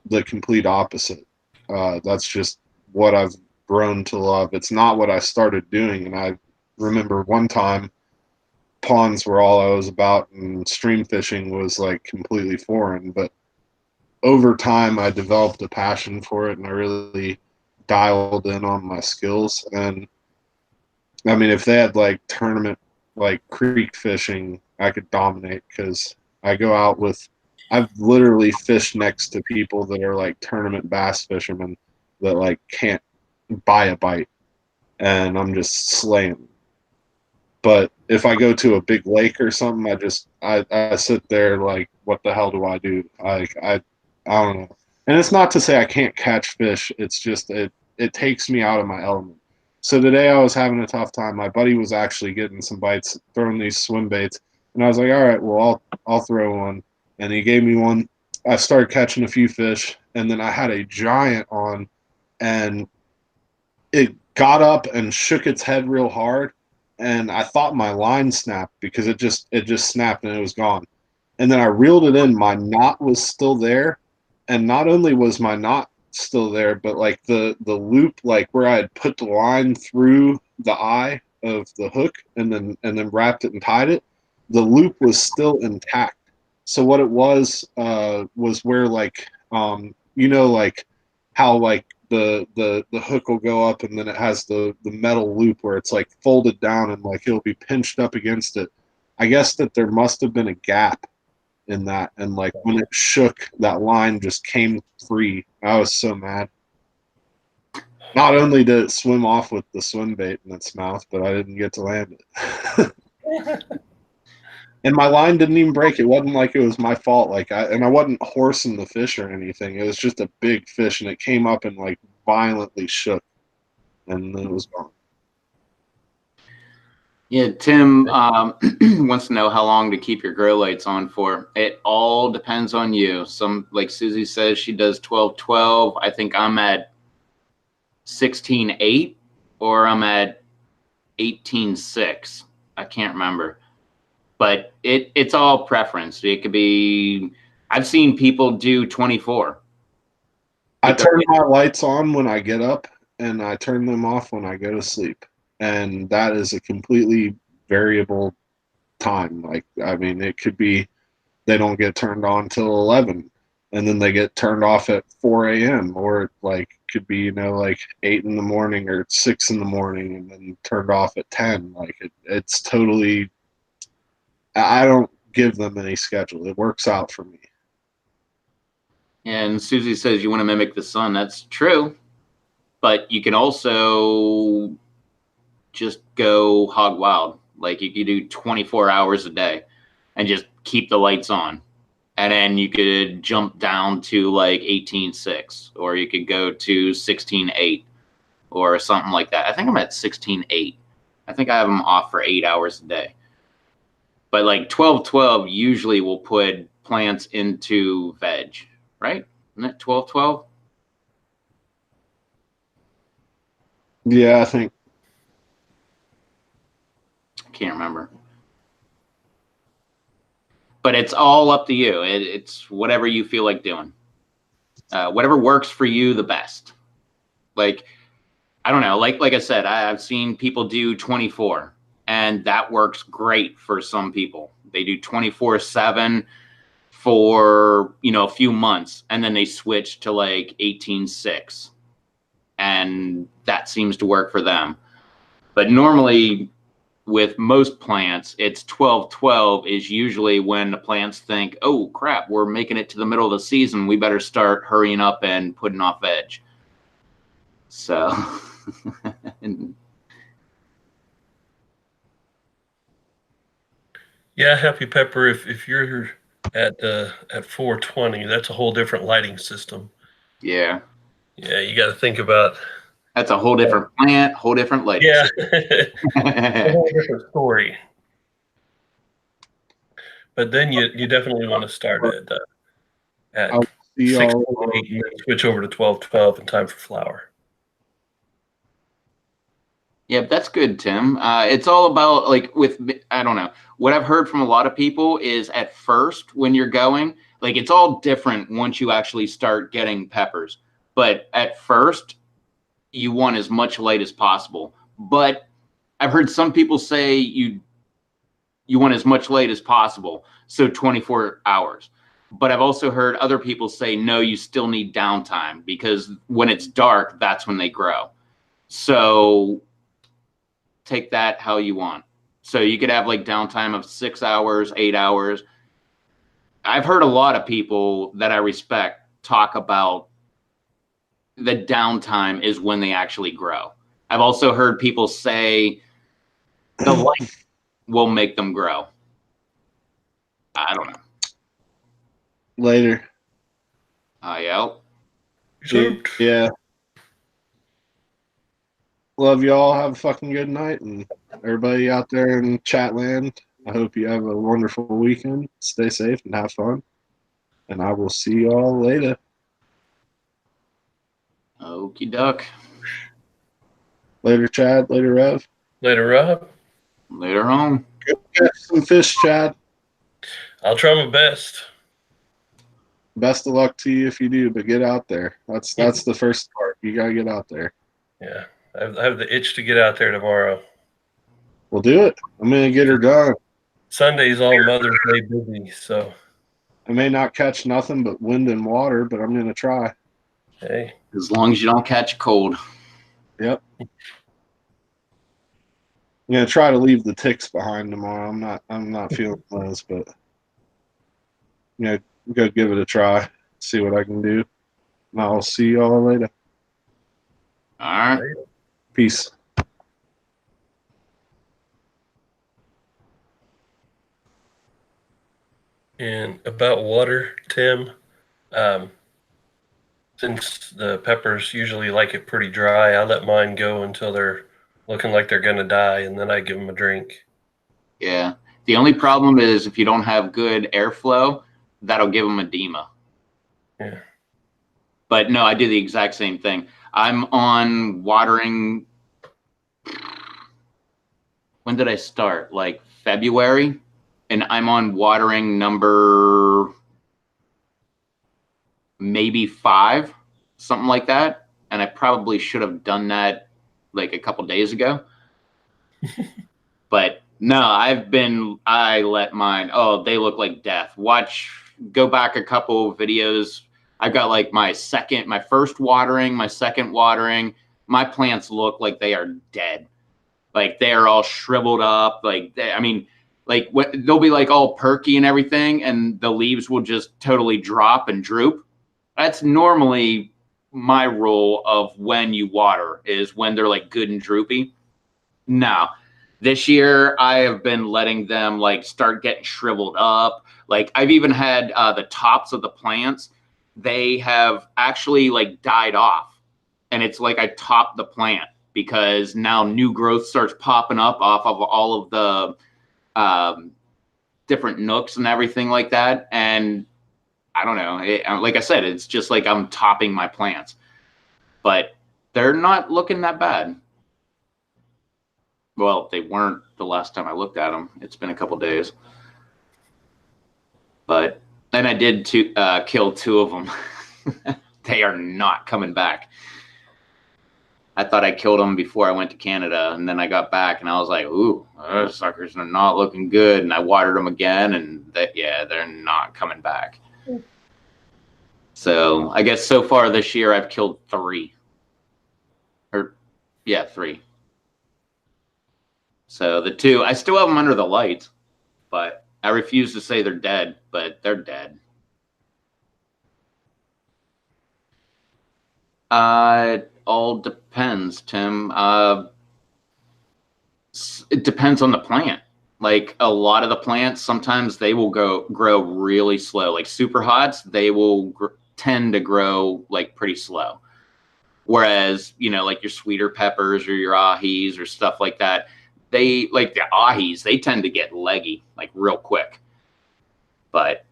[SPEAKER 4] the complete opposite. That's just what I've grown to love. It's not what I started doing. And I remember one time ponds were all I was about, and stream fishing was like completely foreign. But over time, I developed a passion for it, and I really dialed in on my skills. And I mean, if they had like tournament, like creek fishing, I could dominate because I go out with I've literally fished next to people that are like tournament bass fishermen that like can't buy a bite, and I'm just slaying. But if I go to a big lake or something, I sit there like, what the hell do I do? I don't know. And it's not to say I can't catch fish. It's just it takes me out of my element. So today I was having a tough time. My buddy was actually getting some bites, throwing these swim baits, and I was like, all right, well I'll throw one. And he gave me one. I started catching a few fish, and then I had a giant on, and it got up and shook its head real hard, and I thought my line snapped because it just snapped and it was gone. And then I reeled it in. My knot was still there, and not only was my knot still there, but like the loop, like where I had put the line through the eye of the hook and then wrapped it and tied it, the loop was still intact. So what it was where like like how like the hook will go up and then it has the metal loop where it's like folded down and like it'll be pinched up against it. I guess that there must have been a gap in that, and like when it shook, that line just came free. I was so mad. Not only did it swim off with the swim bait in its mouth, but I didn't get to land it. And my line didn't even break. It wasn't like it was my fault. I wasn't horsing the fish or anything. It was just a big fish, and it came up and like violently shook, and then it was gone.
[SPEAKER 1] Yeah, Tim wants to know how long to keep your grow lights on for. It all depends on you. Some, like Susie says, she does 12-12. I think I'm at 16-8 or I'm at 18-6. I can't remember. But it's all preference. It could be, I've seen people do 24.
[SPEAKER 4] I turn my lights on when I get up, and I turn them off when I go to sleep. And that is a completely variable time. Like, I mean, it could be they don't get turned on till 11, and then they get turned off at 4 a.m. Or like could be like 8 in the morning or 6 in the morning, and then turned off at 10. Like it's totally. I don't give them any schedule. It works out for me.
[SPEAKER 1] And Susie says you want to mimic the sun. That's true. But you can also just go hog wild. Like you could do 24 hours a day and just keep the lights on. And then you could jump down to like 18-6, or you could go to 16-8. or something like that. I think I'm at 16.8. I think I have them off for 8 hours a day. But like 12-12 usually will put plants into veg, right? Isn't it 12-12?
[SPEAKER 4] Yeah, I think.
[SPEAKER 1] I can't remember. But it's all up to you. It's whatever you feel like doing. Whatever works for you the best. Like, I don't know. Like I said, I've seen people do 24, and that works great for some people. They do 24/7 for, a few months, and then they switch to like 18/6, and that seems to work for them. But normally with most plants, it's 12-12 is usually when the plants think, oh crap, we're making it to the middle of the season. We better start hurrying up and putting off veg. So,
[SPEAKER 8] Yeah, Happy Pepper, if you're at 420, that's a whole different lighting system.
[SPEAKER 1] yeah.
[SPEAKER 8] Yeah, you got to think about.
[SPEAKER 1] That's a whole different plant, whole different lighting.
[SPEAKER 8] Yeah, a whole different story. But then you definitely want to start at
[SPEAKER 4] I'll see
[SPEAKER 8] 6
[SPEAKER 4] y'all.
[SPEAKER 8] to 8 and then switch over to 12-12 in time for flower.
[SPEAKER 1] Yeah, that's good, Tim. It's all about I don't know. What I've heard from a lot of people is at first when you're going, like it's all different once you actually start getting peppers. But at first, you want as much light as possible. But I've heard some people say you want as much light as possible, so 24 hours. But I've also heard other people say, no, you still need downtime because when it's dark, that's when they grow. So take that how you want. So you could have like downtime of 6 hours, 8 hours. I've heard a lot of people that I respect talk about the downtime is when they actually grow. I've also heard people say the light will make them grow. I don't know.
[SPEAKER 4] Later.
[SPEAKER 1] Yeah.
[SPEAKER 4] Yeah. Love y'all. Have a fucking good night. And everybody out there in chat land, I hope you have a wonderful weekend. Stay safe and have fun. And I will see y'all later.
[SPEAKER 1] Okie duck.
[SPEAKER 4] Later, Chad. Later, Rev.
[SPEAKER 8] Later, Rob.
[SPEAKER 1] Later home.
[SPEAKER 4] Go catch some fish, Chad.
[SPEAKER 8] I'll try my best.
[SPEAKER 4] Best of luck to you if you do, but get out there. That's the first part. You gotta get out there.
[SPEAKER 8] Yeah, I have the itch to get out there tomorrow.
[SPEAKER 4] We'll do it. I'm gonna get her done.
[SPEAKER 8] Sunday's all Mother's Day busy, so
[SPEAKER 4] I may not catch nothing but wind and water, but I'm gonna try.
[SPEAKER 8] hey.
[SPEAKER 1] As long as you don't catch a cold.
[SPEAKER 4] Yep. I'm gonna try to leave the ticks behind tomorrow. I'm not feeling those, but go give it a try. See what I can do. And I'll see y'all later.
[SPEAKER 1] All right.
[SPEAKER 4] Peace.
[SPEAKER 8] And about water, Tim, since the peppers usually like it pretty dry, I let mine go until they're looking like they're going to die, and then I give them a drink.
[SPEAKER 1] Yeah. The only problem is if you don't have good airflow, that'll give them edema.
[SPEAKER 8] Yeah.
[SPEAKER 1] But no, I do the exact same thing. I'm on watering. When did I start? Like February? And I'm on watering number maybe 5, something like that. And I probably should have done that like a couple days ago. But no, I let mine, they look like death. Go back a couple of videos. I've got like my first watering, my second watering. My plants look like they are dead. Like they are all shriveled up. They'll be like all perky and everything, and the leaves will just totally drop and droop. That's normally my rule of when you water is when they're like good and droopy. No, this year I have been letting them like start getting shriveled up. Like I've even had the tops of the plants, they have actually like died off. and it's like I top the plant because now new growth starts popping up off of all of the different nooks and everything like that. And I don't know, like I said, it's just like I'm topping my plants, but they're not looking that bad. Well, they weren't the last time I looked at them. It's been a couple days. But then I did kill 2 of them. They are not coming back. I thought I killed them before I went to Canada, and then I got back and I was like, ooh, those suckers are not looking good. And I watered them again, and they're not coming back. So I guess so far this year I've killed 3. 3. So the 2, I still have them under the lights, but I refuse to say they're dead, but they're dead. It all depends, Tim. It depends on the plant. Like a lot of the plants, sometimes they will grow really slow. Like super hots, they will tend to grow like pretty slow. Whereas, like your sweeter peppers or your ahis or stuff like that, they like the ahis, they tend to get leggy like real quick. But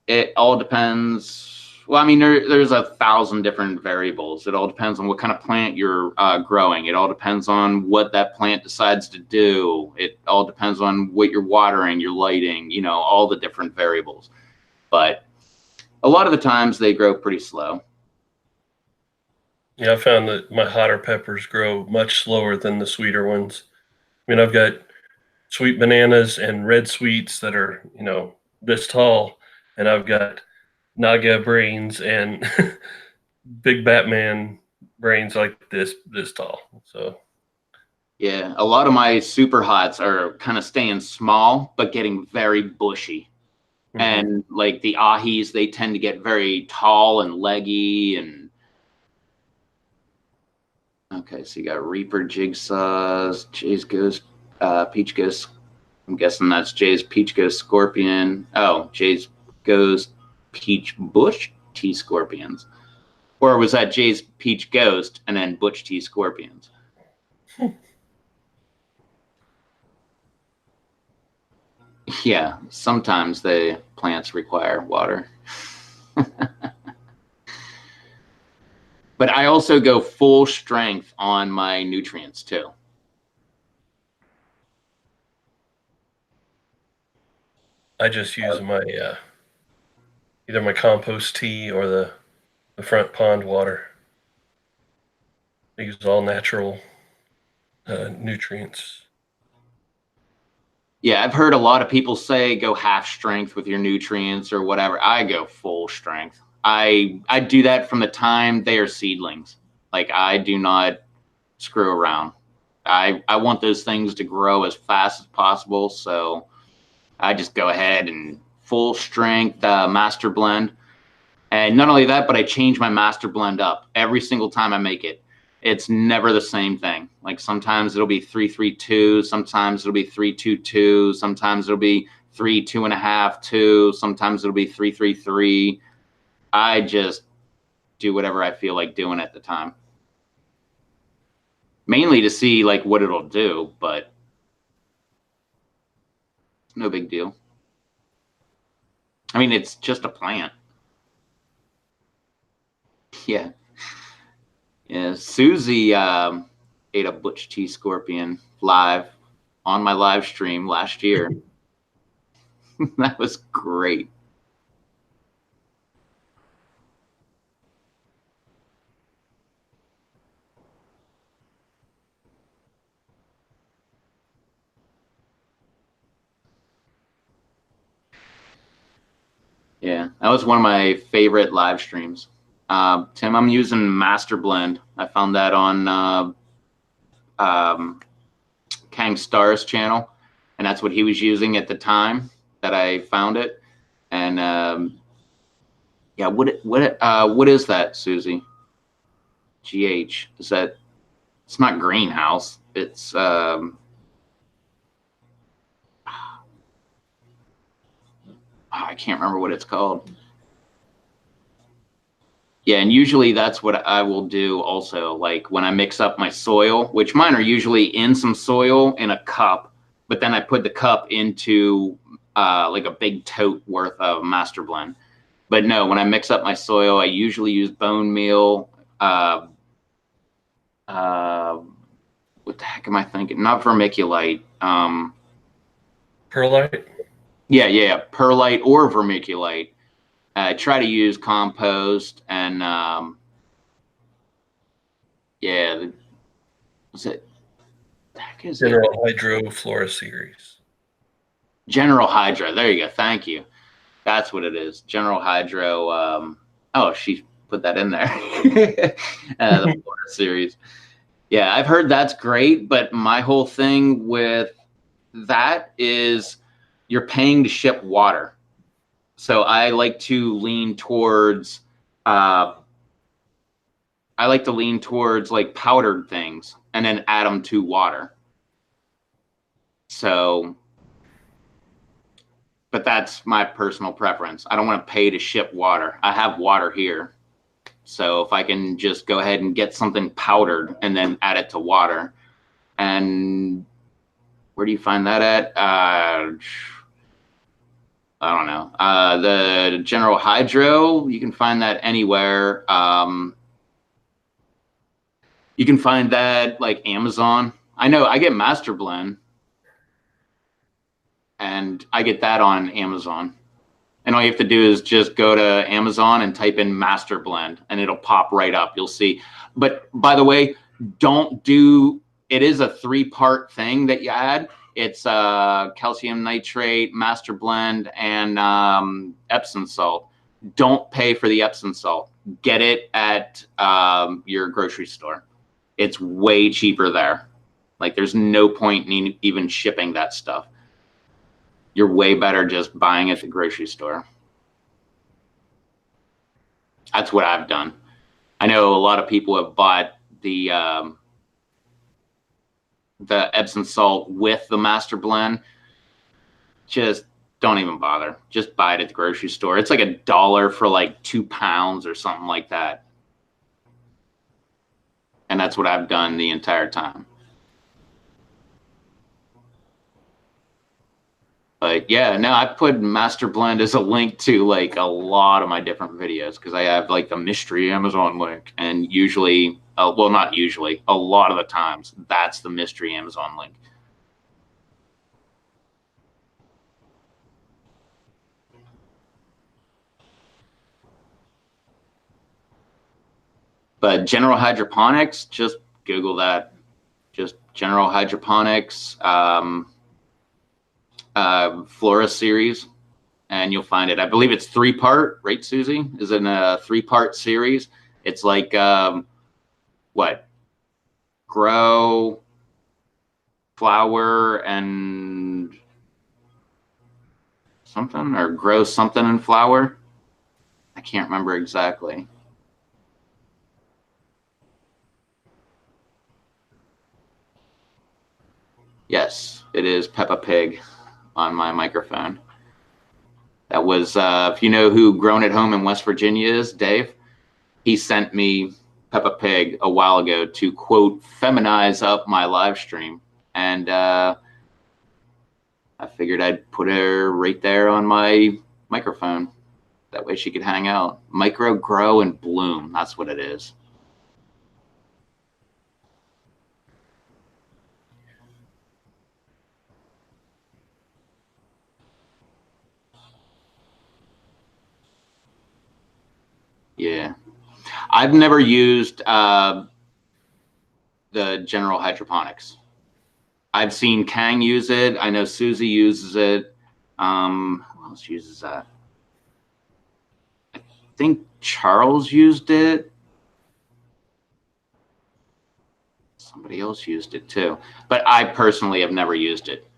[SPEAKER 1] it all depends. Well, I mean, there's 1,000 different variables. It all depends on what kind of plant you're growing. It all depends on what that plant decides to do. It all depends on what you're watering, your lighting, all the different variables. But a lot of the times they grow pretty slow.
[SPEAKER 8] Yeah, I found that my hotter peppers grow much slower than the sweeter ones. I mean, I've got sweet bananas and red sweets that are, this tall, and I've got Naga brains and big Batman brains like this tall. So
[SPEAKER 1] yeah, a lot of my super hots are kind of staying small but getting very bushy. Mm-hmm. And like the ahis, they tend to get very tall and leggy. And okay, so you got Reaper jigsaws, Jay's Ghost, Peach Ghost. I'm guessing that's Jay's Peach Ghost Scorpion. Oh, Jay's Ghost Peach Bush Tea Scorpions. Or was that Jay's Peach Ghost and then Butch Tea Scorpions? Yeah, sometimes the plants require water. But I also go full strength on my nutrients too.
[SPEAKER 8] I just use my either my compost tea or the front pond water. I use all natural nutrients.
[SPEAKER 1] Yeah, I've heard a lot of people say go half strength with your nutrients or whatever. I go full strength. I do that from the time they are seedlings. Like I do not screw around. I want those things to grow as fast as possible, so I just go ahead and full strength master blend. And not only that, but I change my master blend up every single time I make it. It's never the same thing. Like sometimes it'll be 3-3-2, sometimes it'll be 3-2-2, sometimes it'll be 3-2.5-2, sometimes it'll be 3-3-3. I just do whatever I feel like doing at the time. Mainly to see like what it'll do, but no big deal. I mean, it's just a plant. Yeah. Yeah, Susie ate a Butch Tea Scorpion live on my live stream last year. That was great. Yeah, that was one of my favorite live streams. Tim, I'm using Master Blend. I found that on Kang Star's channel, and that's what he was using at the time that I found it. And yeah, what is that, Susie? GH, is that? It's not greenhouse. It's I can't remember what it's called. Yeah, and usually that's what I will do also. Like when I mix up my soil, which mine are usually in some soil in a cup, but then I put the cup into like a big tote worth of master blend. But no, when I mix up my soil, I usually use bone meal. Uh, uh, what the heck am I thinking? Not vermiculite.
[SPEAKER 8] Perlite.
[SPEAKER 1] Yeah, perlite or vermiculite. I try to use compost and yeah, was it? The heck is it?
[SPEAKER 8] General Hydro Flora series.
[SPEAKER 1] General Hydro. There you go. Thank you. That's what it is. General Hydro. Oh, she put that in there. The Florida series. Yeah, I've heard that's great, but my whole thing with that is you're paying to ship water. So I like to lean towards like powdered things and then add them to water. So, but that's my personal preference. I don't want to pay to ship water. I have water here. So if I can just go ahead and get something powdered and then add it to water. And where do you find that at? I don't know. The General Hydro, you can find that anywhere. You can find that like Amazon. I know I get Master Blend and I get that on Amazon. And all you have to do is just go to Amazon and type in Master Blend and it'll pop right up. You'll see. But by the way, it is a 3-part thing that you add. It's calcium nitrate, Master Blend, and Epsom salt. Don't pay for the Epsom salt. Get it at your grocery store. It's way cheaper there. Like there's no point in even shipping that stuff. You're way better just buying at the grocery store. That's what I've done. I know a lot of people have bought the Epsom salt with the Master Blend. Just don't even bother. Just buy it at the grocery store. It's like $1 for like 2 pounds or something like that. And that's what I've done the entire time. But yeah, no, I put Master Blend as a link to like a lot of my different videos because I have like the mystery Amazon link, and usually, well, not usually, a lot of the times, that's the mystery Amazon link. But General Hydroponics, just Google that. Just General Hydroponics Flora series, and you'll find it. I believe it's 3-part, right, Susie? Is it a 3-part series? It's like what? Grow, flower, and something, or grow something and flower. I can't remember exactly. Yes, it is Peppa Pig on my microphone. That was, if you know who Grown at Home in West Virginia is, Dave, he sent me Peppa Pig a while ago to, quote, feminize up my live stream. And I figured I'd put her right there on my microphone. That way she could hang out. Micro, grow, and bloom. That's what it is. Yeah. I've never used the General Hydroponics. I've seen Kang use it. I know Susie uses it. Who else uses that? I think Charles used it. Somebody else used it too. But I personally have never used it.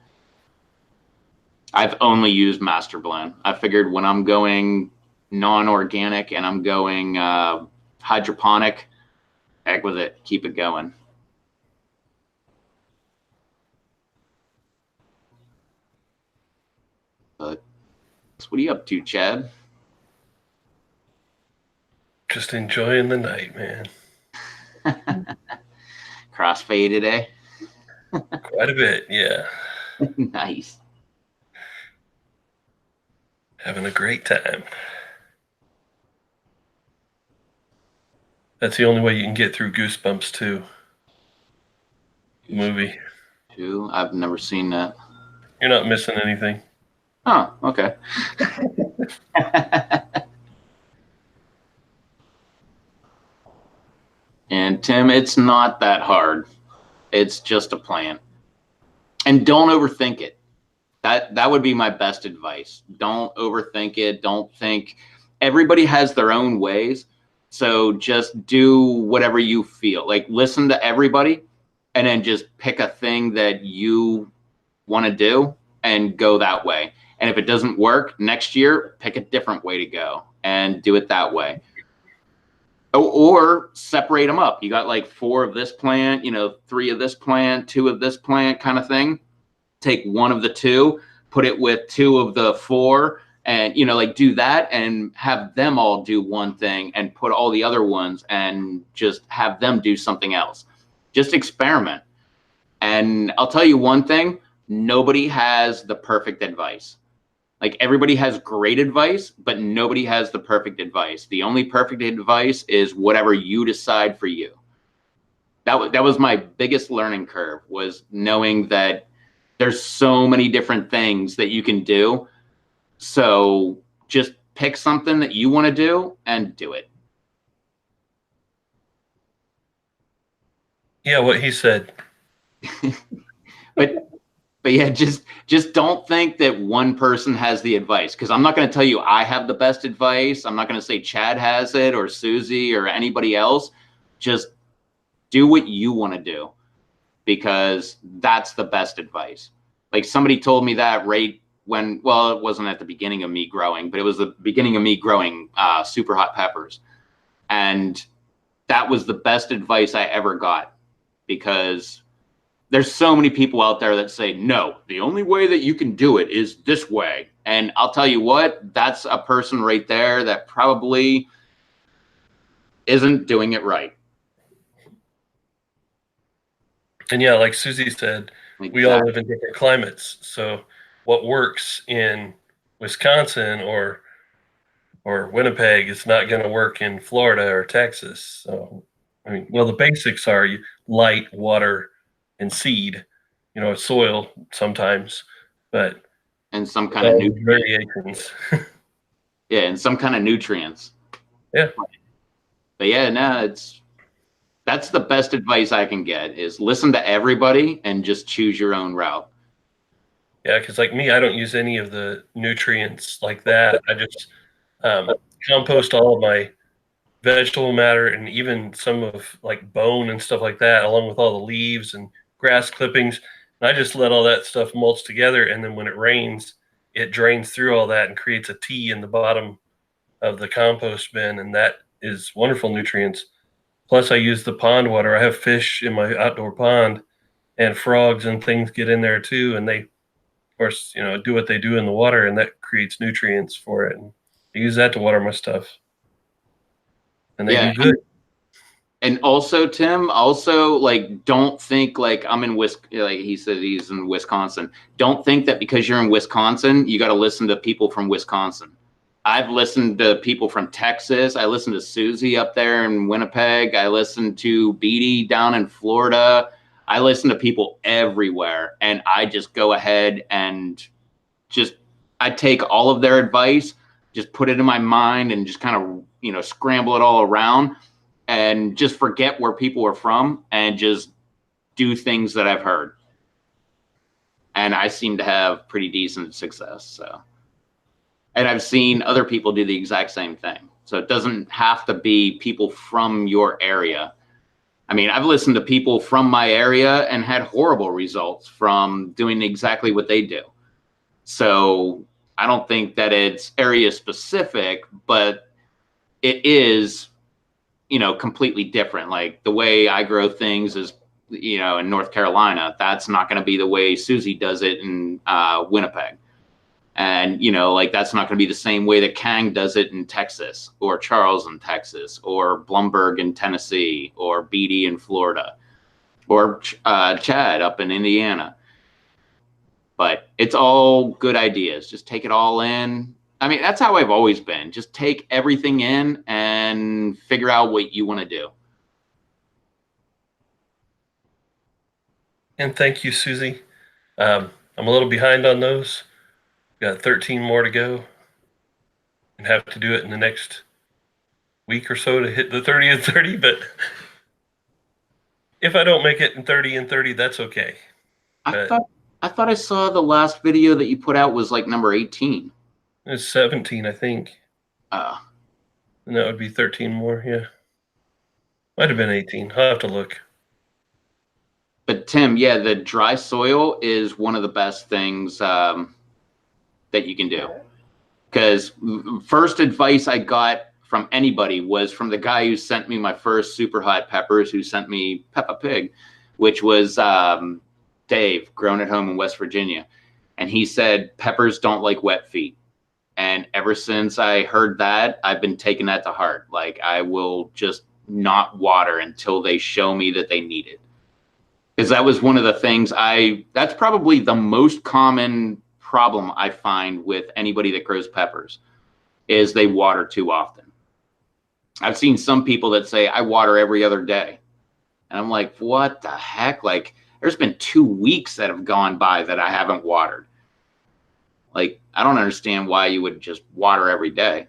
[SPEAKER 1] I've only used Master Blend. I figured when I'm going non-organic and I'm going hydroponic, heck with it. Keep it going. But what are you up to, Chad?
[SPEAKER 8] Just enjoying the night, man.
[SPEAKER 1] Crossfade today.
[SPEAKER 8] Quite a bit, yeah.
[SPEAKER 1] Nice.
[SPEAKER 8] Having a great time. That's the only way you can get through Goosebumps 2 movie.
[SPEAKER 1] I've never seen that.
[SPEAKER 8] You're not missing anything.
[SPEAKER 1] Oh, okay. And Tim, it's not that hard. It's just a plan. And don't overthink it. That would be my best advice. Don't overthink it. Don't think. Everybody has their own ways. So just do whatever you feel. Like, listen to everybody and then just pick a thing that you want to do and go that way. And if it doesn't work next year, pick a different way to go and do it that way. Or separate them up. You got like 4 of this plant, 3 of this plant, 2 of this plant kind of thing. Take 1 of the 2, put it with 2 of the 4, and do that and have them all do one thing and put all the other ones and just have them do something else. Just experiment. And I'll tell you one thing, nobody has the perfect advice. Like, everybody has great advice, but nobody has the perfect advice. The only perfect advice is whatever you decide for you. That was my biggest learning curve, was knowing that there's so many different things that you can do. So just pick something that you want to do and do it.
[SPEAKER 8] Yeah, what he said.
[SPEAKER 1] But yeah, just don't think that one person has the advice, because I'm not going to tell you I have the best advice. I'm not going to say Chad has it or Susie or anybody else. Just do what you want to do, because that's the best advice. Like, somebody told me that right when, well, it wasn't at the beginning of me growing, but it was the beginning of me growing super hot peppers. And that was the best advice I ever got, because there's so many people out there that say, no, the only way that you can do it is this way. And I'll tell you what, that's a person right there that probably isn't doing it right.
[SPEAKER 8] And yeah, like Susie said,
[SPEAKER 1] Exactly.
[SPEAKER 8] We all live in different climates. So what works in Wisconsin or Winnipeg is not going to work in Florida or Texas. So, I mean, well, the basics are light, water, and seed, soil sometimes, but
[SPEAKER 1] and some kind of
[SPEAKER 8] variations.
[SPEAKER 1] Yeah, and some kind of nutrients.
[SPEAKER 8] Yeah.
[SPEAKER 1] But yeah, no, that's the best advice I can get, is listen to everybody and just choose your own route.
[SPEAKER 8] Yeah, because like me, I don't use any of the nutrients like that. I just compost all of my vegetable matter and even some of like bone and stuff like that, along with all the leaves and grass clippings. And I just let all that stuff mulch together. And then when it rains, it drains through all that and creates a T in the bottom of the compost bin. And that is wonderful nutrients. Plus, I use the pond water. I have fish in my outdoor pond, and frogs and things get in there too. And they, of course, do what they do in the water, and that creates nutrients for it. And I use that to water my stuff. And they do good.
[SPEAKER 1] And also, Tim, like, don't think like I'm in like he said he's in Wisconsin. Don't think that because you're in Wisconsin, you got to listen to people from Wisconsin. I've listened to people from Texas. I listened to Susie up there in Winnipeg. I listened to Beatty down in Florida. I listen to people everywhere, and I just go ahead and I take all of their advice, just put it in my mind, and just kind of, scramble it all around, and just forget where people are from and just do things that I've heard. And I seem to have pretty decent success. So, and I've seen other people do the exact same thing. So it doesn't have to be people from your area. I mean, I've listened to people from my area and had horrible results from doing exactly what they do. So I don't think that it's area specific, but it is, completely different. Like, the way I grow things is, in North Carolina, that's not going to be the way Susie does it in Winnipeg. And, like that's not going to be the same way that Kang does it in Texas, or Charles in Texas, or Blumberg in Tennessee, or Beatty in Florida, or Chad up in Indiana. But it's all good ideas. Just take it all in. I mean, that's how I've always been. Just take everything in and figure out what you want to do.
[SPEAKER 8] And thank you, Susie. I'm a little behind on those. Got 13 more to go and have to do it in the next week or so to hit the 30 and 30. But if I don't make it in 30 and 30, that's okay.
[SPEAKER 1] I thought I saw the last video that you put out was like number 18.
[SPEAKER 8] It's 17, I think. And that would be 13 more, yeah. Might have been 18. I'll have to look.
[SPEAKER 1] But Tim, yeah, the dry soil is one of the best things that you can do. Because first advice I got from anybody was from the guy who sent me my first super hot peppers, who sent me Peppa Pig, which was Dave, grown at home in West Virginia. And he said, peppers don't like wet feet. And ever since I heard that, I've been taking that to heart. Like, I will just not water until they show me that they need it. Because that was one of the things that's probably the most common problem I find with anybody that grows peppers, is they water too often. I've seen some people that say, I water every other day. And I'm like, what the heck? Like, there's been 2 weeks that have gone by that I haven't watered. Like, I don't understand why you would just water every day.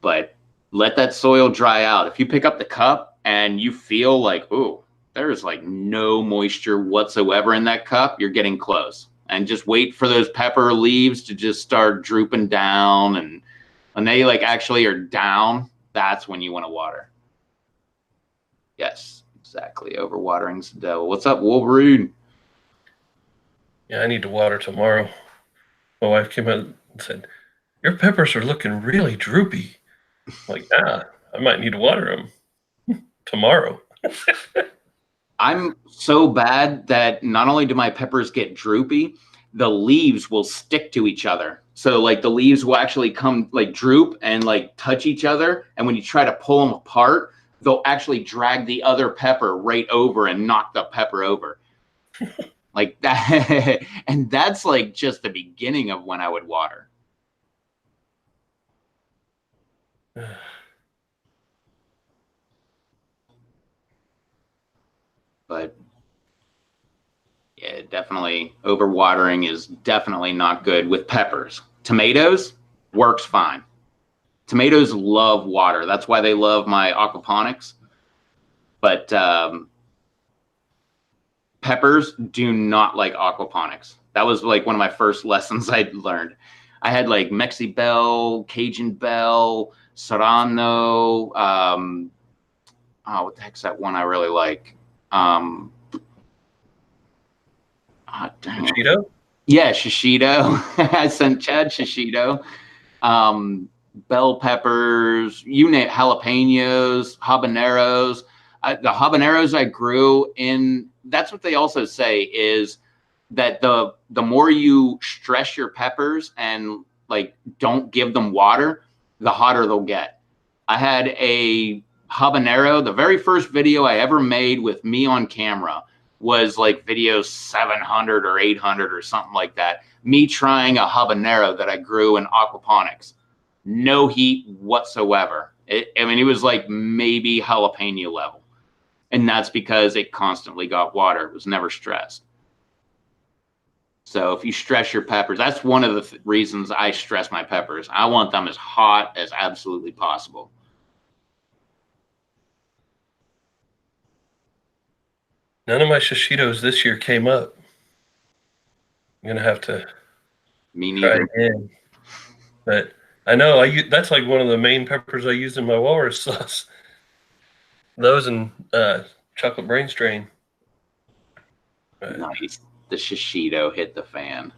[SPEAKER 1] But let that soil dry out. If you pick up the cup and you feel like, ooh, there's like no moisture whatsoever in that cup, you're getting close. And just wait for those pepper leaves to just start drooping down. And when they like actually are down, that's when you want to water. Yes, exactly. Overwatering's the devil. What's up, Wolverine?
[SPEAKER 8] Yeah, I need to water tomorrow. My wife came out and said, your peppers are looking really droopy. I'm like, yeah, I might need to water them tomorrow.
[SPEAKER 1] I'm so bad that not only do my peppers get droopy, the leaves will stick to each other. So like the leaves will actually come like droop and like touch each other. And when you try to pull them apart, they'll actually drag the other pepper right over and knock the pepper over. Like that. And that's like just the beginning of when I would water. But yeah, definitely overwatering is definitely not good with peppers. Tomatoes works fine. Tomatoes love water. That's why they love my aquaponics. But peppers do not like aquaponics. That was like one of my first lessons I learned. I had like Mexi Bell, Cajun Bell, Serrano. What the heck's that one I really like?
[SPEAKER 8] Shishito?
[SPEAKER 1] Yeah, Shishito. I sent Chad Shishito. Bell peppers, you name it, jalapenos, habaneros. The habaneros I grew in, that's what they also say is that the more you stress your peppers and like don't give them water, the hotter they'll get. I had a habanero, the very first video I ever made with me on camera was like video 700 or 800 or something like that. Me trying a habanero that I grew in aquaponics. No heat whatsoever. It was like maybe jalapeno level. And that's because it constantly got water. It was never stressed. So if you stress your peppers, that's one of the reasons I stress my peppers. I want them as hot as absolutely possible.
[SPEAKER 8] None of my shishitos this year came up. I'm going to have to try again. But I know that's like one of the main peppers I use in my walrus sauce. Those and chocolate brain strain. But,
[SPEAKER 1] nice. The shishito hit the fan.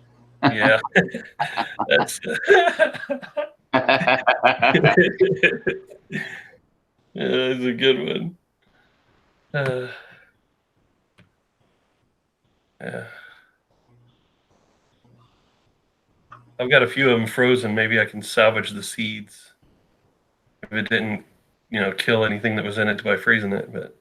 [SPEAKER 8] Yeah. That's that's a good one. Yeah. I've got a few of them frozen. Maybe I can salvage the seeds if it didn't, kill anything that was in it by freezing it. But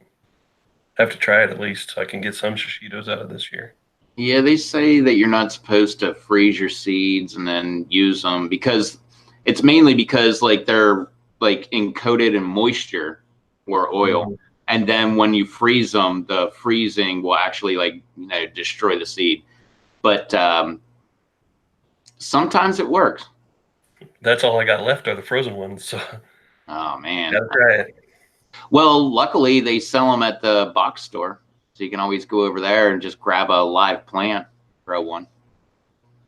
[SPEAKER 8] I have to try it at least so I can get some shishitos out of this year.
[SPEAKER 1] Yeah, they say that you're not supposed to freeze your seeds and then use them because it's mainly because like they're like encoded in moisture or oil.
[SPEAKER 8] Mhm.
[SPEAKER 1] And then when you freeze them, the freezing will actually like destroy the seed. But sometimes it works.
[SPEAKER 8] That's all I got left are the frozen ones. So
[SPEAKER 1] Oh man.
[SPEAKER 8] gotta try it.
[SPEAKER 1] Well, luckily they sell them at the box store, so you can always go over there and just grab a live plant, grow one.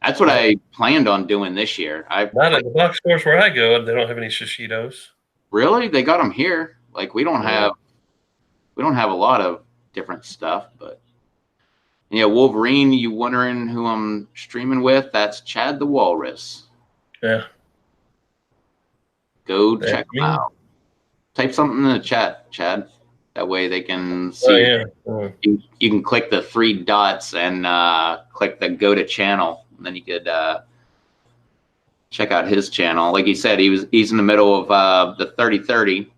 [SPEAKER 1] That's what I planned on doing this year.
[SPEAKER 8] Not at the box stores where I go. They don't have any shishitos.
[SPEAKER 1] Really, they got them here. Like we don't
[SPEAKER 8] Yeah.
[SPEAKER 1] have a lot of different stuff, but yeah, Wolverine. You wondering who I'm streaming with? That's Chad the Walrus.
[SPEAKER 8] Yeah.
[SPEAKER 1] Go
[SPEAKER 8] That's
[SPEAKER 1] check
[SPEAKER 8] me.
[SPEAKER 1] them out. Type something in the chat, Chad. That way they can
[SPEAKER 8] Oh
[SPEAKER 1] see.
[SPEAKER 8] yeah.
[SPEAKER 1] You can click the 3 dots and click the go to channel, and then you could check out his channel. Like he said, he's in the middle of the 30/30,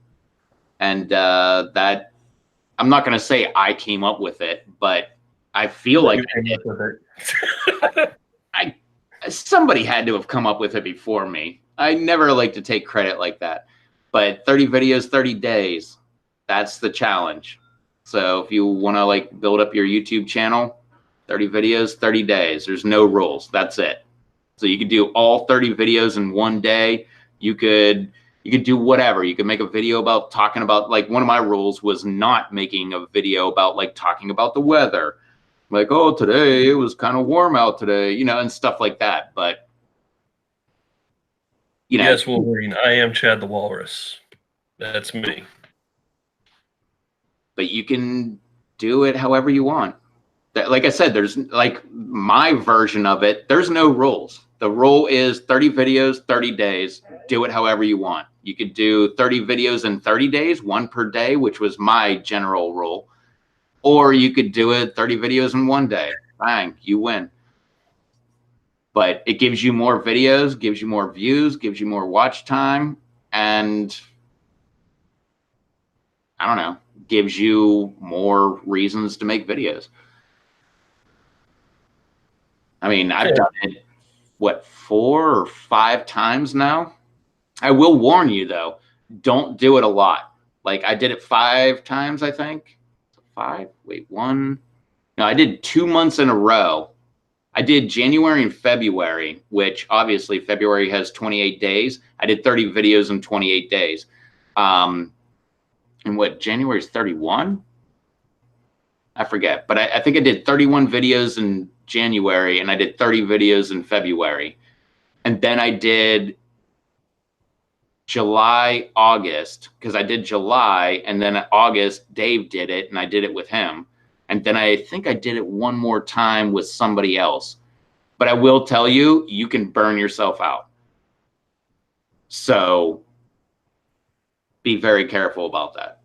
[SPEAKER 1] and that I'm not going to say I came up with it, but I feel like
[SPEAKER 8] You came up with it.
[SPEAKER 1] somebody had to have come up with it before me. I never like to take credit like that, but 30 videos, 30 days. That's the challenge. So if you want to like build up your YouTube channel, 30 videos, 30 days. There's no rules. That's it. So you could do all 30 videos in one day. You could do whatever. You could make a video about talking about, like, one of my rules was not making a video about like talking about the weather. Like, oh, today it was kind of warm out today, and stuff like that. But
[SPEAKER 8] Yes, Wolverine. I am Chad the Walrus. That's me.
[SPEAKER 1] but you can do it however you want. Like I said, there's like my version of it. There's no rules. The rule is 30 videos, 30 days. Do it however you want. You could do 30 videos in 30 days, one per day, which was my general rule. Or you could do it 30 videos in one day. Bang, you win. But it gives you more videos, gives you more views, gives you more watch time, and I don't know, gives you more reasons to make videos. I mean, I've done it, 4 or 5 times now? I will warn you, though, don't do it a lot. Like, I did it 5 times, I think. 5? Wait, 1? No, I did 2 months in a row. I did January and February, which obviously February has 28 days. I did 30 videos in 28 days. And what, January is 31? I forget, but I think I did 31 videos in January and I did 30 videos in February. And then I did July, August, because I did July, and then August, Dave did it, and I did it with him. And then I think I did it one more time with somebody else. But I will tell you, you can burn yourself out. So be very careful about that.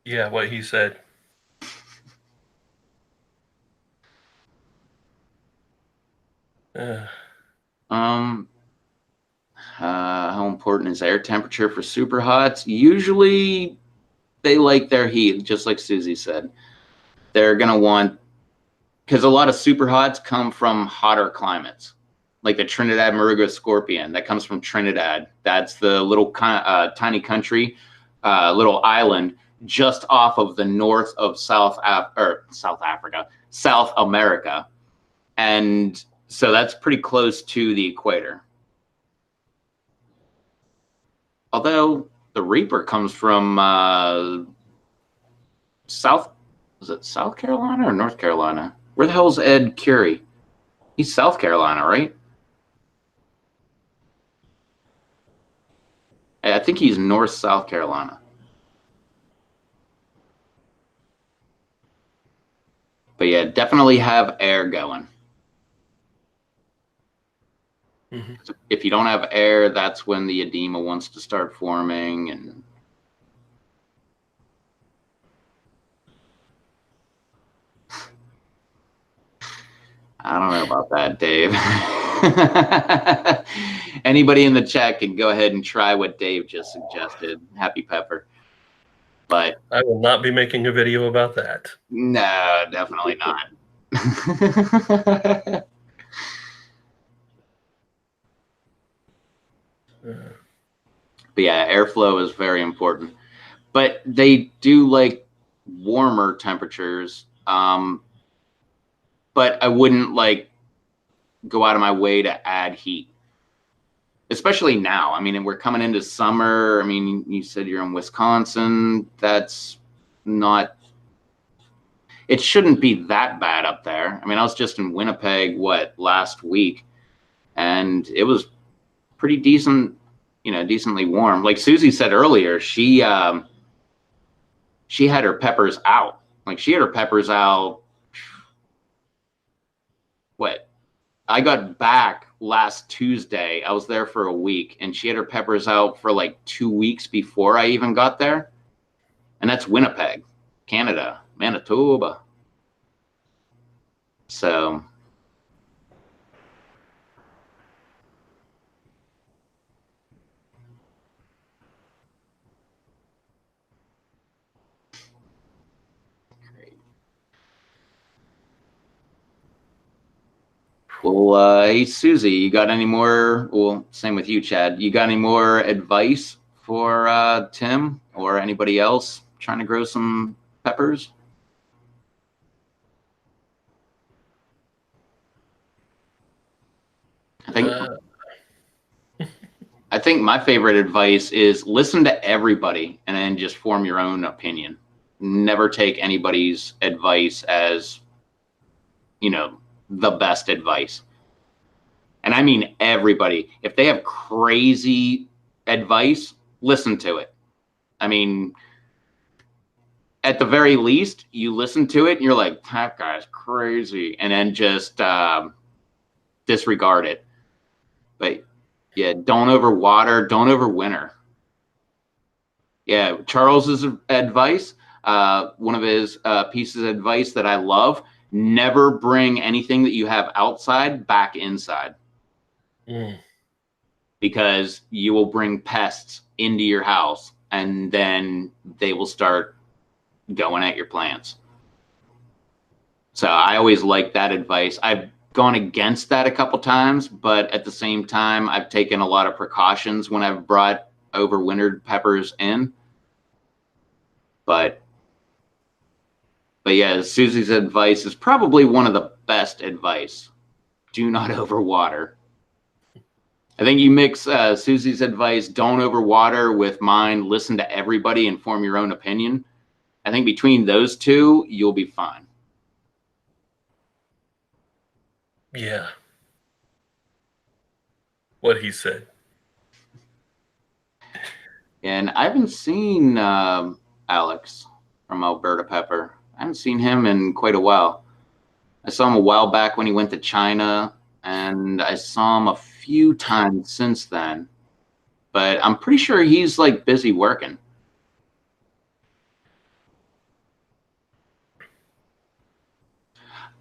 [SPEAKER 8] Yeah, what he said.
[SPEAKER 1] How important is air temperature for super hots? Usually they like their heat, just like Susie said. They're going to want, because a lot of super hots come from hotter climates, like the Trinidad Moruga scorpion that comes from Trinidad. That's the little tiny country, little island just off of the north of South America. And so that's pretty close to the equator. Although the Reaper comes from South Carolina or North Carolina? Where the hell's Ed Curie? He's South Carolina, right? I think he's North South Carolina. But yeah, definitely have air going. Mm-hmm. If you don't have air, that's when the edema wants to start forming. And I don't know about that, Dave. Anybody in the chat can go ahead and try what Dave just suggested. Happy pepper. But
[SPEAKER 8] I will not be making a video about that.
[SPEAKER 1] no, definitely not. But yeah, airflow is very important. But they do like warmer temperatures. But I wouldn't like go out of my way to add heat, especially now. I mean, we're coming into summer. I mean, you said you're in Wisconsin. That's not, it shouldn't be that bad up there. I mean, I was just in Winnipeg, last week, and it was pretty decent, decently warm. Like Susie said earlier, she had her peppers out. Like she had her peppers out. I got back last Tuesday. I was there for a week, and she had her peppers out for like 2 weeks before I even got there. And that's Winnipeg, Canada, Manitoba. So well, hey, Susie, you got any more? Well, same with you, Chad. You got any more advice for Tim or anybody else trying to grow some peppers? I think my favorite advice is listen to everybody and then just form your own opinion. Never take anybody's advice as, the best advice. And I mean everybody. If they have crazy advice, listen to it. I mean, at the very least, you listen to it and you're like, that guy's crazy. And then just disregard it. But yeah, don't overwater, don't overwinter. Yeah, Charles's advice, one of his pieces of advice that I love, never bring anything that you have outside back inside. Because you will bring pests into your house and then they will start going at your plants. So I always like that advice. I've gone against that a couple times, but at the same time, I've taken a lot of precautions when I've brought overwintered peppers in. But yeah, Susie's advice is probably one of the best advice. Do not overwater. I think you mix Susie's advice, don't overwater, with mine, listen to everybody and form your own opinion. I think between those two, you'll be fine.
[SPEAKER 8] Yeah. What he said.
[SPEAKER 1] And I haven't seen Alex from Alberta Pepper. I haven't seen him in quite a while. I saw him a while back when he went to China, and I saw him a few times since then. But I'm pretty sure he's like busy working.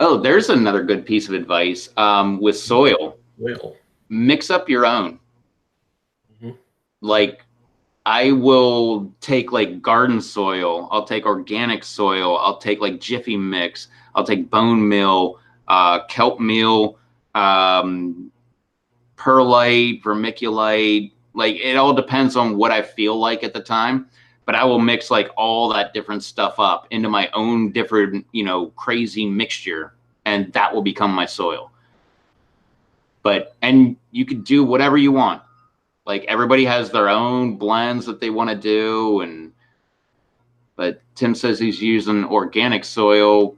[SPEAKER 1] Oh, there's another good piece of advice with soil. Mix up your own. Like, I will take like garden soil. I'll take organic soil. I'll take like Jiffy Mix. I'll take bone meal, kelp meal, perlite, vermiculite. Like, it all depends on what I feel like at the time. But I will mix like all that different stuff up into my own different, crazy mixture, and that will become my soil. And you could do whatever you want. Like, everybody has their own blends that they want to do, but Tim says he's using organic soil.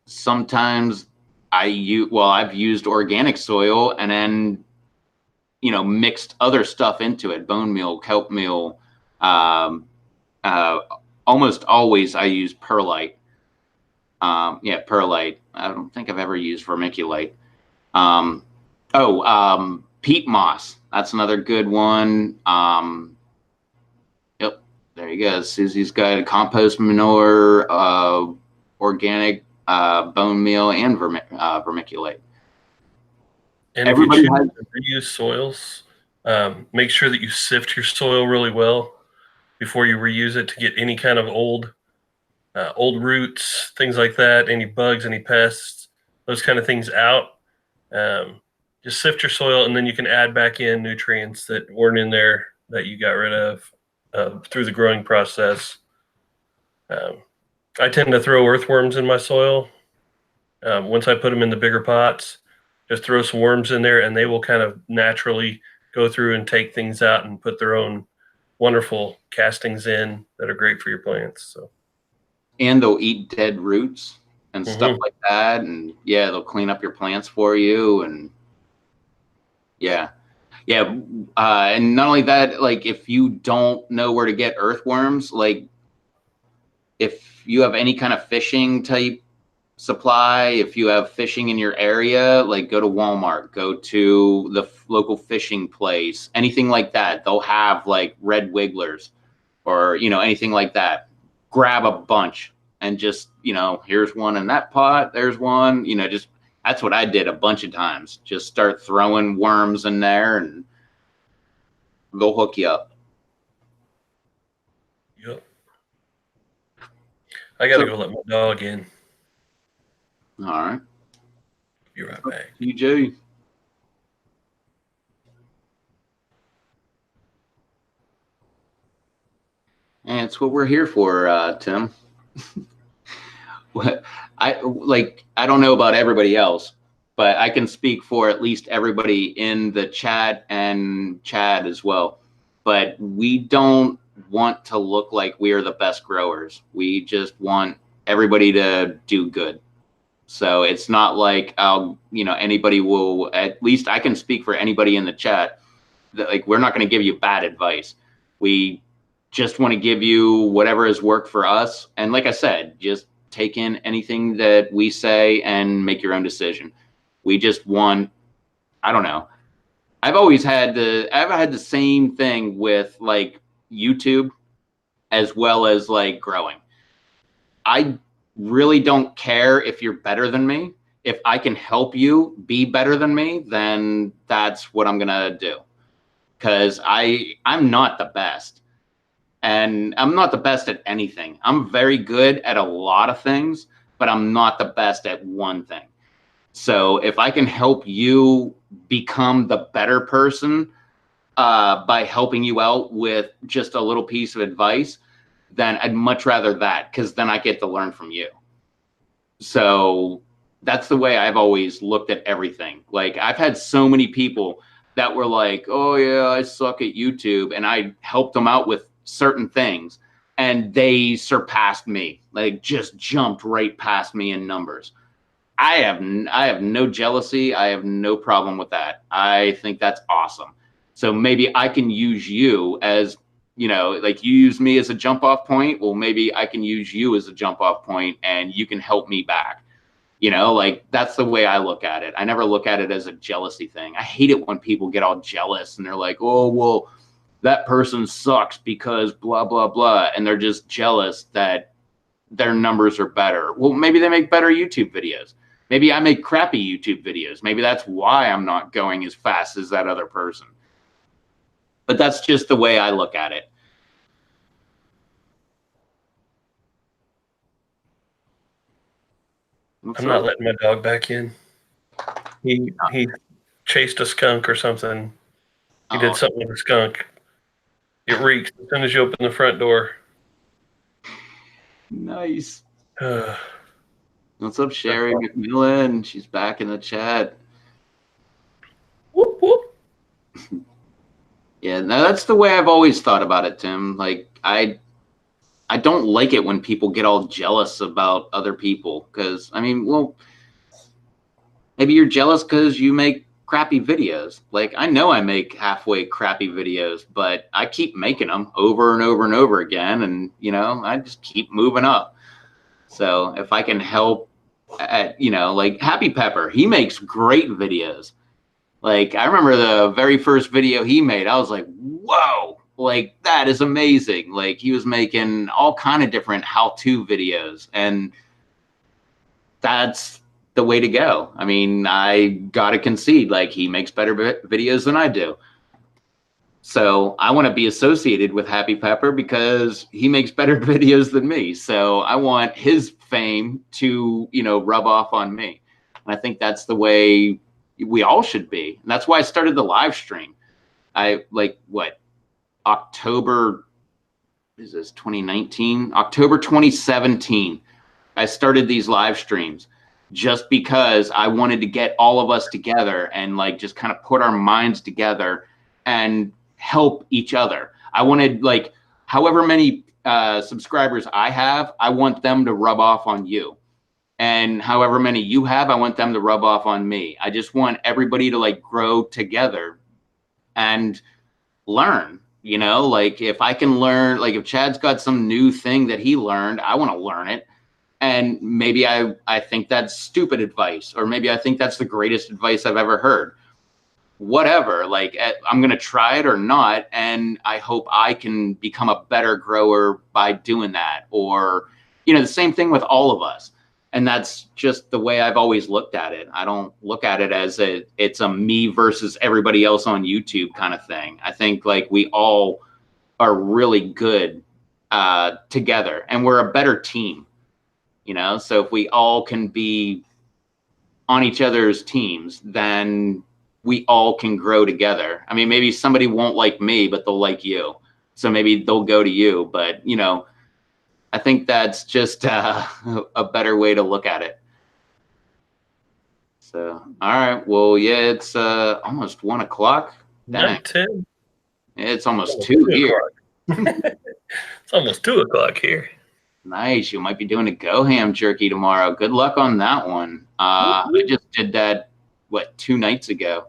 [SPEAKER 1] Sometimes I've used organic soil and then, mixed other stuff into it, bone meal, kelp meal. Almost always I use perlite. Perlite. I don't think I've ever used vermiculite. Peat moss. That's another good one. Yep, there you go. Susie's got compost manure, organic bone meal and vermiculate.
[SPEAKER 8] And
[SPEAKER 1] Everybody
[SPEAKER 8] if you
[SPEAKER 1] has
[SPEAKER 8] choose to reuse soils, make sure that you sift your soil really well before you reuse it to get any kind of old roots, things like that, any bugs, any pests, those kind of things out. Just sift your soil, and then you can add back in nutrients that weren't in there that you got rid of through the growing process. I tend to throw earthworms in my soil. Once I put them in the bigger pots, just throw some worms in there, and they will kind of naturally go through and take things out and put their own wonderful castings in that are great for your plants. So,
[SPEAKER 1] and they'll eat dead roots and stuff like that, and yeah, they'll clean up your plants for you, and yeah. And not only that, like if you don't know where to get earthworms, like if you have any kind of fishing type supply, if you have fishing in your area, like go to Walmart, go to the local fishing place, anything like that. They'll have like red wigglers or, anything like that. Grab a bunch and just, here's one in that pot, there's one, just that's what I did a bunch of times. Just start throwing worms in there and they'll hook you up.
[SPEAKER 8] Yep. I got to go let my dog in.
[SPEAKER 1] All right.
[SPEAKER 8] Be right back.
[SPEAKER 1] You, Joey. And it's what we're here for, Tim. I don't know about everybody else, but I can speak for at least everybody in the chat and Chad as well. But we don't want to look like we are the best growers. We just want everybody to do good. So it's not like anybody will, at least I can speak for anybody in the chat, that like we're not going to give you bad advice. We just want to give you whatever has worked for us. And like I said, just take in anything that we say and make your own decision. We just want, I don't know. I've had the same thing with like YouTube as well as like growing. I really don't care if you're better than me. If I can help you be better than me, then that's what I'm going to do. Because I'm not the best. And I'm not the best at anything. I'm very good at a lot of things, but I'm not the best at one thing. So if I can help you become the better person by helping you out with just a little piece of advice, then I'd much rather that, because then I get to learn from you. So that's the way I've always looked at everything. Like I've had so many people that were like, oh yeah, I suck at YouTube. And I helped them out with certain things and they surpassed me, like just jumped right past me in numbers. I have no jealousy. I have no problem with that. I think that's awesome. So maybe I can use you as, like you use me as a jump off point. Well, maybe I can use you as a jump off point and you can help me back. Like that's the way I look at it. I never look at it as a jealousy thing. I hate it when people get all jealous and they're like, oh, well, that person sucks because blah, blah, blah. And they're just jealous that their numbers are better. Well, maybe they make better YouTube videos. Maybe I make crappy YouTube videos. Maybe that's why I'm not going as fast as that other person. But that's just the way I look at it.
[SPEAKER 8] I'm not letting my dog back in. He chased a skunk or something. He did something with a skunk. It reeks as soon as you open the front door.
[SPEAKER 1] Nice. What's up, Sherry McMillan? She's back in the chat.
[SPEAKER 8] Whoop, whoop.
[SPEAKER 1] Yeah, no, that's the way I've always thought about it, Tim. Like, I don't like it when people get all jealous about other people. Because, well, maybe you're jealous because you make crappy videos. Like, I know I make halfway crappy videos, but I keep making them over and over and over again. And, I just keep moving up. So if I can help like Happy Pepper, he makes great videos. Like, I remember the very first video he made, I was like, whoa, like that is amazing. Like he was making all kind of different how-to videos. And that's the way to go. I mean, I gotta concede, like, he makes better videos than I do. So I want to be associated with Happy Pepper because he makes better videos than me. So I want his fame to, you know, rub off on me. And I think that's the way we all should be. And that's why I started the live stream. I like what October is this 2019? October 2017. I started these live streams just because I wanted to get all of us together and like just kind of put our minds together and help each other. I wanted, like, however many subscribers I have, I want them to rub off on you. And however many you have, I want them to rub off on me. I just want everybody to like grow together and learn, you know, like if I can learn, like if Chad's got some new thing that he learned, I want to learn it. And maybe I think that's stupid advice, or maybe I think that's the greatest advice I've ever heard. Whatever, like I'm going to try it or not. And I hope I can become a better grower by doing that. Or, you know, the same thing with all of us. And that's just the way I've always looked at it. I don't look at it as it's a me versus everybody else on YouTube kind of thing. I think like we all are really good together, and we're a better team, you know? So if we all can be on each other's teams, then we all can grow together. I mean, maybe somebody won't like me, but they'll like you. So maybe they'll go to you, but you know, I think that's just a better way to look at it. So, all right. Well, yeah, it's almost 1 o'clock.
[SPEAKER 8] 9:10.
[SPEAKER 1] It's almost 2 here.
[SPEAKER 8] It's almost 2 o'clock here.
[SPEAKER 1] Nice. You might be doing a Go Ham jerky tomorrow. Good luck on that one. I just did that, what, 2 nights ago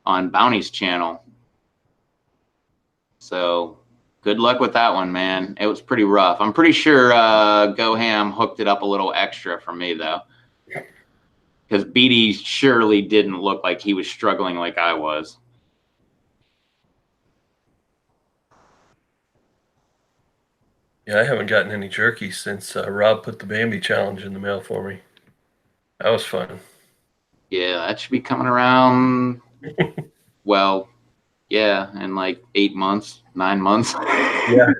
[SPEAKER 1] on Bounty's channel. So good luck with that one, man. It was pretty rough. I'm pretty sure Go Ham hooked it up a little extra for me, though. Because BD surely didn't look like he was struggling like I was.
[SPEAKER 8] Yeah, I haven't gotten any jerky since Rob put the Bambi challenge in the mail for me. That was fun.
[SPEAKER 1] Yeah, that should be coming around. Well, yeah, in like 8 months, 9 months.
[SPEAKER 8] Yeah.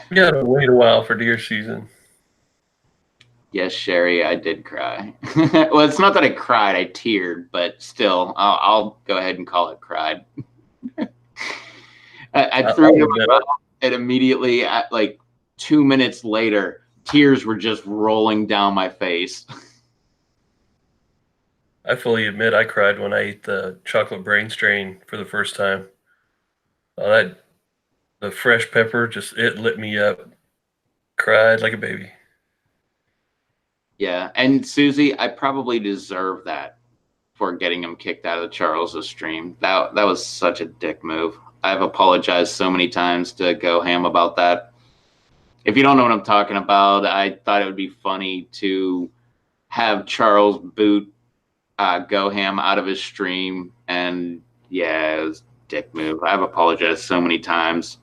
[SPEAKER 8] We gotta wait a while for deer season.
[SPEAKER 1] Yes, Sherry, I did cry. Well, it's not that I cried, I teared, but still, I'll go ahead and call it cried. I threw him out, and immediately, like 2 minutes later, tears were just rolling down my face.
[SPEAKER 8] I fully admit I cried when I ate the chocolate brain strain for the first time. The fresh pepper, it lit me up. Cried like a baby.
[SPEAKER 1] Yeah, and Susie, I probably deserve that for getting him kicked out of Charles's stream. That was such a dick move. I've apologized so many times to Go Ham about that. If you don't know what I'm talking about, I thought it would be funny to have Charles boot Go Ham out of his stream, and yeah, it was a dick move. I've apologized so many times.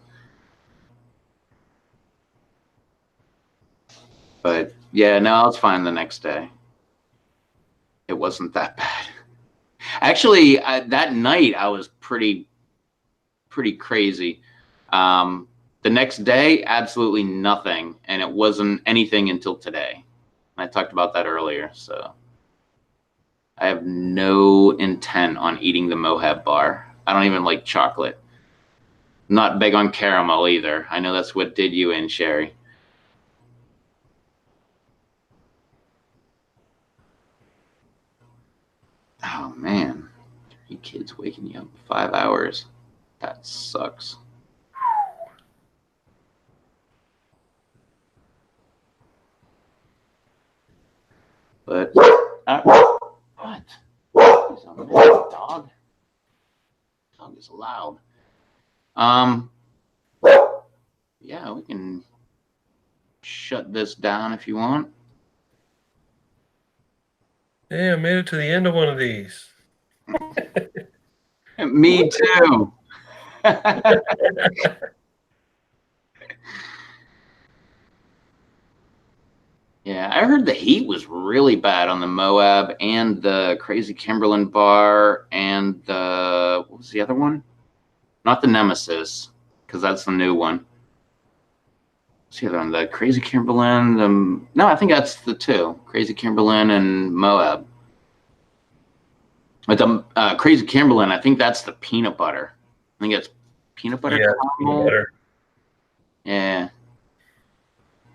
[SPEAKER 1] But yeah, no, I was fine the next day. It wasn't that bad. Actually, that night I was pretty crazy. The next day, absolutely nothing, and it wasn't anything until today. I talked about that earlier, so I have no intent on eating the Mohab bar. I don't even like chocolate. I'm not big on caramel either. I know that's what did you in, Sherry. Oh man, 3 kids waking you up 5 hours. That sucks. But what? He's a mad dog. Dog is loud. Yeah, we can shut this down if you want.
[SPEAKER 8] Hey, I made it to the end of one of these.
[SPEAKER 1] Me too. Yeah, I heard the heat was really bad on the Moab and the Crazy Kimberlin bar and the, what was the other one? Not the Nemesis, because that's the new one. What's the other one? The Crazy Kimberlin. No, I think that's the two. Crazy Kimberlin and Moab. But the Crazy Kimberlin, I think that's the peanut butter. I think it's peanut butter caramel.
[SPEAKER 8] Peanut butter.
[SPEAKER 1] Yeah.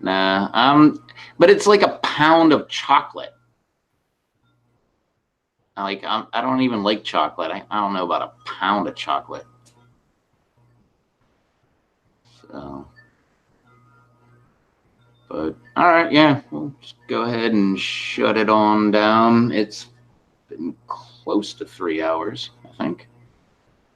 [SPEAKER 1] Nah. But it's like a pound of chocolate. Like I don't even like chocolate. I don't know about a pound of chocolate. So, but all right, yeah, we'll just go ahead and shut it on down. It's been close to 3 hours, I think.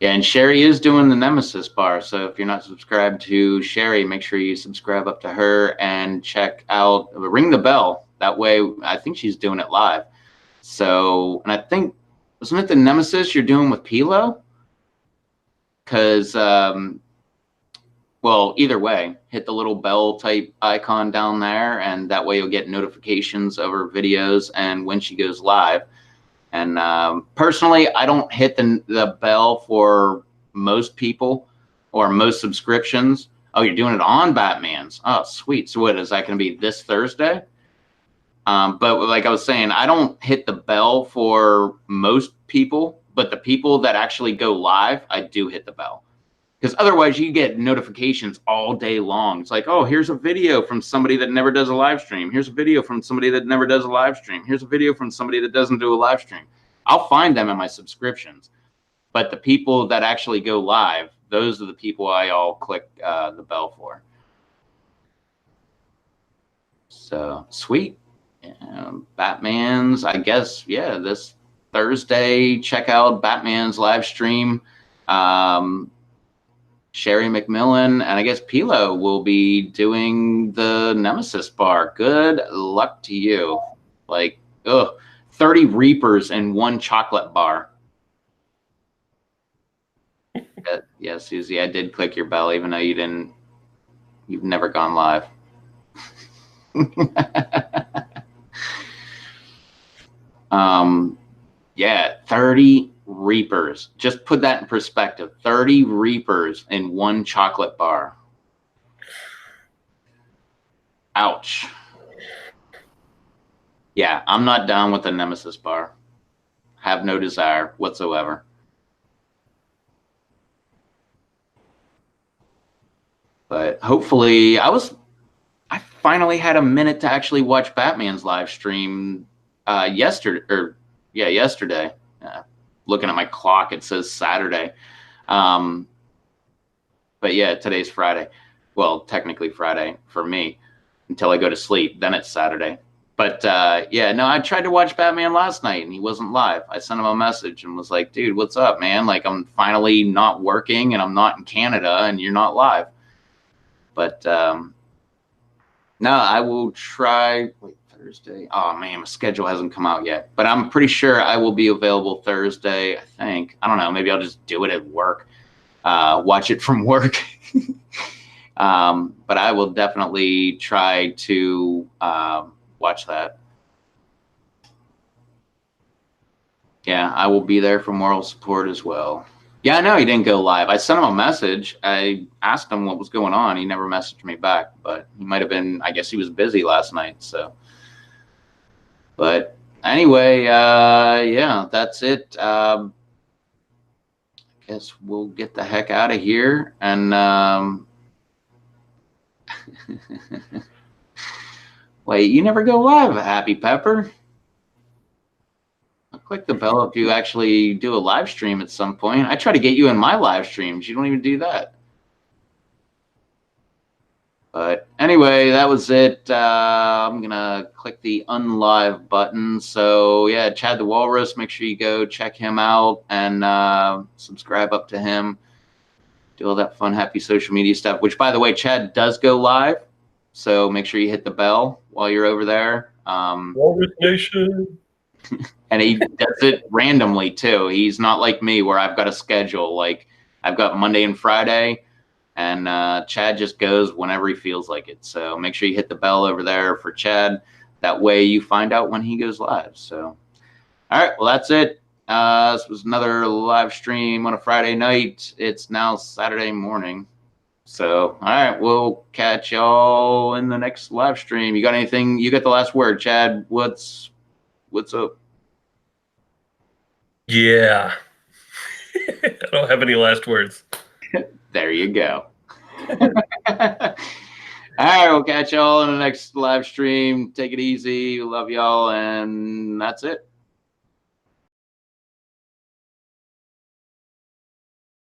[SPEAKER 1] Yeah, and Sherry is doing the Nemesis bar. So if you're not subscribed to Sherry, make sure you subscribe up to her and check out, ring the bell. That way, I think she's doing it live. So, and I think, wasn't it the Nemesis you're doing with Pilo? Because, well, either way, hit the little bell type icon down there, and that way you'll get notifications of her videos and when she goes live. And personally, I don't hit the bell for most people or most subscriptions. Oh, you're doing it on Batman's. Oh, sweet. So what, is that going to be this Thursday? But like I was saying, I don't hit the bell for most people, but the people that actually go live, I do hit the bell. Because otherwise you get notifications all day long. It's like, oh, here's a video from somebody that never does a live stream. Here's a video from somebody that never does a live stream. Here's a video from somebody that doesn't do a live stream. I'll find them in my subscriptions. But the people that actually go live, those are the people I'll click the bell for. So, sweet. Batman's, I guess, yeah, this Thursday, check out Batman's live stream. Sherry McMillan, and I guess Pilo will be doing the Nemesis bar. Good luck to you. Like, 30 Reapers and 1 chocolate bar. Yeah, Susie, I did click your bell, even though you've never gone live. Yeah, 30 Reapers. Just put that in perspective. 30 Reapers in 1 chocolate bar. Ouch. Yeah, I'm not down with the Nemesis bar. Have no desire whatsoever. But hopefully, I finally had a minute to actually watch Batman's live stream yesterday. Looking at my clock, it says Saturday. But yeah, today's Friday. Well, technically Friday for me until I go to sleep. Then it's Saturday. But yeah, no, I tried to watch Batman last night and he wasn't live. I sent him a message and was like, dude, what's up, man? Like, I'm finally not working and I'm not in Canada and you're not live. But no, I will try. Wait, Thursday. Oh man, my schedule hasn't come out yet, but I'm pretty sure I will be available Thursday. I think. I don't know. Maybe I'll just do it at work. Watch it from work. But I will definitely try to watch that. Yeah, I will be there for moral support as well. Yeah, I know he didn't go live. I sent him a message. I asked him what was going on. He never messaged me back, but he might have been, I guess he was busy last night. So, but anyway, yeah, that's it. I guess we'll get the heck out of here. And wait, you never go live, Happy Pepper. Click the bell if you actually do a live stream at some point. I try to get you in my live streams. You don't even do that. But anyway, that was it. I'm going to click the unlive button. So yeah, Chad the Walrus, make sure you go check him out and subscribe up to him. Do all that fun, happy social media stuff, which by the way, Chad does go live. So make sure you hit the bell while you're over there.
[SPEAKER 8] Walrus Nation.
[SPEAKER 1] And he does it randomly too. He's not like me where I've got a schedule. Like I've got Monday and Friday, and Chad just goes whenever he feels like it. So make sure you hit the bell over there for Chad. that way you find out when he goes live. So, all right, well, that's it. This was another live stream on a Friday night. It's now Saturday morning. So, all right, we'll catch y'all in the next live stream. You got anything? You got the last word, Chad. What's up?
[SPEAKER 8] Yeah. I don't have any last words.
[SPEAKER 1] There you go. All right, we'll catch y'all in the next live stream. Take it easy. Love y'all, and that's it.